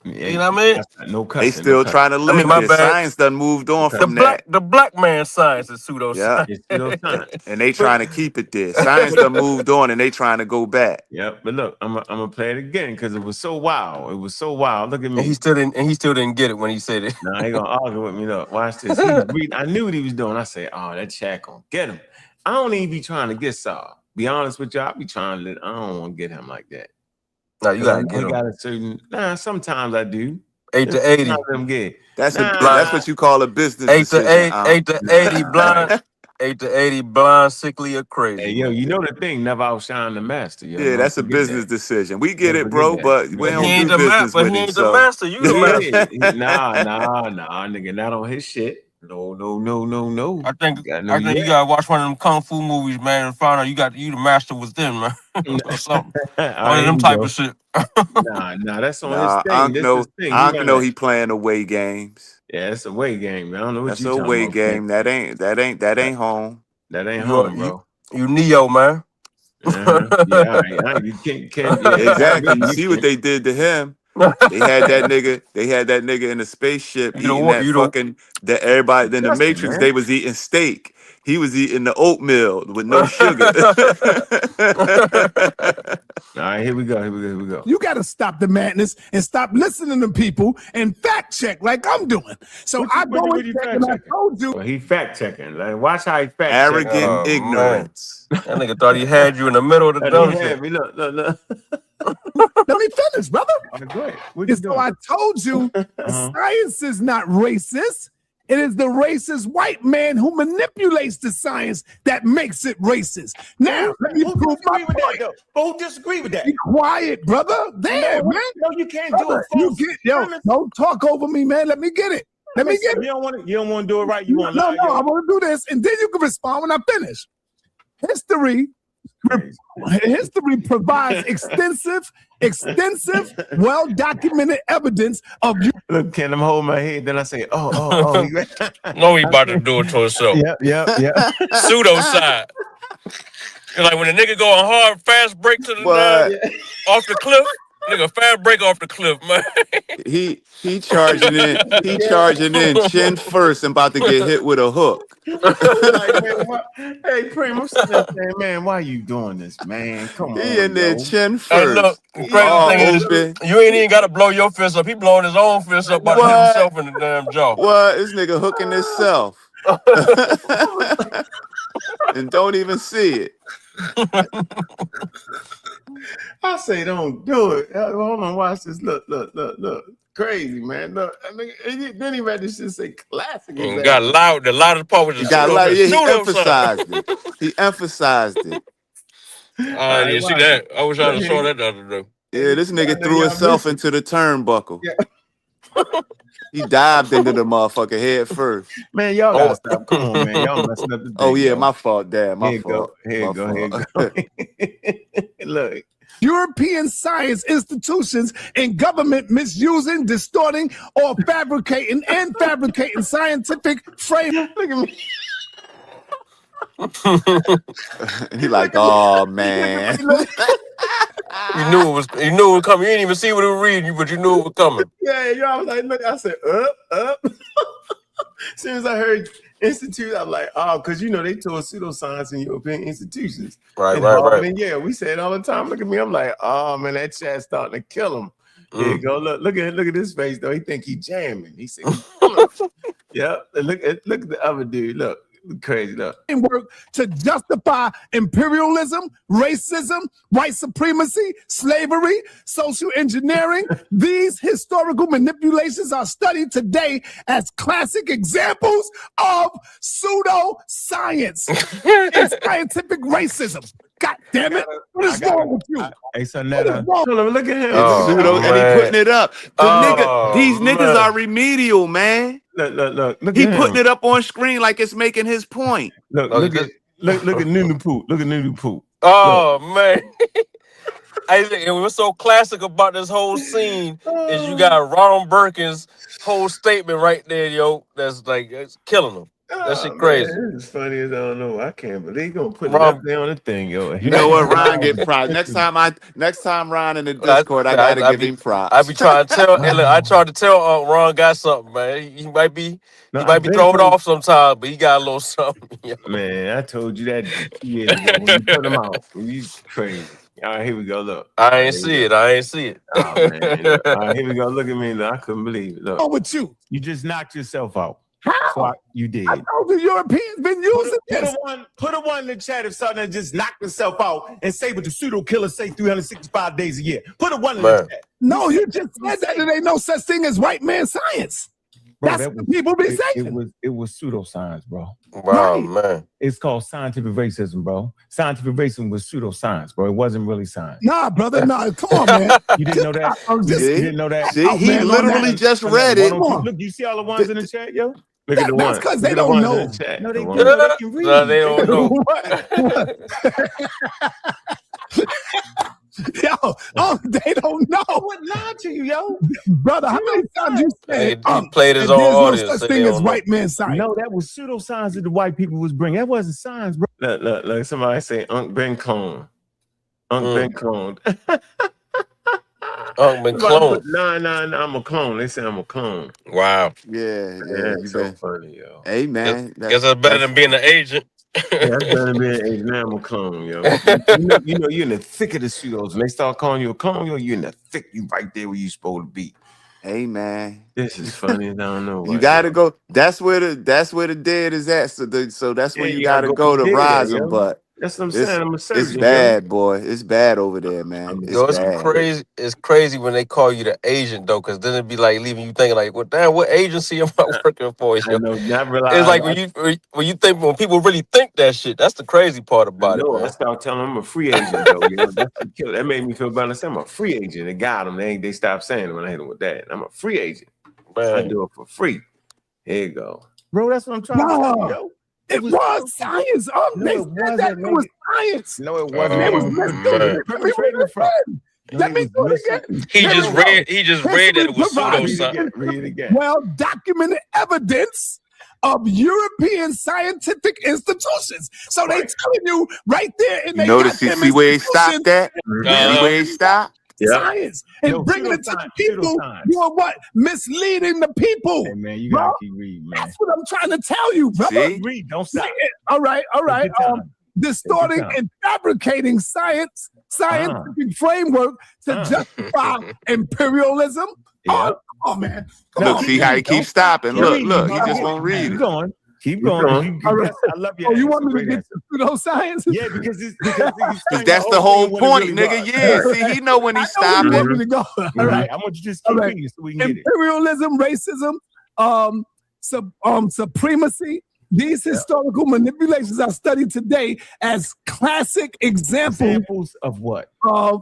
You know what I mean? No cussing. They still trying to live my this. bad. Science done moved on from that. The black man science is pseudoscience. It's pseudoscience. And they trying to keep it there. Science done moved on and they trying to go back. Yep, but look, I'm gonna play it again because it was so wild. It was so wild. Look at me. And he still didn't get it when he said it. Nah, he gonna argue with me. Look, watch this. I knew what he was doing. I said, "Oh, that chat gonna get him." I don't even be trying to get Saul. Be honest with y'all, I be trying to. I don't want to get him like that. No, you gotta get him. Got a certain. Nah, sometimes I do. 8 to 80. That's what you call a business. 8 to 80 blind. 8 to 80 blind, sickly, or crazy. Hey, yo, you know the thing, never outshine the master. Yo. Yeah, that's a business decision. We get it, bro, but we don't do business with him. He ain't the master. You the master. Nah, nigga, not on his shit. No. I think you gotta watch one of them kung fu movies, man, and find out you the master within, man, or something. One of them type of shit. nah, that's on his thing. I know he playing away games. Yeah, it's a away game. I don't know what that's you talking about. That's a away game. That ain't home. That ain't home, bro. You Neo, man. Yeah, all right. You can't exactly. You see what they did to him. They had that nigga in a spaceship eating that everybody in the Matrix, man. They was eating steak. He was eating the oatmeal with no sugar. All right, here we go. You got to stop the madness and stop listening to people and fact check like I'm doing. So I go and check and I told you. Well, he fact checking. Like, watch how he fact arrogant ignorance. Man. That nigga thought he had you in the middle of the dumb shit. Look. Let me finish, brother. Go ahead. So I told you science is not racist. It is the racist white man who manipulates the science that makes it racist. Now, let me prove my point. Who disagree with that? Be quiet, brother. There, man. No, you can't do it. Don't talk over me, man. Let me get it. Let me get it. You don't want to do it right. You want No, I want to do this, and then you can respond when I finish. History provides extensive, well-documented evidence of you. Look, Ken, I'm holding my head. Then I say, oh. No, he about to do it to himself. Yeah. Pseudoscience. Like when a nigga go on hard fast break to the off the cliff. Nigga, fast break off the cliff, man. He charging in chin first and about to get hit with a hook. Hey, Prim, I'm sitting there saying, man, why you doing this, man? Come on. He in there chin first. Look, the crazy thing is, you ain't even got to blow your fist up. He blowing his own fist up by himself in the damn jaw. What? This nigga hooking himself. And don't even see it. I say don't do it. Hold on, watch this. Look. Crazy, man. Look, then he read this shit say classic. He got loud. The loudest part was just he emphasized it. He emphasized it. You see that? I wish I saw that the other day. Yeah, this nigga threw himself into the turnbuckle. Yeah. He dived into the motherfucker head first. Man, y'all gotta stop. Come on, man. Y'all messing up the day, yeah, my fault, Dad. My fault. Here you go. Look. European science institutions and government misusing, distorting, or fabricating scientific frame. Look at me. He like, oh man. You knew it was coming. You didn't even see what it was reading, but you knew it was coming. Yeah, y'all was like, look, I said, up. As soon as I heard institute, I'm like, because they taught pseudoscience in European institutions. Right. And yeah, we say it all the time. Look at me. I'm like, oh man, that chat's starting to kill him. Here you go. Look at his face though. He think he jamming. He said, yeah. Look at the other dude. Look. Crazy though. Work to justify imperialism, racism, white supremacy, slavery, social engineering. These historical manipulations are studied today as classic examples of pseudoscience and scientific racism. God damn it! What is wrong with you? Hey, son, look at him. And he putting it up. These niggas are remedial, man. Look. He putting it up on screen like it's making his point. Look at Nunu Poop. Look at Nunu Poop. Oh man. I think it was so classic about this whole scene is you got Ronald Birkin's whole statement right there, yo. That's like it's killing him. That shit crazy. Man, it's funny as I don't know. I can't believe gonna put it Ron, up there on the thing, yo. You know what, Ron get props. Next time Ron in the Discord, I gotta give him props. I be trying to tell. Hey, look, I tried to tell Ron got something, man. He might be thrown off sometimes, but he got a little something. Yo. Man, I told you that years ago when you put him out. You crazy. All right, here we go. Look, I ain't see it. Oh man. Look. All right, here we go. Look at me. Look, I couldn't believe it. Look. Oh, with you. You just knocked yourself out. How? You did. I know the Europeans been using this. Put a one in the chat if something that just knocked himself out and say what the pseudo killers say 365 days a year. Put a one in the chat. No, you just said that there ain't no such thing as white man science. Bro, that's what people be saying. It was pseudoscience, bro. Wow, man. It's called scientific racism, bro. Scientific racism was pseudoscience, bro. It wasn't really science. Nah, brother, nah. Come on, man. You didn't know that? You didn't know that? See, he literally just read it. Look, you see all the ones in the chat, yo? Look at the ones. That's because they don't know. No, they do. They can read. No, they don't know. Yo, they don't know. What lied to you, yo? Brother, how many times you said he played his own audience? There's no such thing as white man science. No, that was pseudoscience that the white people was bringing. That wasn't science, bro. Look, somebody say Unc been cloned. Been cloned. Been cloned. No, I'm a clone. They say I'm a clone. Wow. Yeah, it's so funny, yo. Hey, man. Guess that's better than being an agent. That's better than being an agent. I'm a clone, yo. You know, you're in the thick of the pseudos. When they start calling you a clone, yo, you're in the thick. You right there where you supposed to be. Hey, man. This is funny. I don't know. You gotta go. That's where the dead is at. So that's where you gotta go to rise them. But that's what I'm saying. I'm a surgeon. It's bad, boy. It's bad over there, man. It's crazy. It's crazy when they call you the agent, though, because then it'd be like leaving you thinking like, well, damn, what agency am I working for? I know, it's like when people really think that shit. That's the crazy part about it. Man. I started telling them I'm a free agent, though. You know, that's the killer. That made me feel better. I said I'm a free agent. They got them. They stopped saying it when I hit them with that. I'm a free agent. Man. I do it for free. Here you go, bro. That's what I'm trying to tell you, yo. It was science. They said that it was science. No, it wasn't. It was Let me do it again. He just read that it was pseudoscience. Read it again. Well, documented evidence of European scientific institutions. So they telling you right there in the see where he stopped at? See where he stopped? Science and bringing it to the people doing what? Misleading the people. Hey man, you gotta keep reading, man. That's what I'm trying to tell you, brother. See? Read, don't stop. All right. Distorting and fabricating scientific framework to justify imperialism. Yeah. Oh man. Look, see how he keeps stopping. Look, he just won't read it. Keep going. All right. I love you. You want me to get to pseudoscience? Yeah, because that's the whole point, nigga. Yeah, see, he know when he's stopping. All right, I want you to just keep reading so we can get it. Imperialism, racism, supremacy. These historical manipulations are studied today as classic examples of what? Of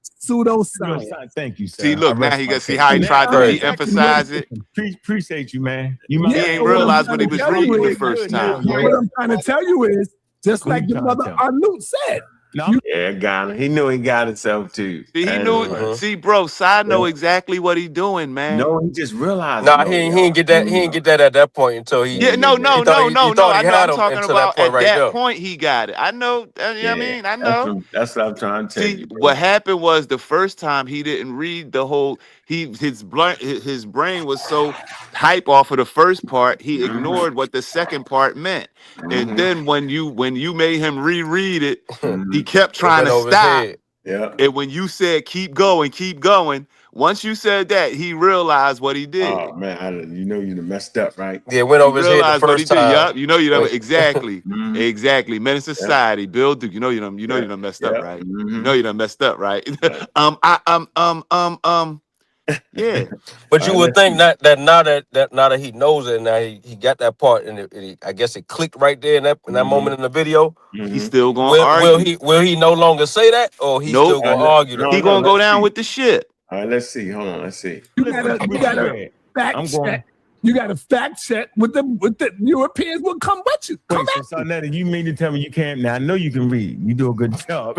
pseudoscience. Thank you, sir. See, look, now he got see how he tried to re-emphasize it. Appreciate you, man. He ain't realized what he was reading the first time. What I'm trying to tell you is, just like the brother NOOT said. Yeah, got him. He knew he got himself too. See, he knew. See, bro, I know exactly what he doing, man. No, he just realized. Nah, he ain't get that. He ain't get that at that point until he. Yeah, no. I know. I'm talking about at that point he got it. I know. I mean, I know. That's what I'm trying to tell you. What happened was the first time he didn't read the whole. His brain was so hype off of the first part, he ignored what the second part meant. And then when you made him reread it, he kept trying to stop. Yeah. And when you said keep going, once you said that, he realized what he did. Oh man, you messed up, right? Yeah, went over his head the first time. Yep, you know exactly. Exactly. Men in Society, Bill Duke, you done messed up, right? You know you done messed up, right? Yeah, but you would think that now that he knows it, now he got that part, and I guess it clicked right there in that moment in the video. He's still gonna argue. Will he no longer say that, or he's still gonna argue? He gonna go down with the shit. All right, let's see. Hold on, let's see. You gotta fact check. You got to fact check with the Europeans will come with you. Wait, so Sonetta, you mean to tell me you can't? Now I know you can read. You do a good job.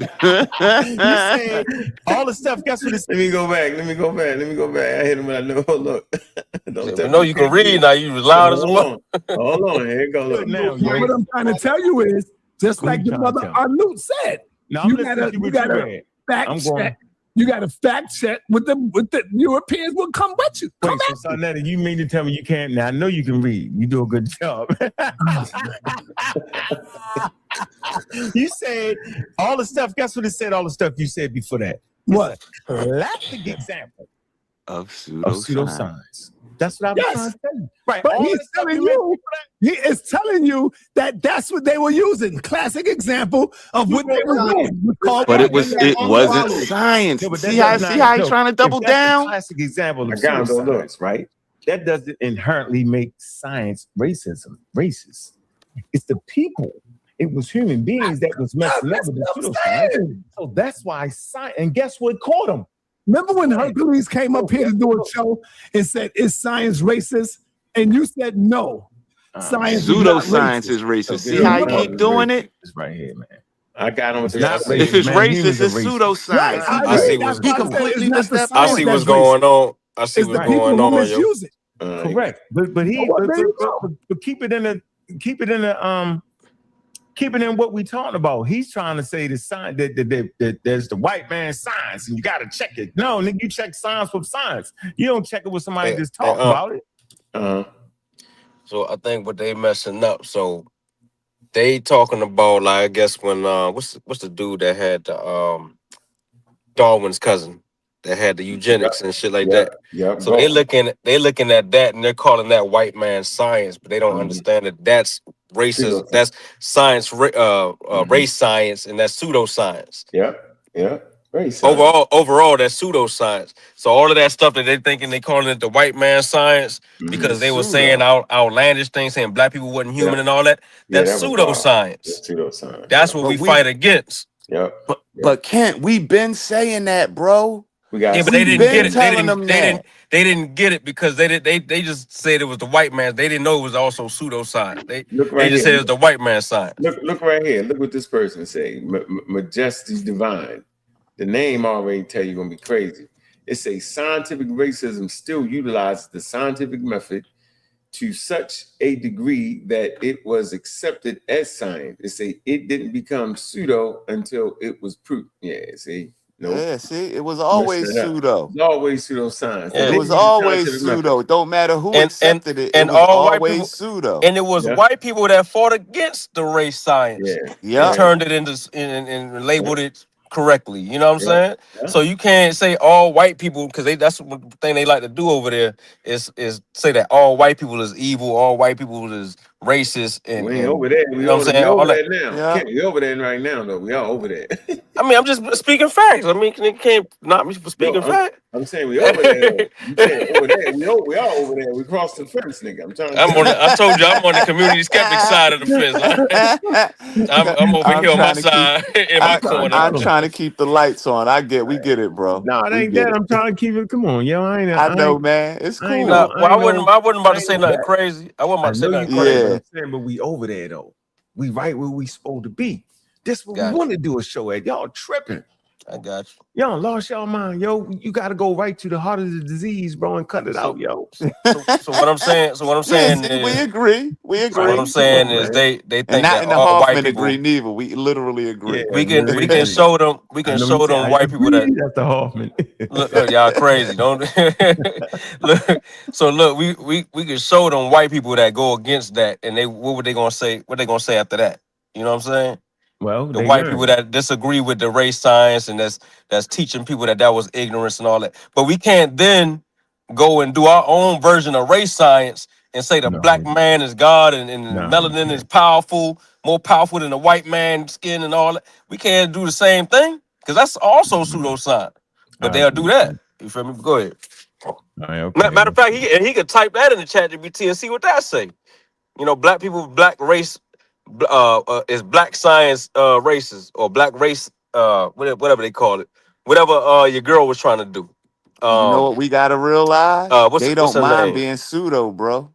You said all the stuff. Guess what? Let me go back. I hit him and I know. Oh, look. Don't tell me you can read now. You was loud as a mother. Hold on. Here it goes. Now, what I'm trying to tell you is, just like your mother Newt said, you gotta fact check. You got to fact check with the Europeans will come with you. Wait, so Sonetta, you mean to tell me you can't? Now I know you can read. You do a good job. You said all the stuff. Guess what it said? All the stuff you said before that. What? Classic example of pseudoscience. That's what I was trying to tell you. Right. But he is telling you that that's what they were using. Classic example of what they were doing. But it wasn't science. See how he's trying to double down? Classic example of pseudoscience, right? That doesn't inherently make science racist. It's the people. It was human beings that was messing up with the pseudoscience. So that's why science. And guess what caught them? Remember when Hercules came up here to do a show and said, "Is science racist?" And you said, "No, science pseudoscience is racist." See how you keep doing it? It's right here, man. I got him. If it's racist, it's pseudoscience. I see what's going on. I see what's going on, yo. Correct, but keep it in what we talking about. He's trying to say the science that there's the white man science, and you got to check it. No, nigga, you check science with science. You don't check it with somebody just talk about it. So I think what they messing up. So they talking about, like, I guess when what's the dude that had the Darwin's cousin that had the eugenics and shit like that. Yeah. So they looking at that and they're calling that white man science, but they don't understand that that's racist. That's science, race science, and that's pseudoscience. Yeah. Race science. Overall, that's pseudoscience. So all of that stuff that they thinking they calling it the white man science because they were saying outlandish things, saying black people wasn't human and all that. That's pseudoscience. That's what we fight against. But Kent, we've been saying that, bro. But they didn't get it. They didn't get it because they just said it was the white man. They didn't know it was also pseudoscience. They just said it was the white man science. Look right here. Look what this person say. Majesty Divine. The name already tell you gonna be crazy. It says scientific racism still utilizes the scientific method to such a degree that it was accepted as science. It say it didn't become pseudo until it was proved. Yeah, see. Nope. Yeah, see, it was always pseudo. It was always pseudoscience. It was always pseudo. It don't matter who accepted it. It was always pseudo. And it was white people that fought against the race science. Yeah. Turned it into and labeled it correctly. You know what I'm saying? So you can't say all white people, because that's the thing they like to do over there is say that all white people is evil, all white people is racist. And we ain't over there. We over there now. Yeah. We over there right now, though. We are over there. I mean, I'm just speaking facts. I mean, they can't not me for speaking facts. I'm saying we over there. You saying over there. We are over there. We crossed the fence, nigga. I told you I'm on the community skeptic side of the fence. I'm over here on my side in my corner. I'm trying to keep the lights on. We get it, bro. No, it ain't that. I'm trying to keep it. Come on, yo. I know, man. It's cool. I wasn't about to say nothing crazy. I wasn't about to say nothing crazy. But we over there though. We right where we supposed to be. This what we want to do a show at. Y'all tripping. I got you. Y'all lost y'all mind, yo. You got to go right to the heart of the disease, bro, and cut it out, yo. So what I'm saying is we agree. So what I'm saying is they think and not that in the all Hoffman white people agree neither. We literally agree. Yeah, we can show them white people that that's the Hoffman. look, y'all crazy. Don't look. So look, we can show them white people that go against that, and what they gonna say? What they gonna say after that? You know what I'm saying? Well, the white people that disagree with the race science and that's teaching people that was ignorance and all that. But we can't then go and do our own version of race science and say the black man is God and melanin is powerful, more powerful than the white man's skin and all that. We can't do the same thing because that's also pseudoscience. But they'll do that. You feel me? Go ahead. Matter of fact, he could type that in the chat GPT and see what that say. You know, black people, black race. Is black science races or black race whatever they call it, whatever your girl was trying to do. You know what we gotta realize? They don't mind being pseudo, bro.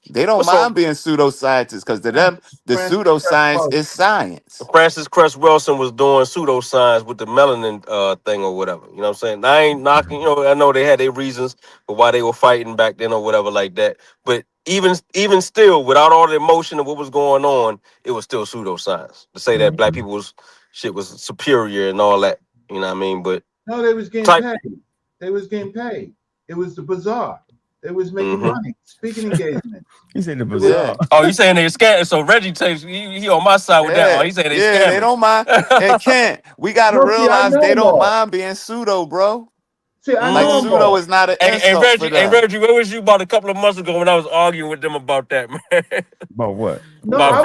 They don't mind being pseudoscientists because to them, the pseudoscience is science. Francis Cress Wilson was doing pseudoscience with the melanin thing or whatever. You know what I'm saying? I ain't knocking, I know they had their reasons for why they were fighting back then or whatever like that. But even still, without all the emotion of what was going on, it was still pseudoscience. To say that black people's shit was superior and all that. You know what I mean? But no, they was getting paid. They was getting paid. It was the bazaar. They was making money, speaking engagement. You said the bazaar. Oh, you saying they scamming? So Reggie takes he on my side with that. Oh, he saying they scamming. They don't mind. And Kent, we gotta realize they don't mind being pseudo, bro. See, I like pseudo is not an insult Reggie, for them. Reggie, where was you about a couple of months ago when I was arguing with them about that, man? About what? No, about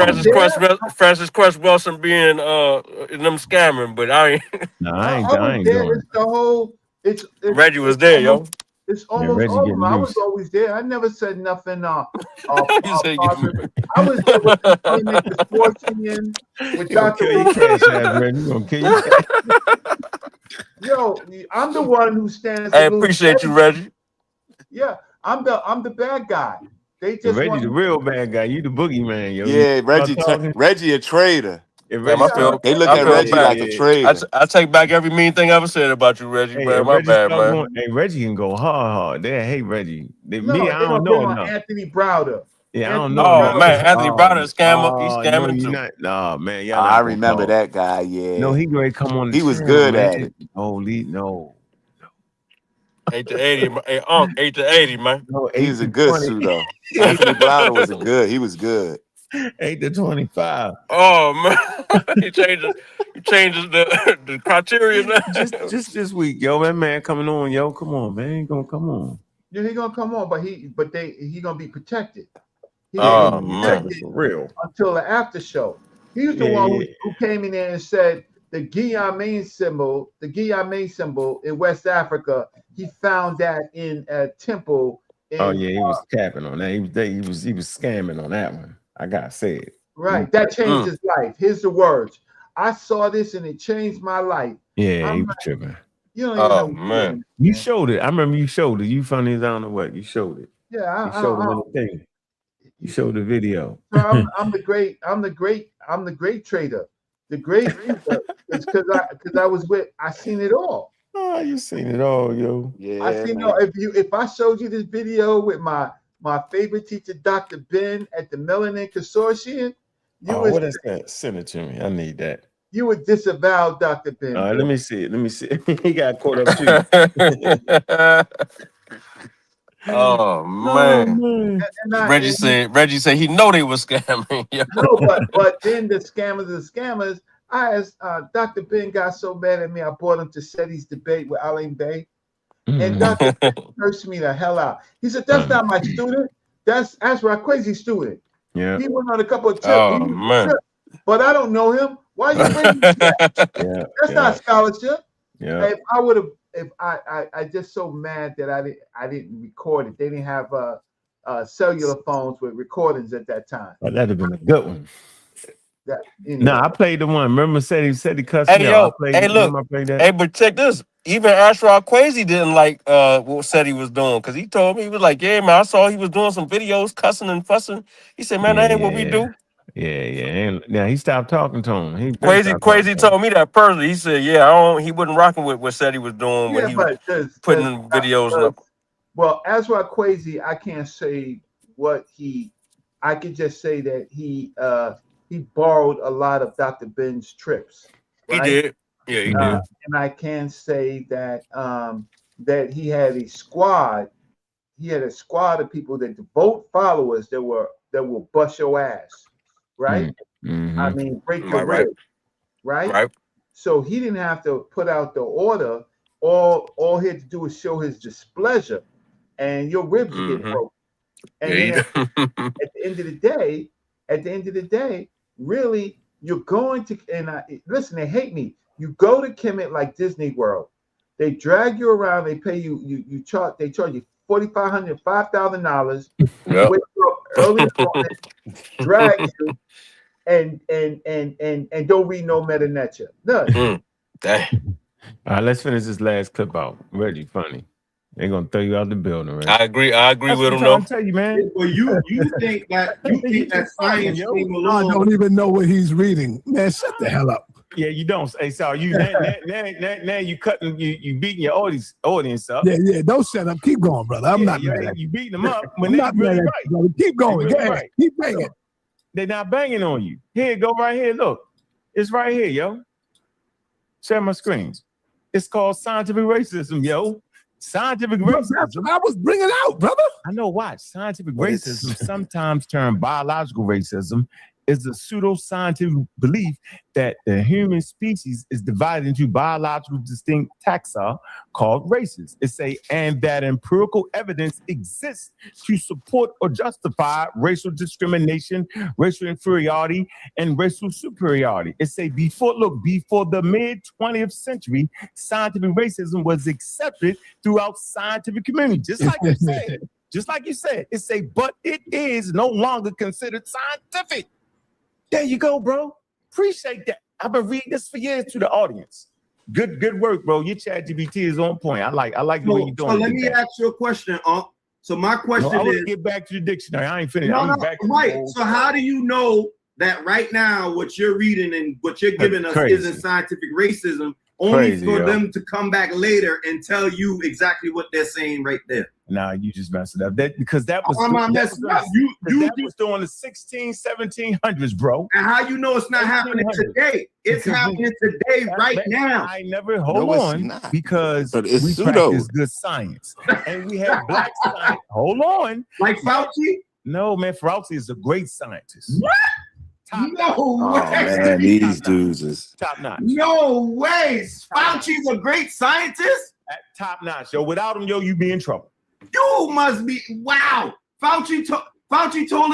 Francis Cress Wilson being them scamming, but I ain't. No, I ain't doing it's the whole. It's Reggie was there, yo. It's almost over. I was always there. I never said nothing. I was there with the sports union with Dr. Yo, I'm the one who stands. I appreciate you, Reggie. Yeah, I'm the bad guy. They just Reggie, the real bad guy. You the boogeyman, yo. Yeah, Reggie a traitor. They look at Reggie like a traitor. I take back every mean thing I ever said about you, Reggie. Hey, man, my bad, man. Hey, Reggie can go hard. They hate Reggie. I don't know enough. Anthony Browder. Yeah, I don't know. Oh man, Anthony Browder is scammer. He's scamming too. Nah, man. I remember that guy. Yeah. No, he great. Come on. He was good at it. Holy no. 8 to 80, hey, 8 to 80, man. No, he was a good pseudo. Anthony Browder was he was good. 8 to 25. Oh man, he changes the criteria now. Just this week, yo, that man coming on, yo. Come on, man, he gonna come on. Yeah, he gonna come on, but he gonna be protected. He man, for real. Until the after show. He's the one who came in there and said the Guillaume symbol in West Africa. He found that in a temple. He was capping on that. He was scamming on that one. I gotta say it. Right, that changed his life. Here's the words. I saw this and it changed my life. Yeah, he was tripping. You don't even know. Man, you showed it. I remember you showed it. You funny as I don't know what. You showed it. Yeah, you showed the thing. You showed the video. So I'm the great trader. The great trader is because I was with. I seen it all. Oh, you seen it all, yo. Yeah, I seen it all. If I showed you this video with my favorite teacher, Dr. Ben, at the Melanin Consortium, what is that? Send it to me. I need that. You would disavow Dr. Ben. All right, let me see it. He got caught up too. Oh man. Reggie said he know they was scamming. No, but then the scammers. I asked Dr. Ben got so mad at me, I brought him to SETI's debate with Alain Bey. And Dr. Ben cursed me the hell out. He said, that's not my student. That's my crazy student. Yeah. He went on a couple of trips. Oh, man. But I don't know him. Why you bringing that? That's not scholarship. Yeah. If I would have, I just so mad that I didn't record it. They didn't have cellular phones with recordings at that time. Oh, that'd have been a good one. No, I played the one. Remember, said he cussed me Yo, out. But check this. Even Ashraf Kwesi didn't like what said he was doing, because he told me, he was like, yeah, man, I saw he was doing some videos cussing and fussing. He said, man, that ain't what we do. Yeah. And now he stopped talking to him. Kwesi told me that personally. He said, yeah, he wasn't rocking with what said he was doing when he was putting videos up. Well, Ashraf Kwesi, I can't say what I could just say that he borrowed a lot of Dr. Ben's trips. Right? He did. Yeah, he did. And I can say that that he had a squad. He had a squad of people that devote followers that will bust your ass, right? Mm-hmm. I mean, break your rib, right? So he didn't have to put out the order. All he had to do was show his displeasure, and your ribs get broken. And then at the end of the day, really, you're going to, and listen, they hate me. You go to Kemet like Disney World. They drag you around. They pay you. They charge you $4,500, $5,000. Yep. Wake you up early morning, drag you, and don't read no meta nature. None. All right, let's finish this last clip out. Reggie, funny. They're gonna throw you out the building, right? I agree That's with what him I'm though. trying to tell you, man. Well, you think that science came I along. don't even know what he's reading. Man, shut the hell up. Yeah, you don't. Hey, so you now you cutting you beating your audience up. Yeah, don't shut up. Keep going, brother. I'm not mad at you beating them up when I'm they not really mad at right. you, brother. Keep going. Really Go ahead. right. Keep banging. They're not banging on you. Here, go right here. Look, it's right here, yo. Share my screen. It's called scientific racism, yo. Scientific racism. I was bringing out, brother. I know why. Scientific racism, sometimes termed biological racism, is a pseudoscientific belief that the human species is divided into biological distinct taxa called races. And that empirical evidence exists to support or justify racial discrimination, racial inferiority, and racial superiority. Before the mid-20th century, scientific racism was accepted throughout scientific community, just like you said. Just like you said, but it is no longer considered scientific. There you go, bro. Appreciate that. I've been reading this for years to the audience. Good work, bro. Your ChatGPT is on point. I like the way you're doing it. So let me ask you a question, Unc. So my question I want is, to get back to the dictionary. I ain't finished. Right. So how do you know that right now what you're reading and what you're giving us isn't scientific racism? Only for them to come back later and tell you exactly what they're saying right there. Nah, you just messed it up. Because that was during the 1700s, bro. And how you know it's not happening today? It's happening today, right now. I never hold on because we practice good science. And we have black science. Hold on. Like Fauci? No, man, Fauci is a great scientist. What? No way. Man, these dudes is top notch. No way. Fauci's a great scientist? At top notch, yo. Without him, yo, you be in trouble. You must be. Wow. Fauci told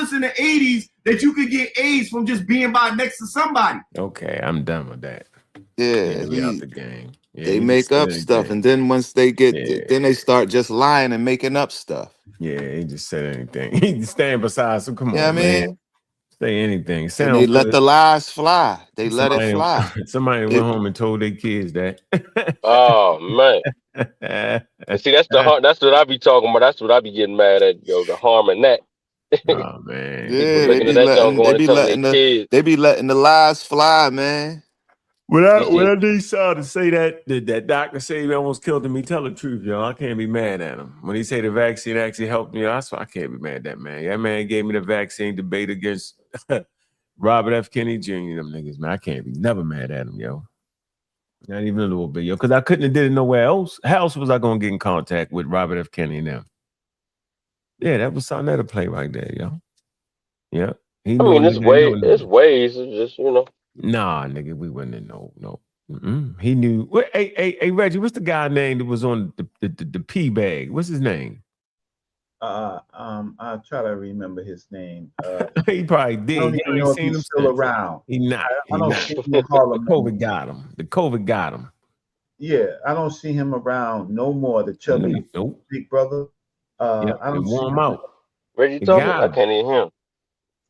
us in the 80s that you could get AIDS from just being by next to somebody. Okay, I'm done with that. Yeah, we out the game. Yeah, they make up stuff, and then once they get, then they start just lying and making up stuff. Yeah, he just said anything. He stand beside some. Come on, I mean, man. Say anything. And they let the lies fly. They let it fly. Somebody went home and told their kids that. Oh man! And see, that's what I be talking about. That's what I be getting mad at, yo. The harm in that. Oh man! Yeah, they be letting the lies fly, man. When I need Saul to say that doctor say he almost killed him, he tell the truth, yo. I can't be mad at him. When he say the vaccine actually helped me, I can't be mad at that man. That man gave me the vaccine debate against Robert F. Kennedy Jr. Them niggas, man. I can't be never mad at him, yo. Not even a little bit, yo. Because I couldn't have did it nowhere else. How else was I gonna get in contact with Robert F. Kennedy and them? Yeah, that was something that'll play right there, yo. Yeah. I mean, there's ways. It's just, Nah, nigga, we wasn't in no. He knew. Hey, Reggie, what's the guy name that was on the P bag? What's his name? I'll try to remember his name. He probably did. I don't even know if he's still around. He not. I don't see him Harlem. The COVID got him. Yeah, I don't see him around no more. The chubby big brother. I don't see him out. Reggie talking? I can't even hear him.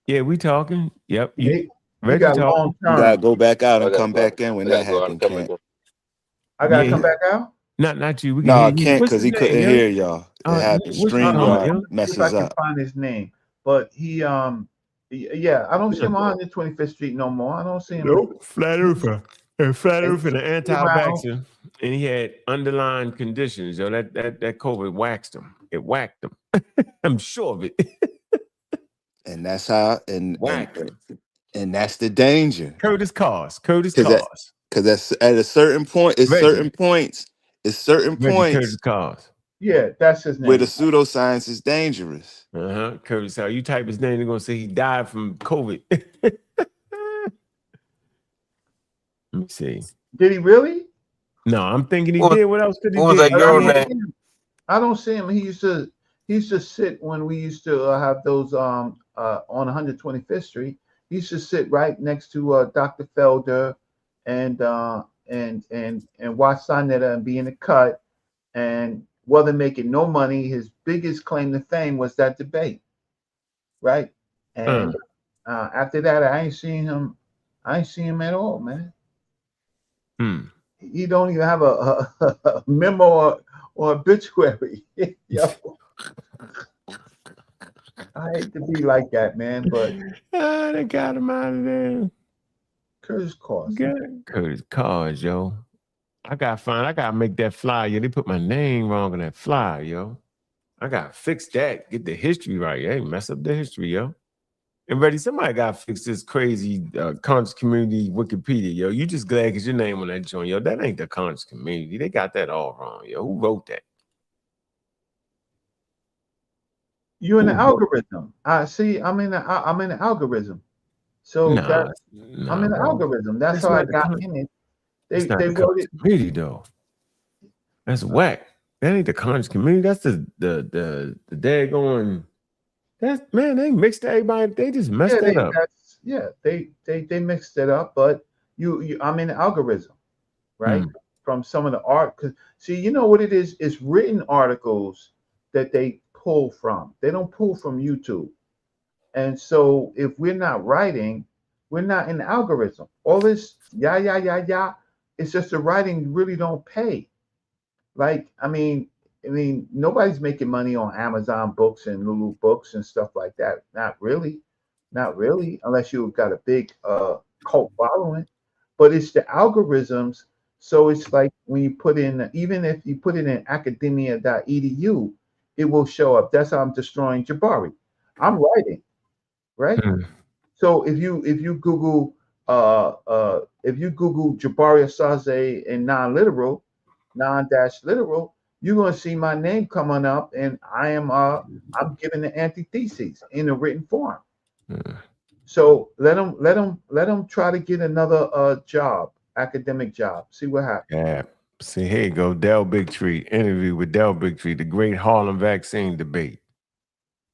Yeah, we talking. Yep. You gotta go back out and come back in when that happens. I gotta come back out. Not you. No, I can't because he couldn't hear y'all. It happens. StreamYard messes up. I can find his name, but he I don't see him on 125th Street no more. I don't see him. Nope. Flat earther. And flat earther, the anti-vaxxer, and he had underlying conditions. Yo, that COVID waxed him. It whacked him. I'm sure of it. And that's how and that's the danger. Curtis Cause. Because that's at a certain point, certain points. Curtis Cause. Yeah, that's his name. Where the pseudoscience is dangerous. Curtis, how you type his name, they're gonna say he died from COVID. Let me see. Did he really? No, I'm thinking he did. What else could he do? What was that girl name? I don't see him. He used to sit when we used to have those on 125th Street. He used to sit right next to Dr. Felder and watch Sonetta and be in the cut and wasn't making no money. His biggest claim to fame was that debate, right? And after that, I ain't seen him at all, man. He don't even have a memo or obituary. Yo, I hate to be like that, man, but they got him out of there. Curtis Cause. Curtis Cause, yo. I gotta make that flyer. They put my name wrong on that flyer, yo. I gotta fix that. Get the history right. Hey, mess up the history, yo. And ready, somebody gotta fix this crazy conscious community Wikipedia, yo. You just glad because your name on that joint, yo. That ain't the conscious community. They got that all wrong, yo. Who wrote that? You in the algorithm. I see. I'm in the algorithm. So I'm in the algorithm. That's how I got in it. They wrote it. Community though. That's whack. That ain't the conscious community. That's the daggone. That's man. They mixed everybody. They just messed that up. They mixed it up. But I'm in the algorithm, right? From some of the art. Cause see, you know what it is? It's written articles that they pull from. They don't pull from YouTube. And so if we're not writing, we're not in the algorithm. All this it's just the writing really don't pay. Like, I mean, nobody's making money on Amazon books and Lulu books and stuff like that. Not really, unless you've got a big cult following. But it's the algorithms. So it's like when you put in, even if you put it in academia.edu, it will show up. That's how I'm destroying Jabari. I'm writing, right? So if you Google Jabari Asaze and non-literal, you're gonna see my name coming up, and I'm giving the antitheses in a written form. So let them try to get another job, academic job. See what happens. Yeah. See, here you go. Del Bigtree, interview with Del Bigtree, the great Harlem vaccine debate.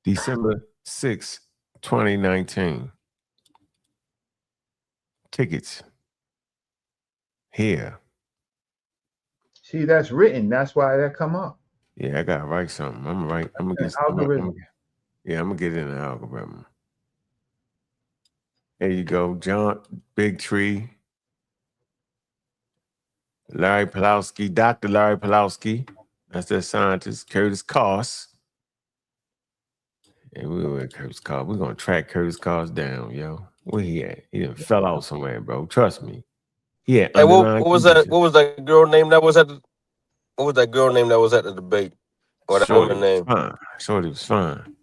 December 6, 2019. Tickets. Here. See, that's written. That's why that come up. Yeah, I gotta write something. I'm gonna get algorithm. I'm gonna get in the algorithm. There you go, John Bigtree, Larry Pulowski, Dr. Larry Pulowski. That's their scientist, Curtis Cause. And we're with Curtis Cause. We're gonna track Curtis Cause down, yo. Where he at? He done fell out somewhere, bro. Trust me. Yeah. Hey, what was that? What was that girl name that was at the? What was that girl name that was at the debate? Or that woman name? Shorty was fine.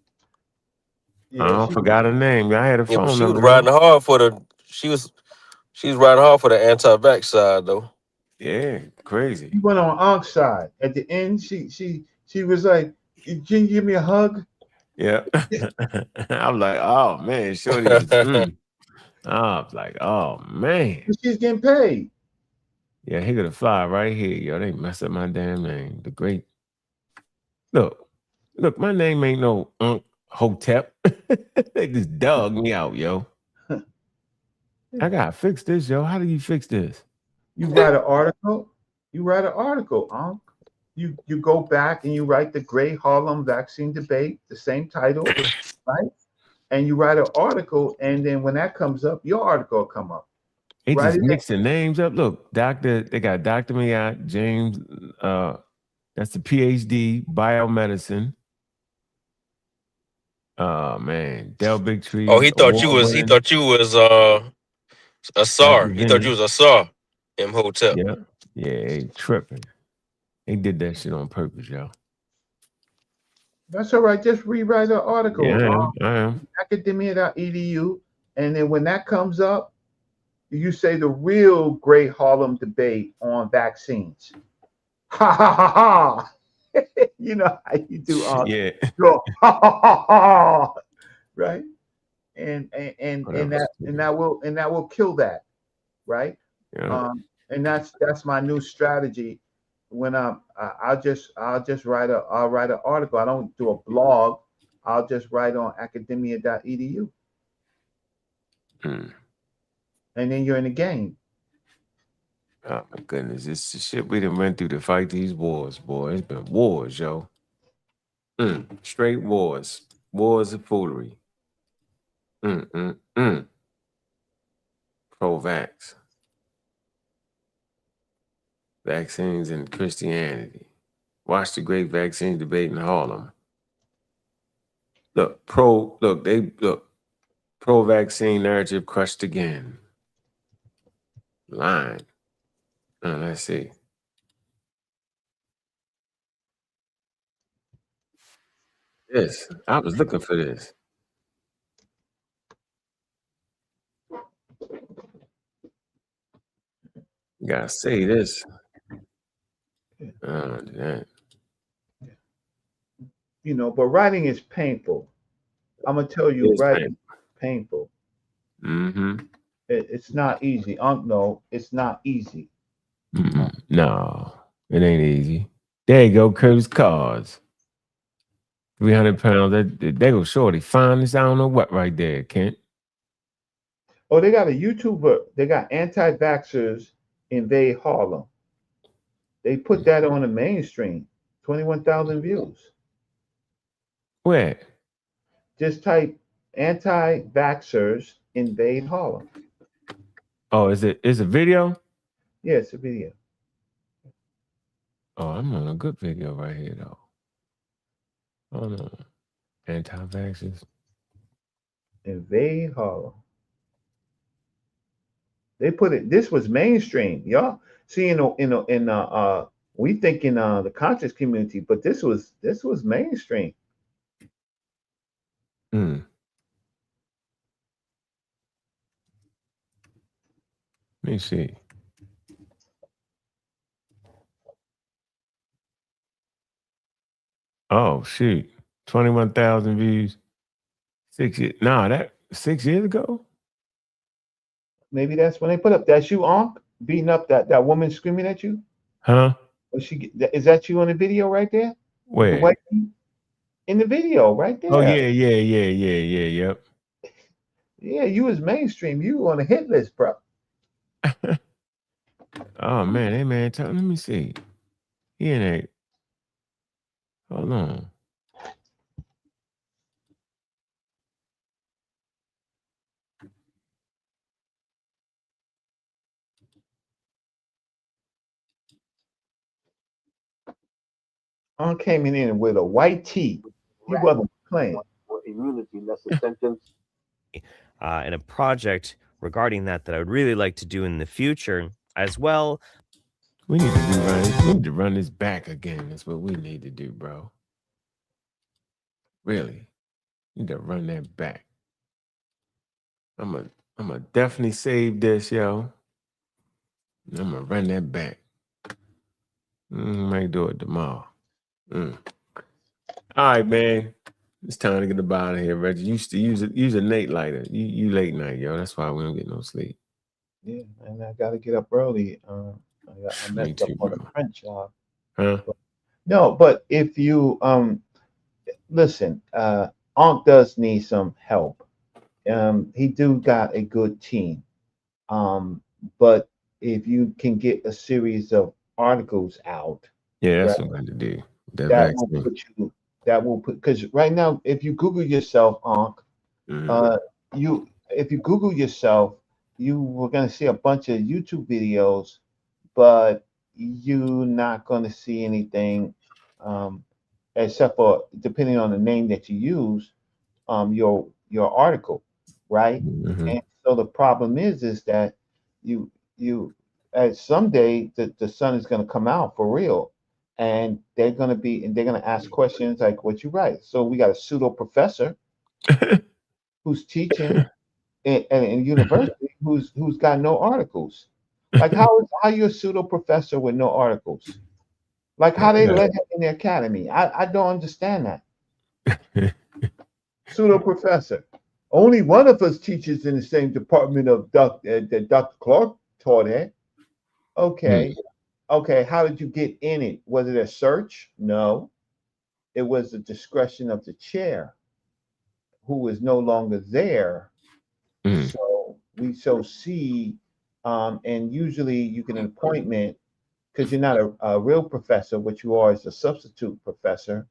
Yeah, I forgot her name. I had a phone she number. was riding hard for the. She was riding hard for the anti-vax side though. Yeah, crazy. He went on Ankh's side. At the end, she was like, "Can you give me a hug?" Yeah. I'm like, oh man, Shorty was. I was like, oh man. She's getting paid. Yeah, he gonna fly right here, yo. They messed up my damn name. The great. Look, my name ain't no Hotep. They just dug me out, yo. I gotta fix this, yo. How do you fix this? You write an article. Ankh. You go back and you write the Great Harlem Vaccine Debate, the same title, right? And you write an article, and then when that comes up, your article will come up. They just mixing names up. Look, they got Dr. Miyat, James, that's the PhD, biomedicine. Oh man, Del Bigtree. Oh, he thought you was a SAR. He thought you was a SAR. Imhotep. Yeah, they tripping. They did that shit on purpose, yo. That's all right. Just rewrite an article. Yeah, I am. Academia.edu, and then when that comes up, you say the real Great Harlem Debate on vaccines. Ha ha ha ha! You know how you do. Yeah. Go, ha ha ha ha! Right, and that will kill that, right? Yeah. And that's my new strategy. When I'll just write an article. I don't do a blog. I'll just write on academia.edu. And then you're in the game. Oh my goodness, it's the shit we done went through to fight these wars, boy. It's been wars, yo. Straight wars. Wars of foolery. Pro-vax. Vaccines and Christianity. Watch the great vaccine debate in Harlem. Look, pro-vaccine narrative crushed again. Line. Let's see. This. I was looking for this. You gotta say this. That. You know, but writing is painful. I'm gonna tell you, writing is painful. Mm-hmm. It's not easy. No, it's not easy. No, it ain't easy. There you go, Curtis Cards. 300 pounds. That go shorty. Finest, I don't know what right there, Kent. Oh, they got a YouTuber. They got anti-vaxxers invade Harlem. They put that on the mainstream. 21,000 views. Where? Just type anti-vaxxers invade Harlem. Oh, is it a video? Yeah, it's a video. Oh, I'm on a good video right here though. Oh no. Anti-vaxxers. Invade Harlem. They put it. This was mainstream, y'all. See, we think in the conscious community, but this was mainstream. Let me see. Oh shoot. 21,000 views. 6 years. Nah, that 6 years ago? Maybe that's when they put up. That's you, Ankh, beating up that woman screaming at you? Huh? Is that you on the video right there? Where? The white in the video right there. Oh yeah, yep. Yeah, you was mainstream. You on a hit list, bro. Oh man, hey man, let me see. He in a hold on. Came in with a white tee. He wasn't playing. Immunity, less a sentence. And a project regarding that I would really like to do in the future as well. We need to run this back again. That's what we need to do, bro. Really. We need to run that back. I'm gonna definitely save this, yo. I'm gonna run that back. Might do it tomorrow. All right, man. It's time to get up out of here, Reggie. You used to use a Nate lighter. You late night, yo. That's why we don't get no sleep. Yeah, and I gotta get up early. I messed up on the French job. Huh? No, but if you listen, Ankh does need some help. He do got a good team. But if you can get a series of articles out, yeah, that's what I'm going to do. That will put because right now, if you Google yourself, Ankh, if you Google yourself, you were going to see a bunch of YouTube videos, but you're not going to see anything except for, depending on the name that you use, your article, right? And so the problem is that you someday the sun is going to come out for real, and they're going to ask questions like what you write. So we got a pseudo professor who's teaching in university who's got no articles. Like how you a pseudo professor with no articles? Like how they let him in the academy? I don't understand that. Pseudo professor. Only one of us teaches in the same department of that Dr. Clark taught at. Okay. Okay. How did you get in it? Was it a search? No. It was the discretion of the chair, who is no longer there. So we see, and usually you get an appointment because you're not a real professor. What you are is a substitute professor,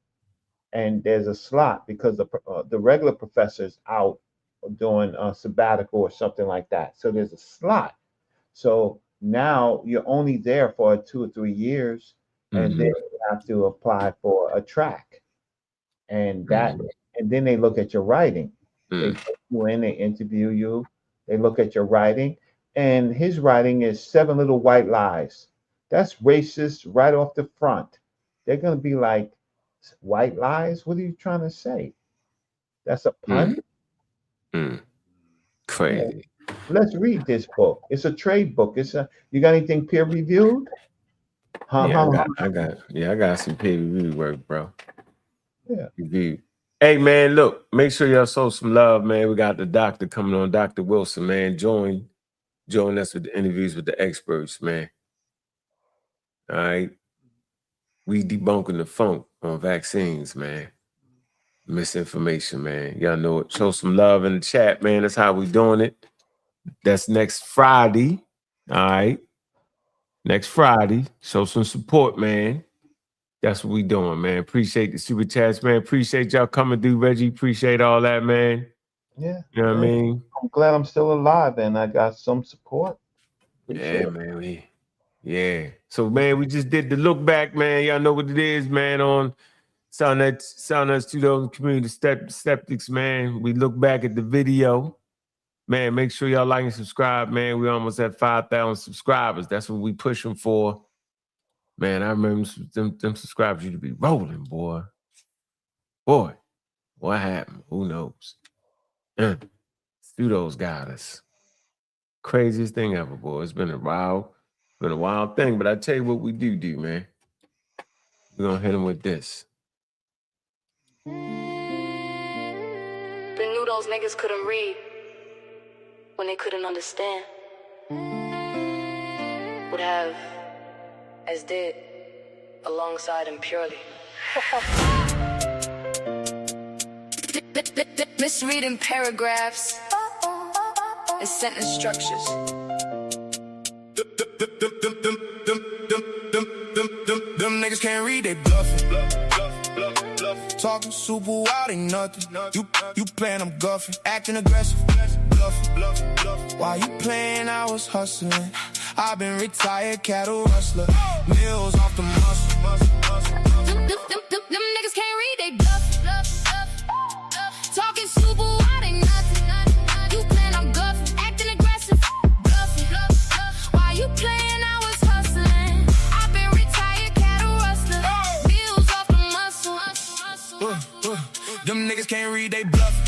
and there's a slot because the regular professor's out doing a sabbatical or something like that. So there's a slot. So now you're only there for 2 or 3 years, and then you have to apply for a track, and then they look at your writing. They put you in, they interview you, they look at your writing, and his writing is 7 Little White Lies. That's racist right off the front. They're gonna be like, white lies? What are you trying to say? That's a pun? Crazy. Yeah. Let's read this book. It's a trade book. You got anything peer reviewed? I got some peer reviewed work, bro. Yeah. Reviewed. Hey man, look, make sure y'all show some love, man. We got the doctor coming on, Dr. Wilson, man. Join us with the interviews with the experts, man. All right. We debunking the funk on vaccines, man. Misinformation, man. Y'all know it. Show some love in the chat, man. That's how we doing it. That's next Friday. All right. Next Friday. Show some support, man. That's what we doing, man. Appreciate the super chats, man. Appreciate y'all coming through, Reggie. Appreciate all that, man. Yeah. You know what I mean? I'm glad I'm still alive and I got some support. Man. So, man, we just did the look back, man. Y'all know what it is, man, on Soundnet 2000 Community Skeptics, man. We look back at the video. Man, make sure y'all like and subscribe, man. We almost at 5,000 subscribers. That's what we pushing for. Man, I remember them subscribers used to be rolling, boy. Boy, what happened? Who knows? Pseudos got us. Craziest thing ever, boy. It's been a wild thing, but I tell you what we do, man. We're gonna hit them with this. They knew those niggas couldn't read when they couldn't understand. Would have as did alongside him purely. Misreading paragraphs and sentence structures. Them niggas can't read, they bluffing. Talking super wild, ain't nothing. You playing, I'm guffing. Acting aggressive, bluffing. While you playing, I was hustling. I've been retired cattle rustler. Mills off the muscle. Them niggas can't read, they bluff. Talking super wild, ain't nothing. You playing, I'm guffing. Acting aggressive, bluffing. While you playing, I was hustling. I've been retired cattle rustler. Mills off the muscle. Them niggas can't read, they bluffing.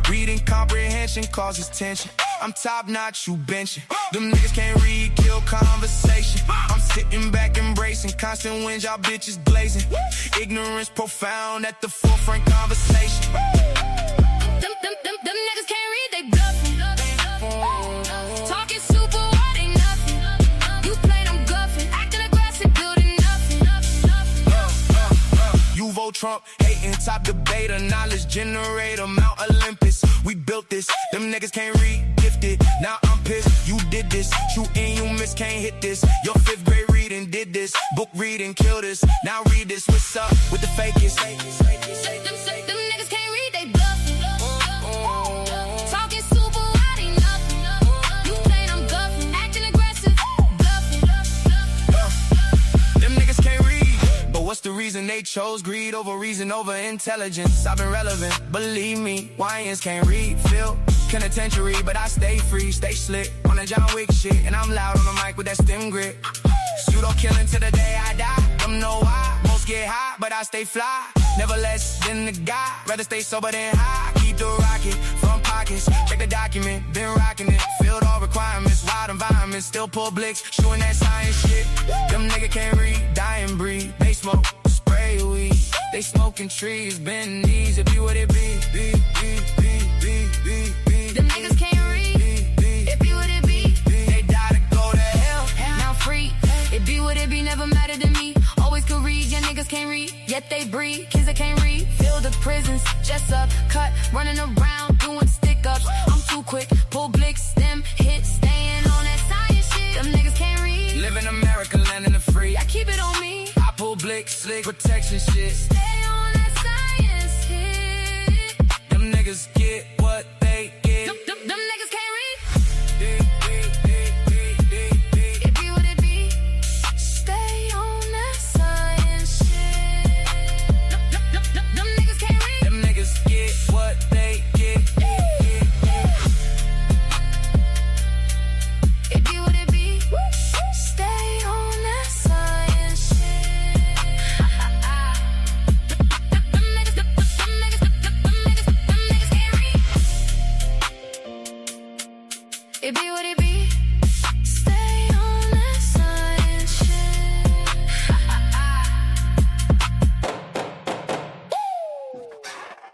Reading comprehension causes tension. I'm top notch, you benching. Them niggas can't read, kill conversation. I'm sitting back embracing constant winds, y'all bitches blazing. Ignorance profound at the forefront conversation. Them niggas can't read, they bluffing. Talking super wild, ain't nothing. You playing, I'm guffing. Acting aggressive, building nothing. You vote Trump, hating, top debater, knowledge generator, Mount Olympus. We built this, them niggas can't read, gifted. Now I'm pissed, you did this. Shooting, you miss, can't hit this. Your 5th grade reading did this. Book reading, kill this. Now read this, what's up with the fakest? Them niggas can't read, they bluffing. Talking super wild, ain't nothing. You playing, I'm guffing. Acting aggressive, bluffing. Them niggas can't read, but what's the reason they chose greed over reason over intelligence? I've been relevant, believe me. YNs can't read, feel penitentiary, but I stay free, stay slick on the John Wick shit, and I'm loud on the mic with that stem grip. Pseudo killing till the day I die. Don't know why, most get high, but I stay fly. Never less than the guy, rather stay sober than high. Keep the rocket from pockets, check the document, been rocking it. Filled all requirements, wild environments, still pull blicks, shooting that science shit. Them nigga can't read, die and breathe. They smoke, spray weed. They smoking trees, bend knees, it be what it be. Them niggas can't read, it be what it be. They die to go to hell. Now free, it be what it be, never mattered to me. Always could read, your niggas can't read, yet they breed. Kids that can't read, fill the prisons, just up, cut, running around, doing stick-ups. I'm too quick, pull blicks, stem, hit, staying on that science shit. Them niggas can't read, live in America, land in the free. I keep it on me, I pull blick, slick, protection shit. stay on that science shit. Them niggas get what they get. Them niggas can't read, it be what it be. Stay on that science.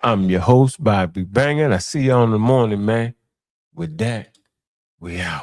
I'm your host, Bobby Banger, and I see you on the morning, man. With that, we out.